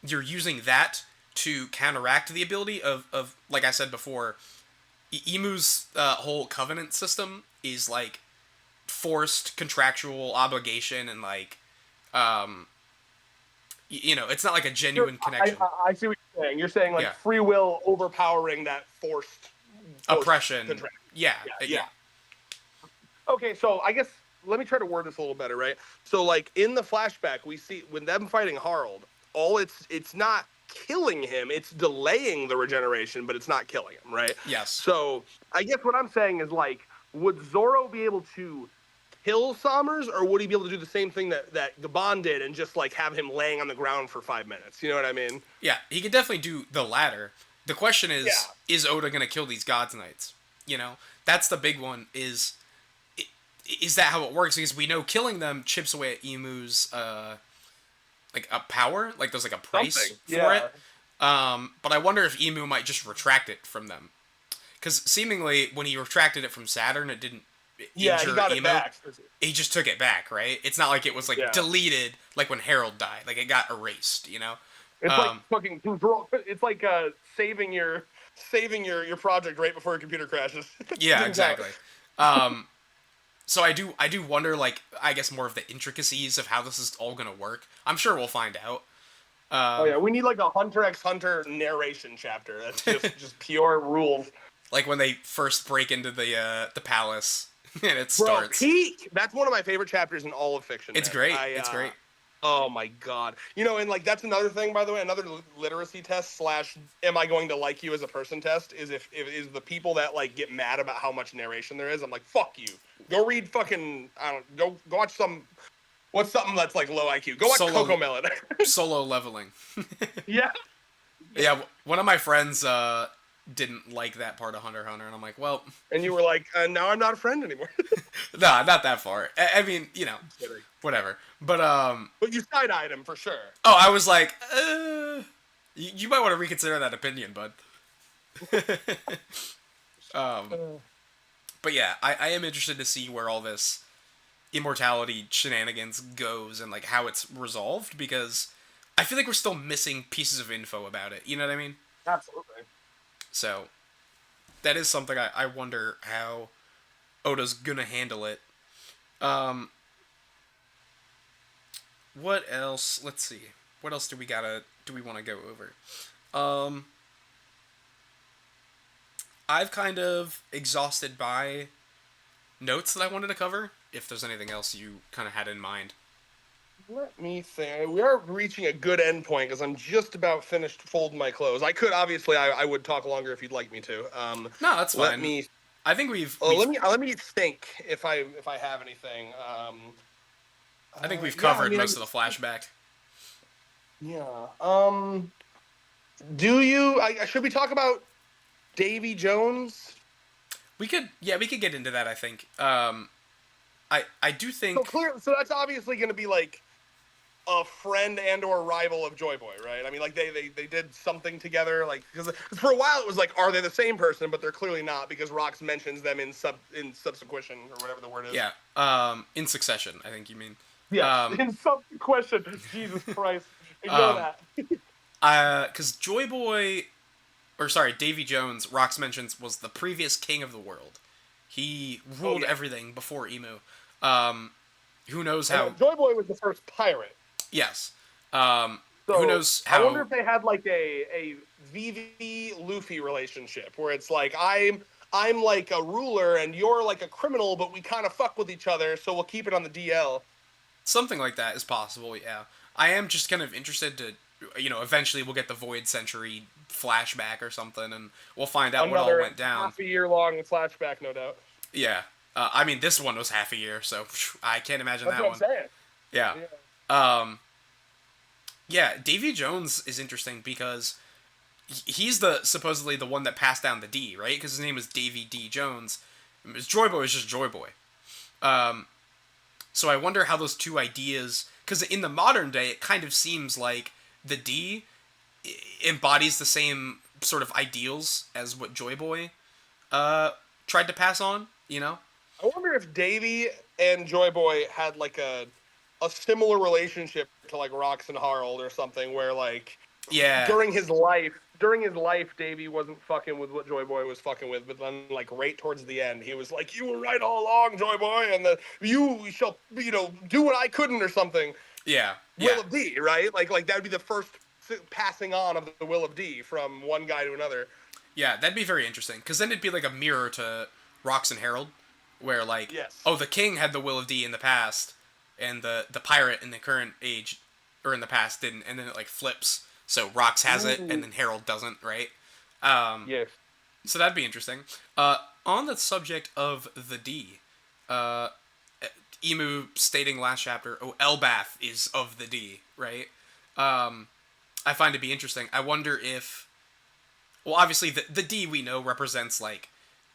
you're using that to counteract the ability of like I said before, Emu's whole covenant system is like forced contractual obligation and like um it's not like a Sure, genuine connection. I see what you're saying. You're saying like Yeah, free will overpowering that forced oppression. contract. Yeah, Yeah, yeah, yeah. Okay, so I guess let me try to word this a little better, right? So like in the flashback, we see when them fighting Harold, all it's not killing him, it's delaying the regeneration, but it's not killing him, right? yes. So I guess what I'm saying is like, would Zoro be able to kill Sommers, or would he be able to do the same thing that Gabon did and just like have him laying on the ground for 5 minutes? You know what I mean? Yeah, he could definitely do the latter. The question Yeah. is Oda gonna kill these gods knights? That's the big one. Is that how it works? Because we know killing them chips away at Emu's like a power, like there's like a price Something. for it. Yeah. But I wonder if Emu might just retract it from them. Because seemingly, when he retracted it from Saturn, it didn't Yeah, he injure got it Emu. back. He just took it back, right? It's not like it was like Yeah. deleted, like when Harold died. Like it got erased, you know. It's like Um, fucking it's like saving your project right before your computer crashes. yeah, Didn't count. exactly. Um, so I do wonder, like, I guess more of the intricacies of how this is all gonna work. I'm sure we'll find out. Oh Um, yeah, we need like a Hunter x Hunter narration chapter. That's just pure rules. like when they first break into the palace and it Bro, starts. peak. That's one of my favorite chapters in all of fiction. It's Man. great. It's great. Oh my god. And like that's another thing, by the way, another literacy test slash am I going to like you as a person test is if is the people that like get mad about how much narration there is. I'm like, fuck you. Go read fucking I don't go watch what's something that's like low IQ. Go watch Coco Solo Melon. solo leveling. Yeah. Yeah, Yeah. one of my friends didn't like that part of Hunter x Hunter, and I'm like, well, And you were like, now I'm not a friend anymore. nah, not that far. I mean, I'm kidding. whatever. But But you side-eyed him for sure. oh, I was like, you might want to reconsider that opinion, bud. um, Uh, but yeah, I am interested to see where all this immortality shenanigans goes and like how it's resolved because I feel like we're still missing pieces of info about it. You know what I mean? Absolutely. So that is something I wonder how Oda's gonna handle it. Um, what else? Let's see. What else do we want to go over? Um, I've kind of exhausted my notes that I wanted to cover. If there's anything else you kind of had in mind. Let me think. We are reaching a good end point because I'm just about finished folding my clothes. I could obviously, I would talk longer if you'd like me to. No, that's Let fine. me I think we've let we've me think if I have anything. I think we've Yeah, I covered mean, most of the flashback. yeah. Do you? Should we talk about Davy Jones? We could get into that. I think. I do So think. clear. So that's obviously going to be like a friend and or rival of Joy Boy, right? I mean, like they did something together, like because for a while it was like, are they the same person? But they're clearly not because Rox mentions them in subseqution or whatever the word is. Yeah. In succession, I think you mean. Yes, Um, in subsequent. Jesus Christ, ignore um, that. because Joy Boy, or sorry, Davy Jones, Rox mentions was the previous king of the world. He Oh ruled yeah, everything before Emu. Um, who knows and how? Joy Boy was the first pirate. Yes. Um, who So knows I wonder how? if they had like a Vivi Luffy relationship where it's like I'm like a ruler and you're like a criminal, but we kind of fuck with each other, so we'll keep it on the DL. Something like that is possible. Yeah. I am just kind of interested to, eventually we'll get the Void Century flashback or something, and we'll find out what all Another went down. half a year long flashback, no doubt. Yeah. I mean, this one was half a year, so I can't imagine That's that what I'm one. saying. Yeah. Yeah. Um, yeah, Davy Jones is interesting because he's the supposedly the one that passed down the D, right? Because his name was Davy D. Jones. His Joy Boy is just Joy Boy. Um, so I wonder how those two ideas, because in the modern day, it kind of seems like the D embodies the same sort of ideals as what Joy Boy uh, tried to pass on. You know? I wonder if Davy and Joy Boy had like a similar relationship to like Rox and Harold or something, where like Yeah, during his life, Davy wasn't fucking with what Joy Boy was fucking with, but then like right towards the end, he was like, "You were right all along, Joy Boy, and you shall do what I couldn't" or something. yeah, yeah, Will of D, right? Like that would be the first passing on of the Will of D from one guy to another. yeah. That'd be very interesting because then it'd be like a mirror to Rox and Harold, where like, Yes. oh, the king had the will of D in the past, and the pirate in the current age or in the past didn't, and then it like flips. So Rox has it, and Ooh. then Harold doesn't, right? Um, Yes. so that'd be interesting. On the subject of the D, uh, Emu stating last chapter, oh, Elbaph is of the D, right? I find it be interesting. I wonder if, well, obviously the D we know represents like,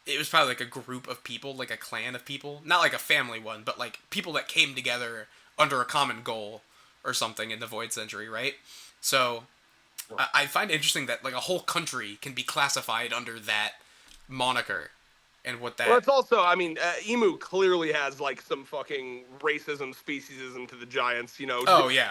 it was probably like a group of people, like a clan of people, not like a family one, but like people that came together under a common goal or something in the Void Century, right? So I find it interesting that like a whole country can be classified under that moniker and what Well, that. it's also, I mean, Emu clearly has like some fucking racism, speciesism to the Giants. Oh yeah,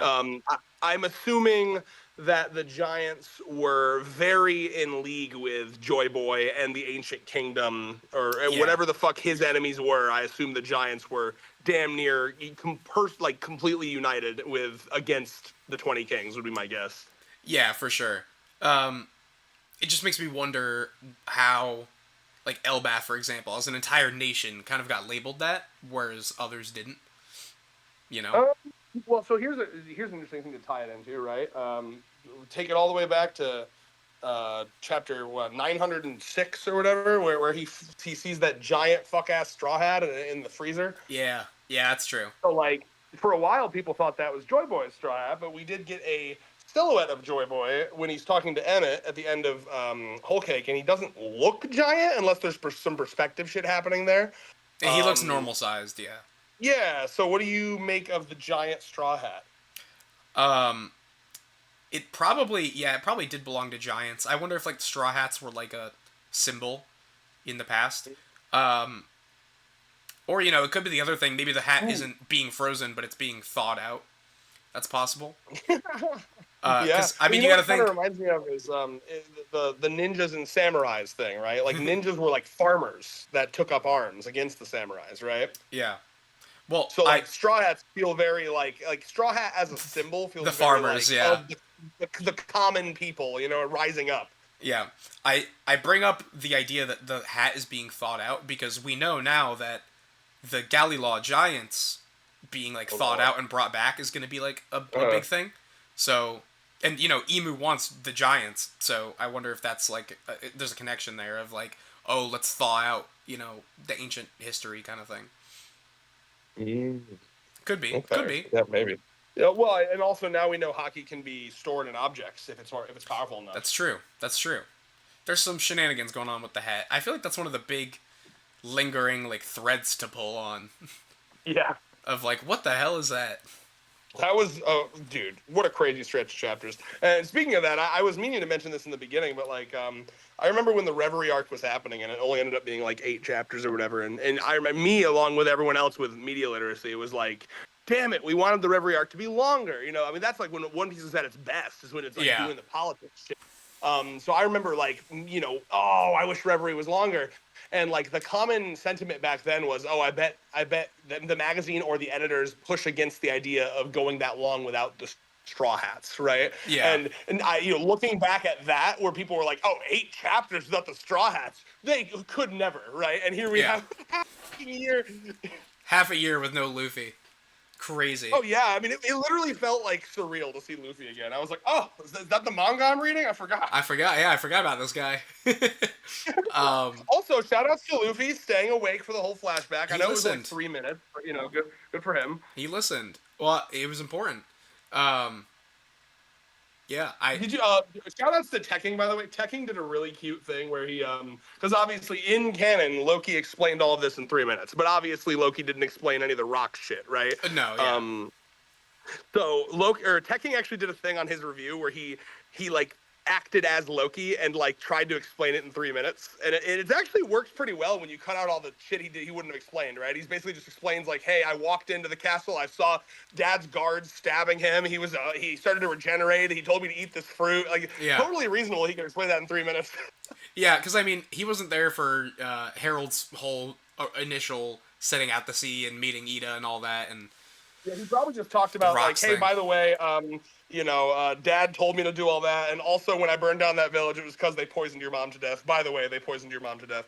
I'm assuming that the Giants were very in league with Joy Boy and the Ancient Kingdom, or yeah, whatever the fuck his enemies were. I assume the Giants were damn near like completely united with against the 20 Kings would be my guess. yeah, for sure. Um, it just makes me wonder how, like Elbaph, for example, as an entire nation, kind of got labeled that, whereas others didn't. You know? Well, so here's an interesting thing to tie it into, right? Take it all the way back to chapter what 906 or whatever, where he sees that giant fuck ass straw hat in the freezer. Yeah, yeah, that's true. So like for a while, people thought that was Joy Boy's straw hat, but we did get a silhouette of Joy Boy when he's talking to Emmett at the end of Whole Cake, and he doesn't look giant unless there's some perspective shit happening there. He looks Um, normal sized, yeah. yeah. So what do you make of the giant straw hat? Um, it probably did belong to giants. I wonder if like straw hats were like a symbol in the past. Um, or it could be the other thing. Maybe the hat isn't being frozen, but it's being thawed out. That's possible. Yeah, Because I well, mean, you you know got to what kind of think. reminds me of is the ninjas and samurais thing, right? Like ninjas were like farmers that took up arms against the samurais, right? Yeah. Well, So I like straw hats feel very like straw hat as a symbol the feels very farmers, like yeah. of the common people, rising up. Yeah, I bring up the idea that the hat is being thought out because we know now that the Gallilaw giants being like Oh thought God. out and brought back is going to be like a Uh, big thing. So, and Emu wants the giants, so I wonder if that's like there's a connection there of like, oh, let's thaw out the ancient history kind of thing. mm, Could okay, be. yeah, maybe. Yeah, well, and also now we know hockey can be stored in objects if it's powerful enough. That's true. That's true. There's some shenanigans going on with the hat. I feel like that's one of the big lingering like threads to pull on Yeah. of like what the hell is that? That was, dude, what a crazy stretch of chapters. And speaking of that, I was meaning to mention this in the beginning, but like, I remember when the Reverie arc was happening, and it only ended up being like 8 chapters or whatever. And I remember me, along with everyone else with media literacy, it was like, damn it, we wanted the Reverie arc to be longer. I mean, that's like when One Piece is at its best, is when it's like Yeah. doing the politics shit. So I remember like, oh, I wish Reverie was longer. And like the common sentiment back then was, oh, I bet the magazine or the editors push against the idea of going that long without the straw hats, right? Yeah. And I, looking back at that, where people were like, oh, 8 chapters without the straw hats, they could never, right? And here we Yeah. have a year. Half a year with no Luffy. Crazy. Oh yeah, I mean, it literally felt like surreal to see Luffy again. I was like, oh, is that the manga I'm reading? I forgot. I forgot. Yeah, I forgot about this guy. um, Also, shout outs to Luffy staying awake for the whole flashback. I he know it was only listened. 3 minutes, but good for him. He listened. Well, it was important. Um, yeah, I Did you shout outs to Tekking, by the way? Tekking did a really cute thing where he because obviously in canon Loki explained all of this in 3 minutes, but obviously Loki didn't explain any of the rock shit, right? no, yeah, Um so Loki or Tekking actually did a thing on his review where he like acted as Loki and like tried to explain it in 3 minutes, and it actually works pretty well when you cut out all the shit he wouldn't have explained. Right? He's basically just explains like, hey, I walked into the castle, I saw Dad's guards stabbing him. He started to regenerate. He told me to eat this fruit. Like yeah, totally reasonable. He can explain that in 3 minutes. yeah. Because I mean, he wasn't there for Harold's whole initial setting out the sea and meeting Ida and all that, and Yeah, he probably just talked the about like, rocks hey, thing. by the way, Dad told me to do all that, and also when I burned down that village, it was because they poisoned your mom to death. By the way, they poisoned your mom to death.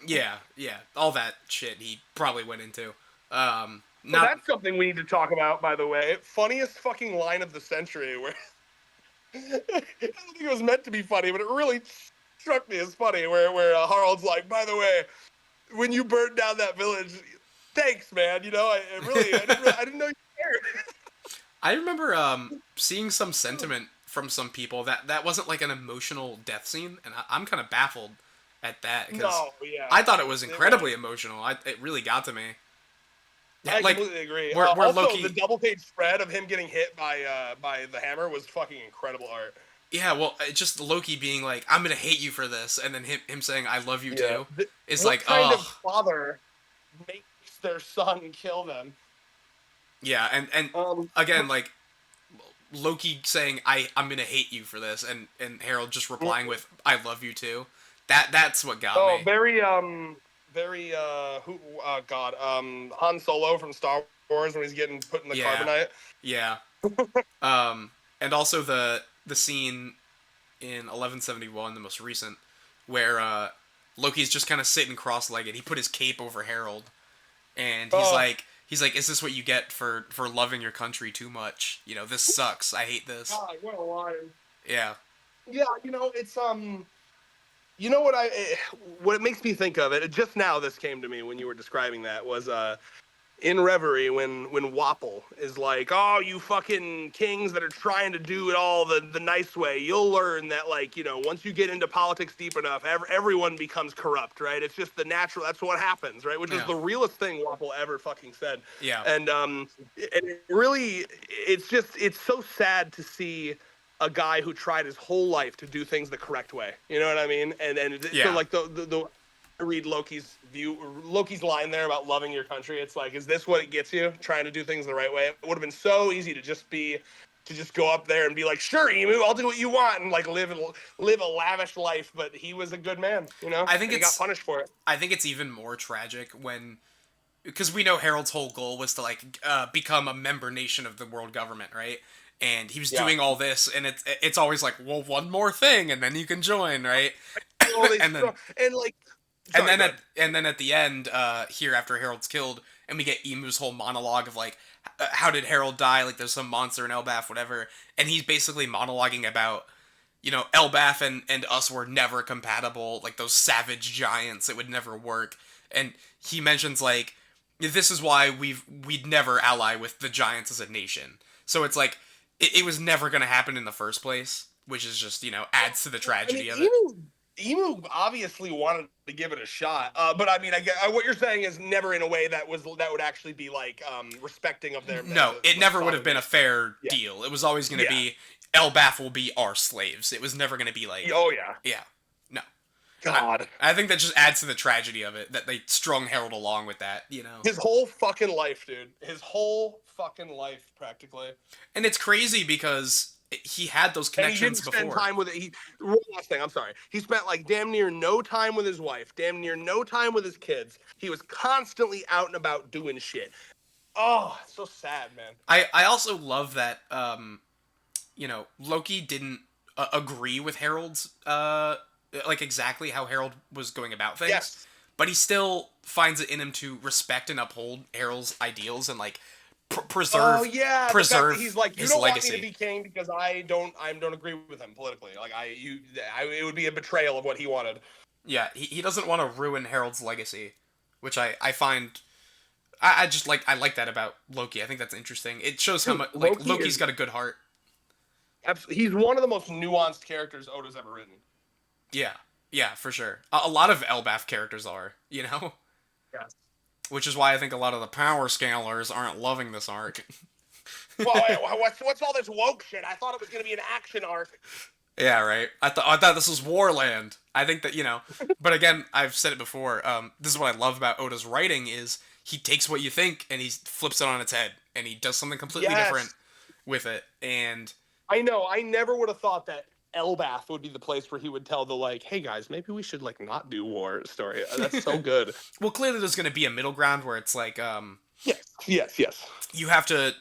Yeah, yeah, all that shit he probably went into. So Not that's something we need to talk about, by the way. Funniest fucking line of the century, where I don't think it was meant to be funny, but it really struck me as funny, where Harold's like, by the way, when you burned down that village, thanks, man. I didn't know you cared. I remember seeing some sentiment from some people that wasn't like an emotional death scene, and I'm kind of baffled at that because No, yeah, I thought it was it was. incredibly emotional. It really got to me. Yeah, I like completely agree. where Also, the Loki. double page spread of him getting hit by the hammer was fucking incredible art. Yeah, well, it's just Loki being like, "I'm gonna hate you for this," and then him saying, "I love you Yeah. too," is What like, kind of oh, father makes their son kill them? yeah, and Um, again, like Loki saying, I'm gonna hate you for this," and Harold just replying with, "I love you too." That's what got oh, me. very God, Han Solo from Star Wars when he's getting put in the Yeah, carbonite. yeah. And also the scene in 1171, the most recent, where Loki's just kind of sitting cross-legged. He put his cape over Harold, and Oh, He's like, "Is this what you get for loving your country too much? You know, this sucks. I hate this." God, what a line. Yeah. Yeah, it's you know what it makes me think of it. Just now, this came to me when you were describing that was in Reverie when Wapple is like, "Oh, you fucking kings that are trying to do it all the nice way, you'll learn that like once you get into politics deep enough, everyone becomes corrupt, right? It's just the natural. That's what happens, right?" Which is Yeah. the realest thing Wapple ever fucking said. Yeah. And it really, it's so sad to see a guy who tried his whole life to do things the correct way. You know what I mean? And so Yeah. like the read Loki's line there about loving your country. It's like, is this what it gets you? Trying to do things the right way? It would have been so easy to just go up there and be like, sure, Emu, I'll do what you want, and like live a lavish life. But he was a good man, I think and he got it's punished for it. I think it's even more tragic when, because we know Harold's whole goal was to like become a member nation of the world government, right? And he was Yeah. doing all this, and it's always like, well, one more thing, and then you can join, right? and then and like, sorry, and then at the end, here after Harold's killed, and we get Emu's whole monologue of like, how did Harold die? Like, there's some monster in Elbaph, whatever, and he's basically monologuing about, Elbaph and us were never compatible, like those savage giants, it would never work, and he mentions like, this is why we'd never ally with the giants as a nation. So it's like, it was never gonna happen in the first place, which is just adds to the tragedy of it. Emu obviously wanted to give it a shot, but I mean, I get what you're saying is never in a way that would actually be like respecting of their. No, it never would have been a fair Yeah. deal. It was always going to Yeah. be Elbaph will be our slaves. It was never going to be like, Oh yeah. yeah, no. God. I think that just adds to the tragedy of it that they strung Harold along with that, His whole fucking life, dude. His whole fucking life, practically. And it's crazy because he had those And he connections didn't spend before. time with it. One last thing, I'm sorry. He spent like damn near no time with his wife, damn near no time with his kids. He was constantly out and about doing shit. Oh, it's so sad, man. I also love that Loki didn't agree with Harold's like exactly how Harold was going about things. Yes. But he still finds it in him to respect and uphold Harold's ideals and like preserve. Oh yeah, preserve. He's like, you his don't legacy. want me to be king because I don't agree with him politically. Like it would be a betrayal of what he wanted. Yeah, he doesn't want to ruin Harold's legacy, which I find. I just like that about Loki. I think that's interesting. It shows how much like Loki's got a good heart. Absolutely, he's one of the most nuanced characters Oda's ever written. Yeah, for sure. A lot of Elbaph characters are, Yes. Which is why I think a lot of the power scalers aren't loving this arc. Well, what's all this woke shit? I thought it was gonna be an action arc. Yeah, right. I thought this was Warland. I think that but again, I've said it before. This is what I love about Oda's writing is he takes what you think and he flips it on its head and he does something completely different with it. And I know, I never would have thought that Elbaph would be the place where he would tell the like, hey guys, maybe we should like not do war story. That's so good. Well, clearly there's going to be a middle ground where it's like, yes. You have to,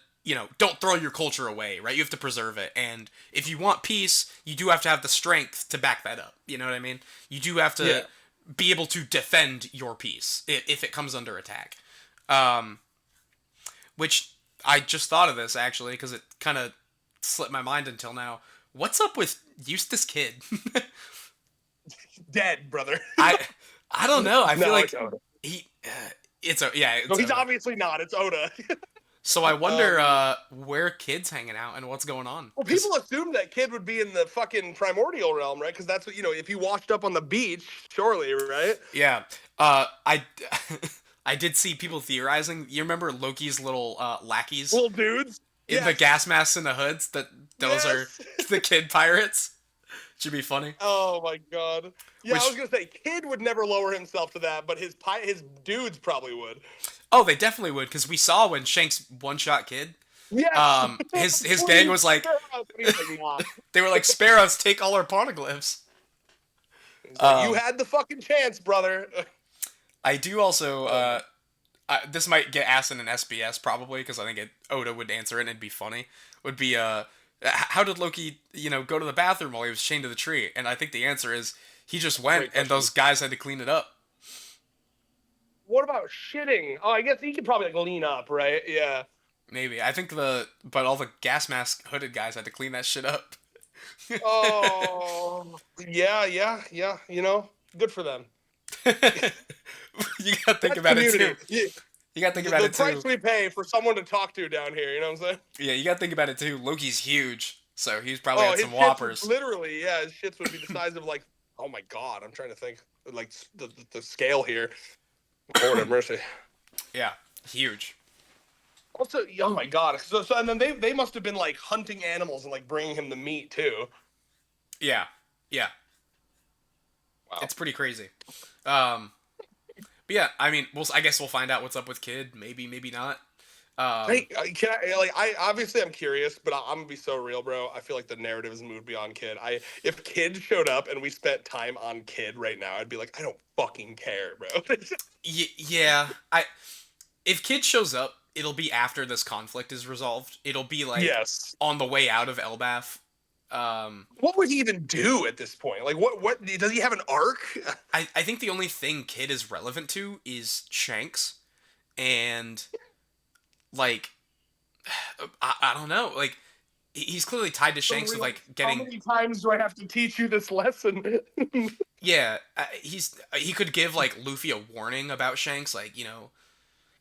don't throw your culture away, right? You have to preserve it. And if you want peace, you do have to have the strength to back that up. You know what I mean? You do have to be able to defend your peace if it comes under attack. Which I just thought of this actually because it kind of slipped my mind until now. What's up with Eustace Kid? Dead, brother. I don't know. I feel like it's he's Oda. Obviously not. It's Oda. So I wonder where Kid's hanging out and what's going on. Well, people assume that Kid would be in the fucking primordial realm, right? Because that's what if he washed up on the beach, surely, right? Yeah. I did see people theorizing. You remember Loki's little lackeys? Little dudes. In the gas masks and the hoods, those are the Kid pirates. Should be funny. Oh my god. Yeah, I was gonna say Kid would never lower himself to that, but his dudes probably would. Oh, they definitely would, because we saw when Shanks one-shot Kid. Yeah. His gang was like, they were like, spare us, take all our poneglyphs. You had the fucking chance, brother. I do also. This might get asked in an SBS probably because I think Oda would answer it and it'd be funny. Would be how did Loki go to the bathroom while he was chained to the tree? And I think the answer is he just went and those guys had to clean it up. what about shitting? Oh, I guess he could probably like lean up, right? Yeah. Maybe. I think but all the gas mask hooded guys had to clean that shit up. Oh, yeah, yeah, yeah. Good for them. You gotta think That's about it community. too. You gotta think about The it price too. we pay for someone to talk to down here. You know what I'm saying? Yeah, you gotta think about it too. Loki's huge, so he's probably Oh, had his some shits would whoppers. literally, yeah, his shits would be the size of like, oh my god, I'm trying to think, like the scale here. Lord have mercy. Yeah, huge. Also, oh my god. So and then they must have been like hunting animals and like bringing him the meat too. Yeah, yeah, Wow. it's pretty crazy. Um, but yeah, I mean, I guess we'll find out what's up with Kid. Maybe, maybe not. Um, Hey, can I like I obviously I'm curious, but I'm gonna be so real, bro. I feel like the narrative has moved beyond Kid. If Kid showed up and we spent time on Kid right now, I'd be like, I don't fucking care, bro. yeah, I if Kid shows up, it'll be after this conflict is resolved. It'll be like Yes. on the way out of Elbaph. Um, What would he even do at this point? Like, what does he have an arc? I think the only thing Kid is relevant to is Shanks, and like I don't know, like he's clearly tied to Shanks with like How getting many times do I have to teach you this lesson? yeah he could give like Luffy a warning about Shanks, like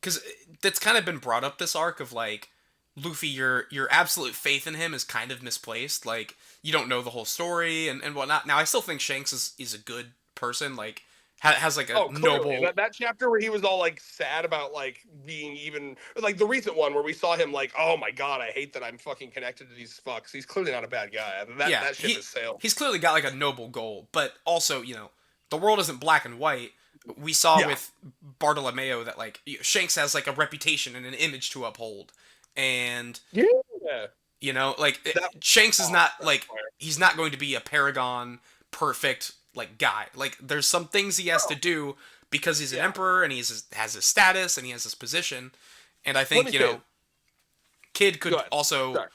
because that's kind of been brought up this arc of like Luffy, your absolute faith in him is kind of misplaced. Like you don't know the whole story and whatnot. Now I still think Shanks is a good person. Like has like a Oh, clearly noble. that chapter where he was all like sad about like being even like the recent one where we saw him like, oh my god, I hate that I'm fucking connected to these fucks. He's clearly not a bad guy. Yeah, That ship has sailed. he's clearly got like a noble goal, but also the world isn't black and white. We saw Yeah. with Bartolomeo that like Shanks has like a reputation and an image to uphold, and Yeah. like That Shanks is oh, not that's like fire. he's not going to be a paragon perfect like guy. Like there's some things he has to Oh, do because he's an yeah. emperor and has his status and he has his position, and I Let think me say it. Kid Go could ahead. also Sorry.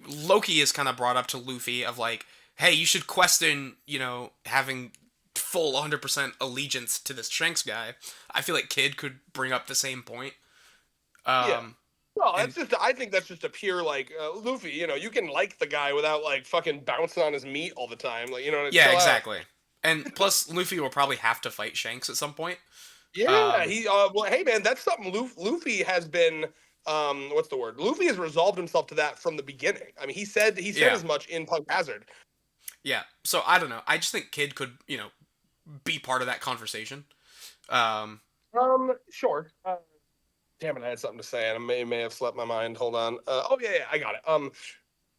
Loki is kind of brought up to Luffy of like, hey, you should question, having full 100% allegiance to this Shanks guy. I feel like Kid could bring up the same point. Yeah. Um, Well, and I think that's just a pure like Luffy. You can like the guy without like fucking bouncing on his meat all the time. Like, yeah, chill out. exactly. And plus, Luffy will probably have to fight Shanks at some point. Yeah, Um, he well, hey man, that's something Luffy has been what's the word? Luffy has resolved himself to that from the beginning. I mean, he said yeah, as much in Punk Hazard. yeah. So I don't know. I just think Kid could, be part of that conversation. Um, Sure. Damn it, I had something to say and I may have slipped my mind. Hold on. Oh yeah, yeah, I got it.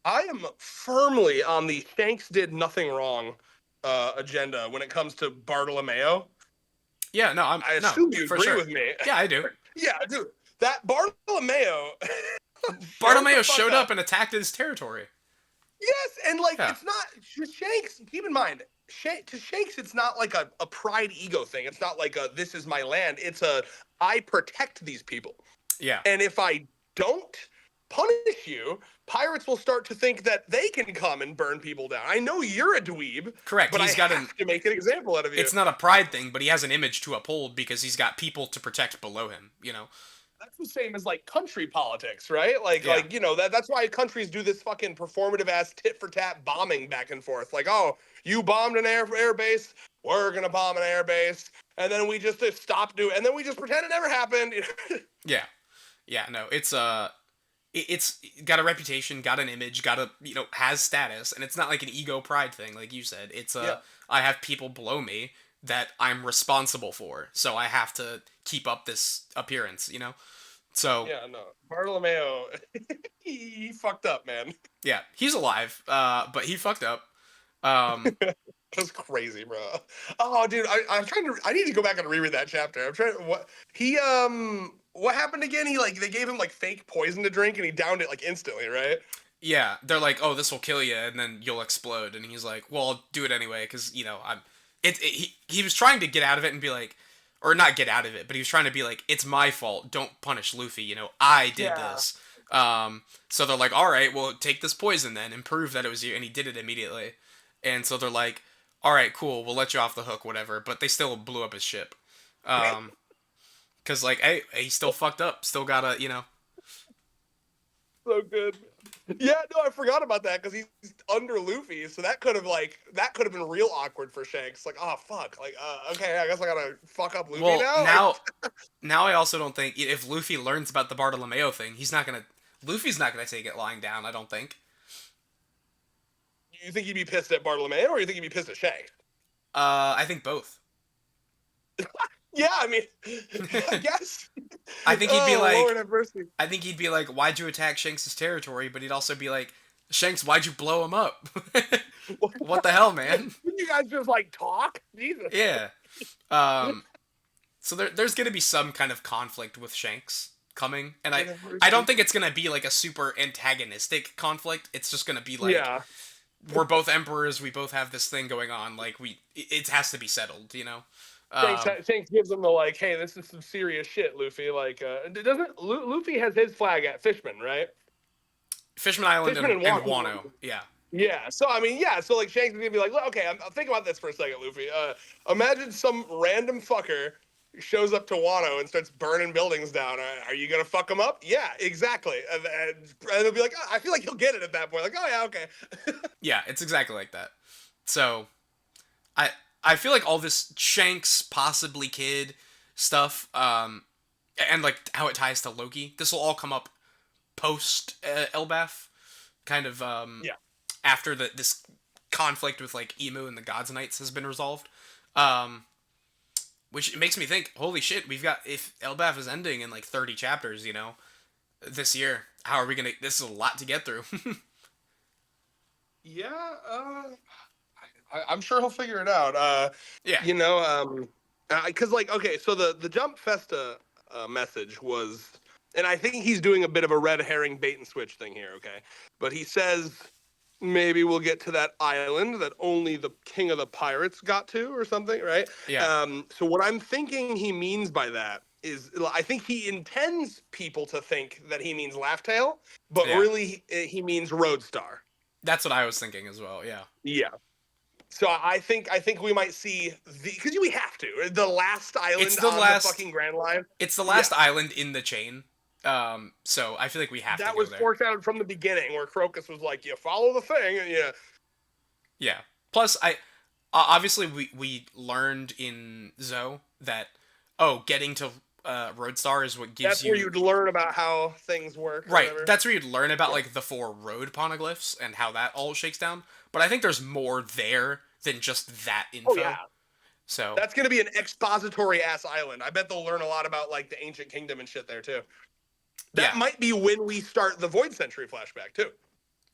I am firmly on the Shanks did nothing wrong agenda when it comes to Bartolomeo. yeah, no, I'm I no assume you for agree sure. with me. Yeah, I do. Yeah, dude. That Bartolomeo showed the Bartolomeo fuck showed up. up and attacked his territory. Yes, and like Yeah, it's not Shanks. Keep in mind, to Shanks, it's not like a pride ego thing. It's not like a this is my land. It's a I protect these people, yeah. and if I don't punish you, pirates will start to think that they can come and burn people down. I know you're a dweeb, Correct. but I He's got an have to make an example out of you. it's not a pride thing, but he has an image to uphold because he's got people to protect below him. That's the same as like country politics, right? Like Yeah. that's why countries do this fucking performative ass tit for tat bombing back and forth. Like, oh, you bombed an air base, we're gonna bomb an air base, and then we just stop doing, and then we just pretend it never happened. Yeah. Yeah, no. It's got a reputation, got an image, got a, has status, and it's not like an ego pride thing like you said. It's Yeah, I have people below me that I'm responsible for. So I have to keep up this appearance. So, yeah, no, Bartolomeo, he fucked up, man. yeah, he's alive, but he fucked up. Um That's crazy, bro. Oh, dude, I'm trying to. I need to go back and reread that chapter. I'm trying. What happened again? He like they gave him like fake poison to drink, and he downed it like instantly, right? yeah, they're like, "Oh, this will kill you and then you'll explode." And he's like, "Well, I'll do it anyway cuz I'm he was trying to get out of it and be like, or not get out of it, but he was trying to be like, "It's my fault. Don't punish Luffy, I did Yeah. this." So they're like, "All right, well, take this poison then and prove that it was you." And he did it immediately. And so they're like, "All right, cool. We'll let you off the hook, whatever." But they still blew up his ship. Um Cause like, hey, he's still fucked up. Still gotta, So good. Yeah, no, I forgot about that because he's under Luffy, so that could have been real awkward for Shanks. Like, oh fuck, like, okay, I guess I gotta fuck up Luffy Well, now. Like, now I also don't think if Luffy learns about the Bartolomeo thing, he's not gonna. Luffy's not gonna take it lying down. I don't think. you think he'd be pissed at Bartolomeo, or you think he'd be pissed at Shanks? I think both. Yeah, I mean, I guess. I think he'd be Oh like, Lord have mercy. I think he'd be like, "Why'd you attack Shanks' territory?" But he'd also be like, "Shanks, why'd you blow him up? What the hell, man?" Didn't you guys just like talk? Jesus. Yeah. Um. So there's gonna be some kind of conflict with Shanks coming, and I don't think it's gonna be like a super antagonistic conflict. It's just gonna be like Yeah. we're both emperors. We both have this thing going on. Like it has to be settled. Shanks gives him the like, hey, this is some serious shit, Luffy. Like, doesn't Luffy has his flag at Fishman, right? Fishman Island Fishman and and Wano. Wano. Yeah. Yeah. So I mean, yeah. So like, Shanks is gonna be like, look, okay, think about this for a second, Luffy. Imagine some random fucker shows up to Wano and starts burning buildings down. Are you gonna fuck him up? Yeah, exactly. And they'll be like, oh, I feel like he'll get it at that point. Like, oh yeah, okay. Yeah, it's exactly like that. So I I feel like all this Shanks possibly Kid stuff, and like how it ties to Loki. This will all come up post Elbaph, kind of Yeah. after this conflict with like Emu and the Gods Knights has been resolved. Um, which makes me think, holy shit, we've got if Elbaph is ending in like 30 chapters, this year. How are we gonna? This is a lot to get through. Yeah. I'm sure he'll figure it out. Yeah, You know, because like, okay, so the Jump Festa message was, and I think he's doing a bit of a red herring bait and switch thing here. Okay, but he says maybe we'll get to that island that only the king of the pirates got to, or something, right? yeah, So what I'm thinking he means by that is, I think he intends people to think that he means Laugh-Tale, but yeah. really he means Roadstar. That's what I was thinking as well. Yeah, Yeah. So I think we might see because we have to the last it's island the on the last. fucking Grand Line. It's the Yeah, last island in the chain. So I feel like we have to that go was there. foreshadowed from the beginning, where Crocus was like, "You follow the thing," and yeah, Yeah. Plus, obviously we learned in Zoe that getting to Roadstar is what gives that's where you you'd learn about how things work or right. whatever. That's where you'd learn about Yeah. like the four road poneglyphs and how that all shakes down. But I think there's more there than just that Oh info. yeah, So that's gonna be an expository ass island. I bet they'll learn a lot about like the ancient kingdom and shit there too. That yeah, might be when we start the Void Century flashback too.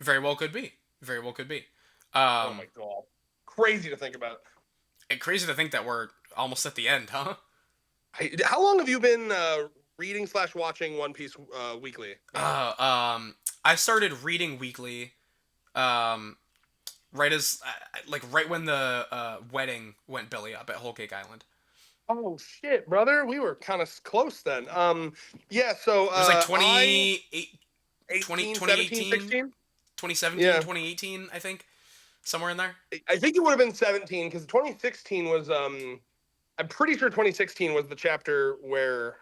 very well could be. Very well could be. Oh my god, crazy to think about. And crazy to think that we're almost at the end, huh? How long have you been reading slash watching One Piece weekly? Uh, um, I started reading weekly, um, right as like right when the wedding went belly up at Whole Cake Island. Oh shit, brother, we were kind of close then. Yeah. So It was like I 20, 18, 17, 2018, 16. 2017, Yeah, 2018, I think, somewhere in there. I think it would have been 17 because 2016 was I'm pretty sure 2016 was the chapter where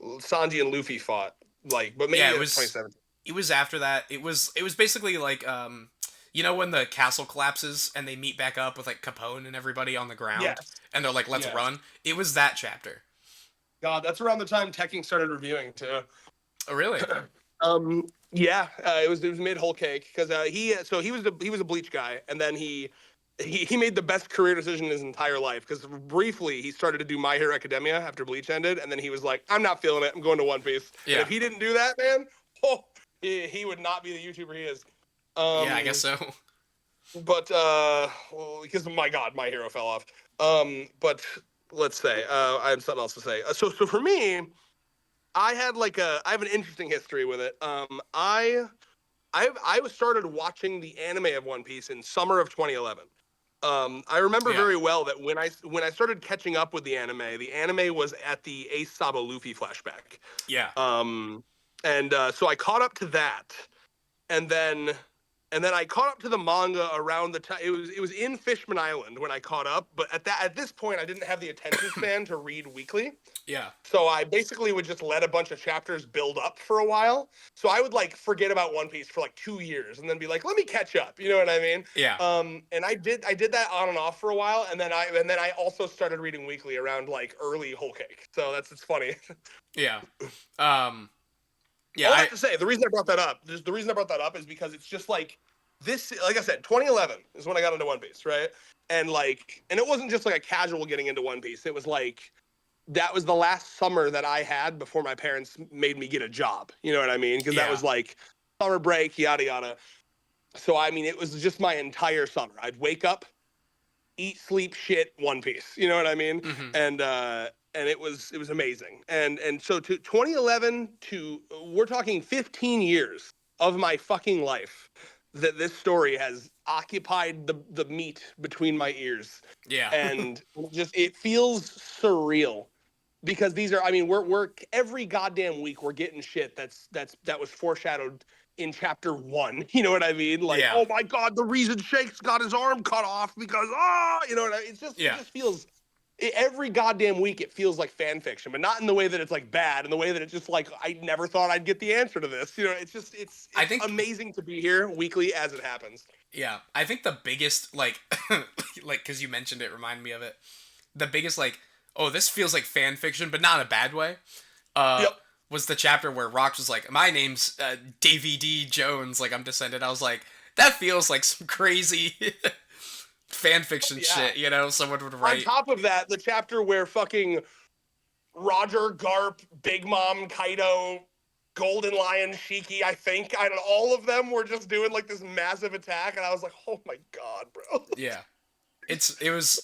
Sanji and Luffy fought. Like, but maybe Yeah, it was 2017. it was after that. It was basically like when the castle collapses and they meet back up with like Capone and everybody on the ground Yes. and they're like, let's Yes. run. It was that chapter. God, that's around the time Tekking started reviewing too. Oh, really? Yeah, it was mid whole cake because he was a Bleach guy, and then he made the best career decision in his entire life because briefly he started to do My Hero Academia after Bleach ended, and then he was like, I'm not feeling it, I'm going to One Piece. And Yeah. if he didn't do that, man, oh, he would not be the YouTuber he is. Yeah, I guess so. But well, because my God, My Hero fell off. But let's say I have something else to say. So for me, I have an interesting history with it. I was started watching the anime of One Piece in summer of 2011. I remember Yeah. very well that when I started catching up with the anime was at the Ace Sabo Luffy flashback. Yeah. And so I caught up to that, and then and then I caught up to the manga around the time it was in Fishman Island when I caught up. But at this point, I didn't have the attention span to read weekly. Yeah. So I basically would just let a bunch of chapters build up for a while. So I would like forget about One Piece for like 2 years and then be like, let me catch up. You know what I mean? Yeah. And I did that on and off for a while, and then I also started reading weekly around like early Whole Cake. So it's funny. Yeah. Um. Yeah. All that to say, the reason I brought that up, is because it's just like this. Like I said, 2011 is when I got into One Piece, right? And it wasn't just like a casual getting into One Piece. It was like that was the last summer that I had before my parents made me get a job. You know what I mean? Because that was like summer break, yada yada. So I mean, it was just my entire summer. I'd wake up, eat, sleep, shit, One Piece. You know what I mean? Mm-hmm. And it was amazing. And so to 2011 to we're talking 15 years of my fucking life that this story has occupied the meat between my ears. Yeah. And just it feels surreal because these are I mean we're every goddamn week we're getting shit that was foreshadowed in chapter 1. You know what I mean? Like, Yeah. oh my god, the reason Shake's got his arm cut off because you know what I mean? It just feels every goddamn week it feels like fan fiction, but not in the way that it's like bad, in the way that it's just like I never thought I'd get the answer to this. You know, it's I think amazing to be here weekly as it happens. Yeah, I think the biggest like like because you mentioned it, remind me of it. The biggest like, oh, this feels like fan fiction, but not in a bad way. Yep. Was the chapter where Rox was like, "My name's Davy D Jones, like I'm descended." I was like, that feels like some crazy fan fiction shit, you know? Someone would On write. top of that, the chapter where fucking Roger, Garp, Big Mom, Kaido, Golden Lion, Shiki, I don't all of them were just doing like this massive attack, and I was like, oh my god, bro. Yeah, it was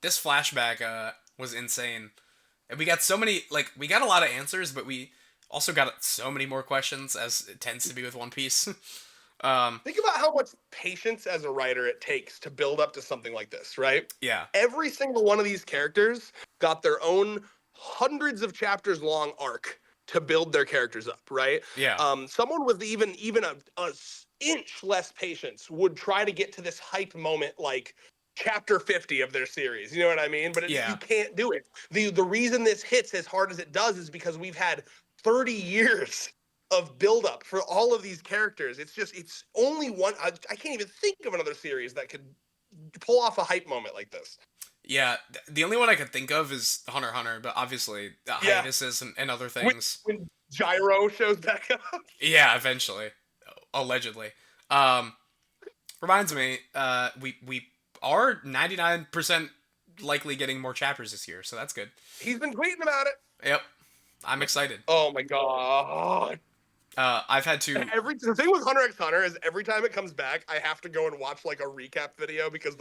this flashback was insane, and we got so many we got a lot of answers, but we also got so many more questions as it tends to be with One Piece. Think about how much patience as a writer it takes to build up to something like this, right? Yeah. Every single one of these characters got their own hundreds of chapters long arc to build their characters up, right? Yeah. Someone with even a inch less patience would try to get to this hype moment like chapter 50 of their series. You know what I mean? But you can't do it. The reason this hits as hard as it does is because we've had 30 years of buildup for all of these characters. It's only one. I can't even think of another series that could pull off a hype moment like this. Yeah, the only one I could think of is Hunter x Hunter, but obviously hiatuses and other things. When Gyro shows back up. Yeah, eventually, allegedly. Reminds me, we are 99% likely getting more chapters this year, so that's good. He's been tweeting about it. Yep, I'm excited. Oh my god. I've had to. The thing with Hunter x Hunter is every time it comes back, I have to go and watch like a recap video because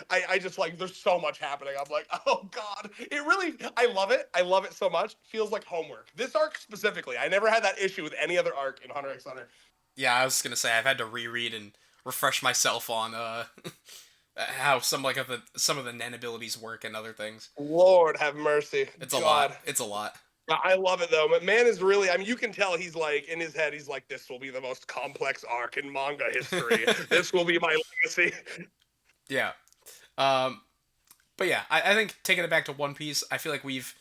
I just like there's so much happening. I'm like, oh god, I love it. I love it so much. It feels like homework. This arc specifically, I never had that issue with any other arc in Hunter x Hunter. Yeah, I was gonna say I've had to reread and refresh myself on how some of the Nen abilities work and other things. Lord have mercy. It's a lot. It's a lot. I love it though. Man is really, I mean, you can tell he's like, in his head, he's like, this will be the most complex arc in manga history. This will be my legacy. Yeah. But yeah, I think taking it back to One Piece, I feel like we've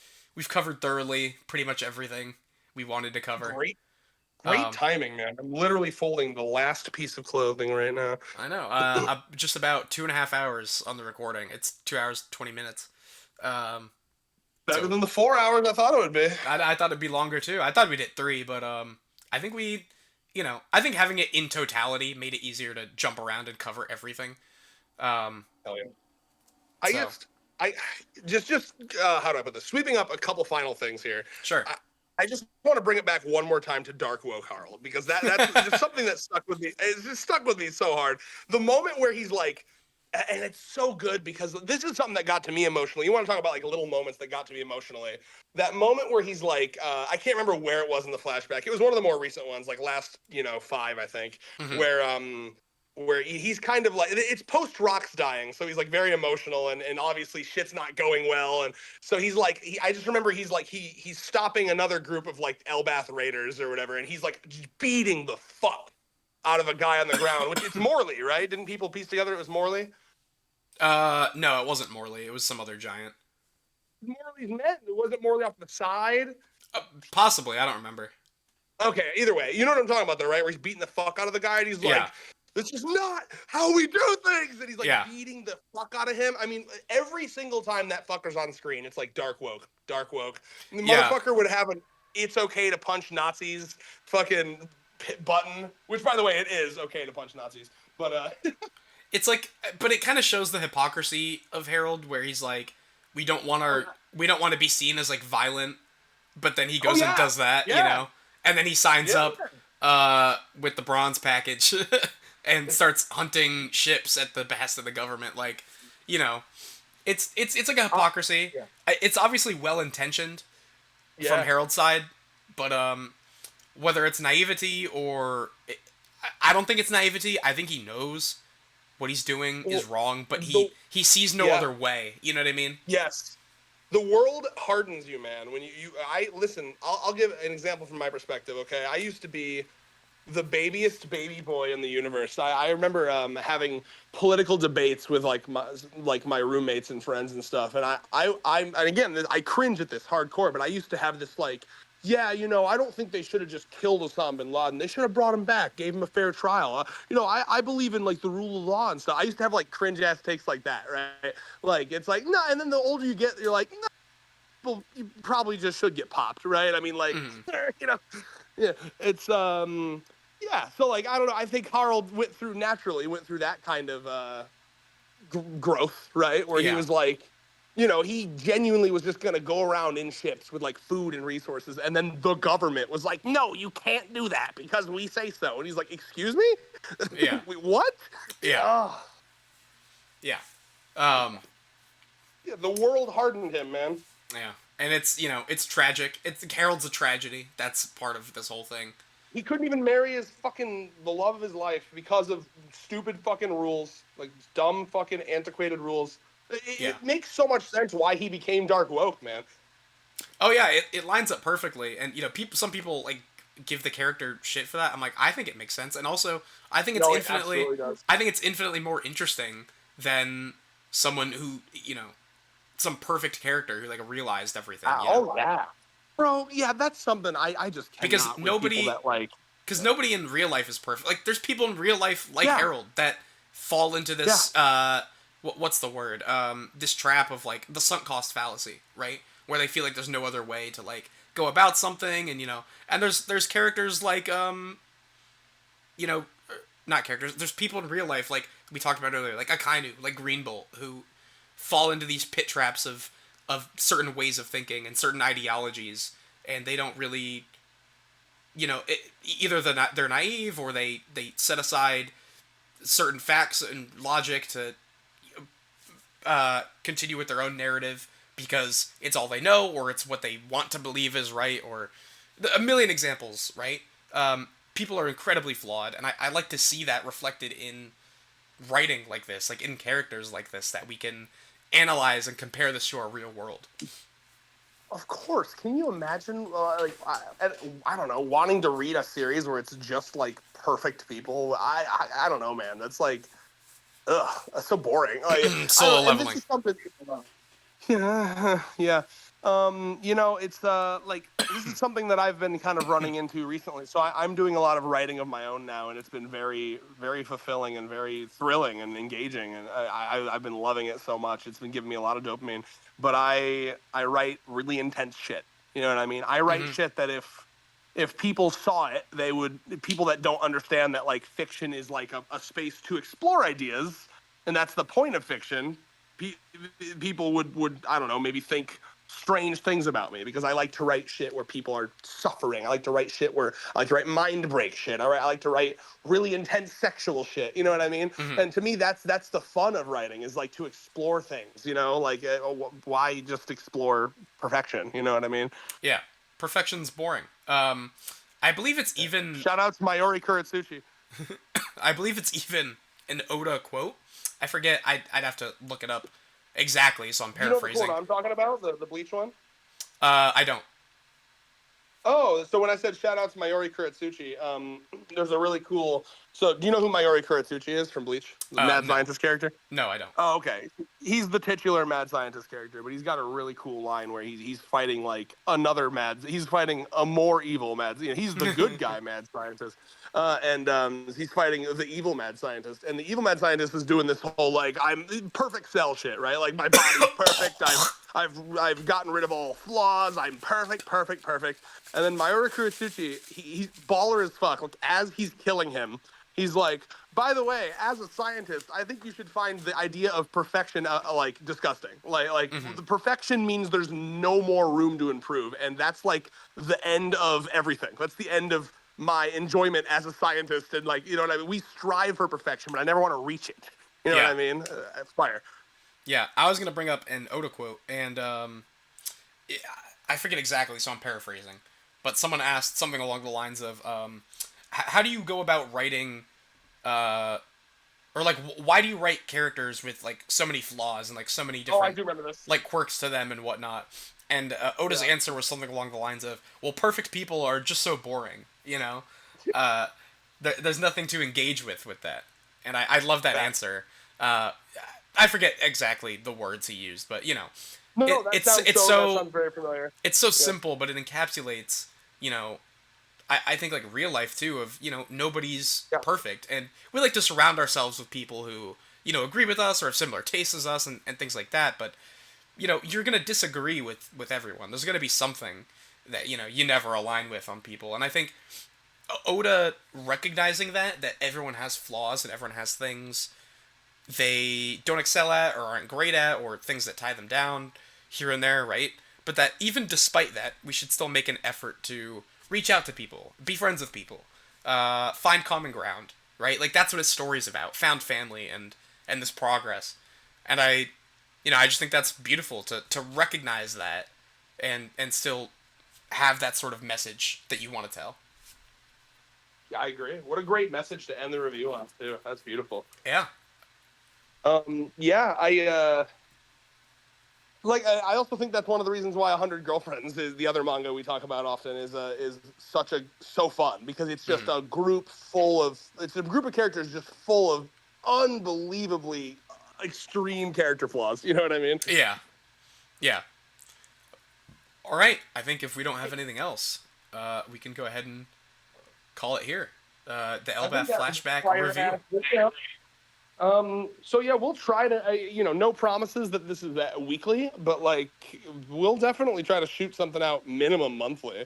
covered thoroughly pretty much everything we wanted to cover. Great timing, man. I'm literally folding the last piece of clothing right now. I know. I'm just about 2.5 hours on the recording. It's 2 hours 20 minutes. Better than the 4 hours I thought it would be. I thought it'd be longer too. I thought we'd hit 3, but I think I think having it in totality made it easier to jump around and cover everything. Hell yeah. I just how do I put this? Sweeping up a couple final things here. Sure. I just want to bring it back one more time to Dark Wokarl because that's just something that stuck with me. It's just stuck with me so hard. The moment where he's like, and it's so good because this is something that got to me emotionally. You want to talk about like little moments that got to me emotionally. That moment where he's like, I can't remember where it was in the flashback. It was one of the more recent ones, like last 5, I think, where he's kind of like, it's post Rox dying, so he's like very emotional and obviously shit's not going well, and so he's like, I just remember he's like he's stopping another group of like Elbaph raiders or whatever, and he's like beating the fuck out of a guy on the ground, which it's Morley, right? Didn't people piece together it was Morley? No, it wasn't Morley. It was some other giant. Morley's men. Wasn't Morley off the side? Possibly, I don't remember. Okay, either way, you know what I'm talking about, though, right? Where he's beating the fuck out of the guy, and he's Yeah, like, "This is not how we do things," and he's like yeah, beating the fuck out of him. I mean, every single time that fucker's on screen, it's like dark woke, dark woke. And the yeah. motherfucker would have an "It's okay to punch Nazis" fucking button, which, by the way, it is okay to punch Nazis, but It's like, but it kind of shows the hypocrisy of Harold, where he's like, we don't want to be seen as like violent, but then he oh goes and yeah, does that, you yeah, know, and then he signs yeah. up with the bronze package and starts hunting ships at the behest of the government. Like, you know, it's like a hypocrisy. Yeah. It's obviously well intentioned from Yeah. Harold's side, but whether it's naivety or I don't think it's naivety. I think he knows what he's doing is wrong, but he sees no other way. You know what I mean? Yes. The world hardens you, man. When I listen, I'll give an example from my perspective, okay? I used to be the babiest baby boy in the universe. I remember having political debates with like my roommates and friends and stuff. And and again, I cringe at this hardcore, but I used to have this like, yeah, I don't think they should have just killed Osama bin Laden. They should have brought him back, gave him a fair trial. I believe in like the rule of law and stuff. I used to have like cringe ass takes like that, right? Like it's like no, and then the older you get, you're like, no, people, you probably just should get popped, right? I mean, like, you know, yeah, it's yeah. So like, I don't know. I think Harold went through that kind of growth, right? Where he Yeah, was like, he genuinely was just gonna go around in ships with like food and resources, and then the government was like, "No, you can't do that because we say so." And he's like, "Excuse me, yeah, wait, what?" yeah, Oh, yeah. Um, yeah, the world hardened him, man. yeah. And it's it's tragic. It's Harold's a tragedy. That's part of this whole thing. He couldn't even marry the love of his life because of stupid fucking rules, like dumb fucking antiquated rules. Yeah. It makes so much sense why he became dark woke, man. Oh yeah, it lines up perfectly. And some people like give the character shit for that. I'm like, I think it makes sense. And also, I think it's No, it infinitely absolutely does. I think it's infinitely more interesting than someone who, some perfect character who like realized everything, Oh yeah, bro. Yeah, that's something I just Because cannot with people nobody that like. because nobody in real life is perfect. Like there's people in real life like Yeah, Harold that fall into yeah. this what's the word? This trap of like the sunk cost fallacy, right? Where they feel like there's no other way to like go about something, and and there's characters like you know, not characters. There's people in real life like we talked about earlier, like Akainu, like Greenbolt, who fall into these pit traps of certain ways of thinking and certain ideologies, and they don't really, either they're naive or they set aside certain facts and logic to continue with their own narrative because it's all they know or it's what they want to believe is right, or a million examples, right? People are incredibly flawed, and I like to see that reflected in writing like this, like in characters like this, that we can analyze and compare this to our real world. Of course. Can you imagine, I don't know, wanting to read a series where it's just like perfect people? I don't know, man. That's like, ugh, that's so boring. Like, I Solo don't, and this leveling. is something. Yeah, yeah. It's like this is something that I've been kind of running into recently. So I'm doing a lot of writing of my own now, and it's been very, very fulfilling and very thrilling and engaging. And I've been loving it so much. It's been giving me a lot of dopamine. But I write really intense shit. You know what I mean? I write Mm-hmm. shit that if people saw it, people that don't understand that like fiction is like a space to explore ideas, and that's the point of fiction. Pe- People would I don't know, maybe think strange things about me because I like to write shit where people are suffering. I like to write shit where I like to write mind break shit. I like to write really intense sexual shit. You know what I mean? Mm-hmm. And to me, that's the fun of writing is like to explore things. Like why just explore perfection? You know what I mean? Yeah, perfection's boring. I believe it's even. Shout out to Mayuri Kuratsuchi. I believe it's even an Oda quote. I forget. I'd have to look it up exactly, so I'm You know the paraphrasing. quote I'm talking about, the Bleach one? I don't. Oh, so when I said shout out to Mayuri Kuretsuchi, there's a really cool. So do you know who Mayuri Kuretsuchi is from Bleach, the mad No, scientist character? no, I don't. Oh, okay. He's the titular mad scientist character, but he's got a really cool line where he's fighting like another mad. He's fighting a more evil mad. You know, he's the good guy mad scientist, and he's fighting the evil mad scientist. And the evil mad scientist is doing this whole like I'm perfect cell shit, right? Like my body's perfect. I've gotten rid of all flaws. I'm perfect, perfect, perfect. And then Mayura Kuretsuchi, he's baller as fuck. Like as he's killing him, he's like, by the way, as a scientist, I think you should find the idea of perfection like disgusting. Like Hmm. the perfection means there's no more room to improve, and that's like the end of everything. That's the end of my enjoyment as a scientist, and like you know what I mean. We strive for perfection, but I never want to reach it. You know what Yeah, I mean? Aspire. yeah. I was gonna bring up an Oda quote, and I forget exactly, so I'm paraphrasing. But someone asked something along the lines of, "How do you go about writing, uh, or like, why do you write characters with like so many flaws and like so many Oh, I different do remember this. like quirks to them and whatnot?" And Oda's Yeah. answer was something along the lines of, "Well, perfect people are just so boring, you know. Uh, there's nothing to engage with that." And I love that Fact. answer. Uh, I forget exactly the words he used, but you know, No, it, no, that it's sounds it's so. That so sounds very familiar. it's so Yeah. simple, but it encapsulates, you know, I think like real life too of, nobody's Yeah. perfect. And we like to surround ourselves with people who, agree with us or have similar tastes as us and things like that. But, you're going to disagree with everyone. There's going to be something that, you never align with on people. And I think Oda recognizing that everyone has flaws and everyone has things they don't excel at or aren't great at or things that tie them down here and there, right? But that even despite that, we should still make an effort to reach out to people, be friends with people, find common ground, right? Like that's what his story's about: found family and this progress. And I just think that's beautiful to recognize that and still have that sort of message that you want to tell. Yeah, I agree. What a great message to end the review on too. That's beautiful. Yeah. Yeah, I also think that's one of the reasons why 100 Girlfriends is the other manga we talk about often is such a so fun because it's just Hmm. a group of characters just full of unbelievably extreme character flaws. You know what I mean? Yeah. Yeah. All right. I think if we don't have anything else, we can go ahead and call it here. The I think Elbaph that Flashback prior review. yeah. So yeah, we'll try to, no promises that this is that weekly, but like, we'll definitely try to shoot something out minimum monthly.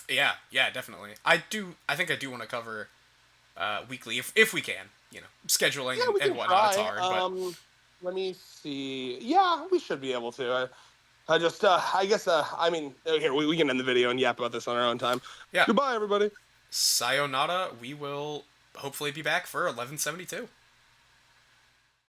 Yeah, yeah, definitely. I do. I think I do want to cover weekly if we can. Scheduling Yeah, and, we and can whatnot. It's try. hard, but Let me see. Yeah, we should be able to. I just, I guess, I mean, here we can end the video and yap about this on our own time. yeah. Goodbye, everybody. Sayonara. We will hopefully be back for 1172.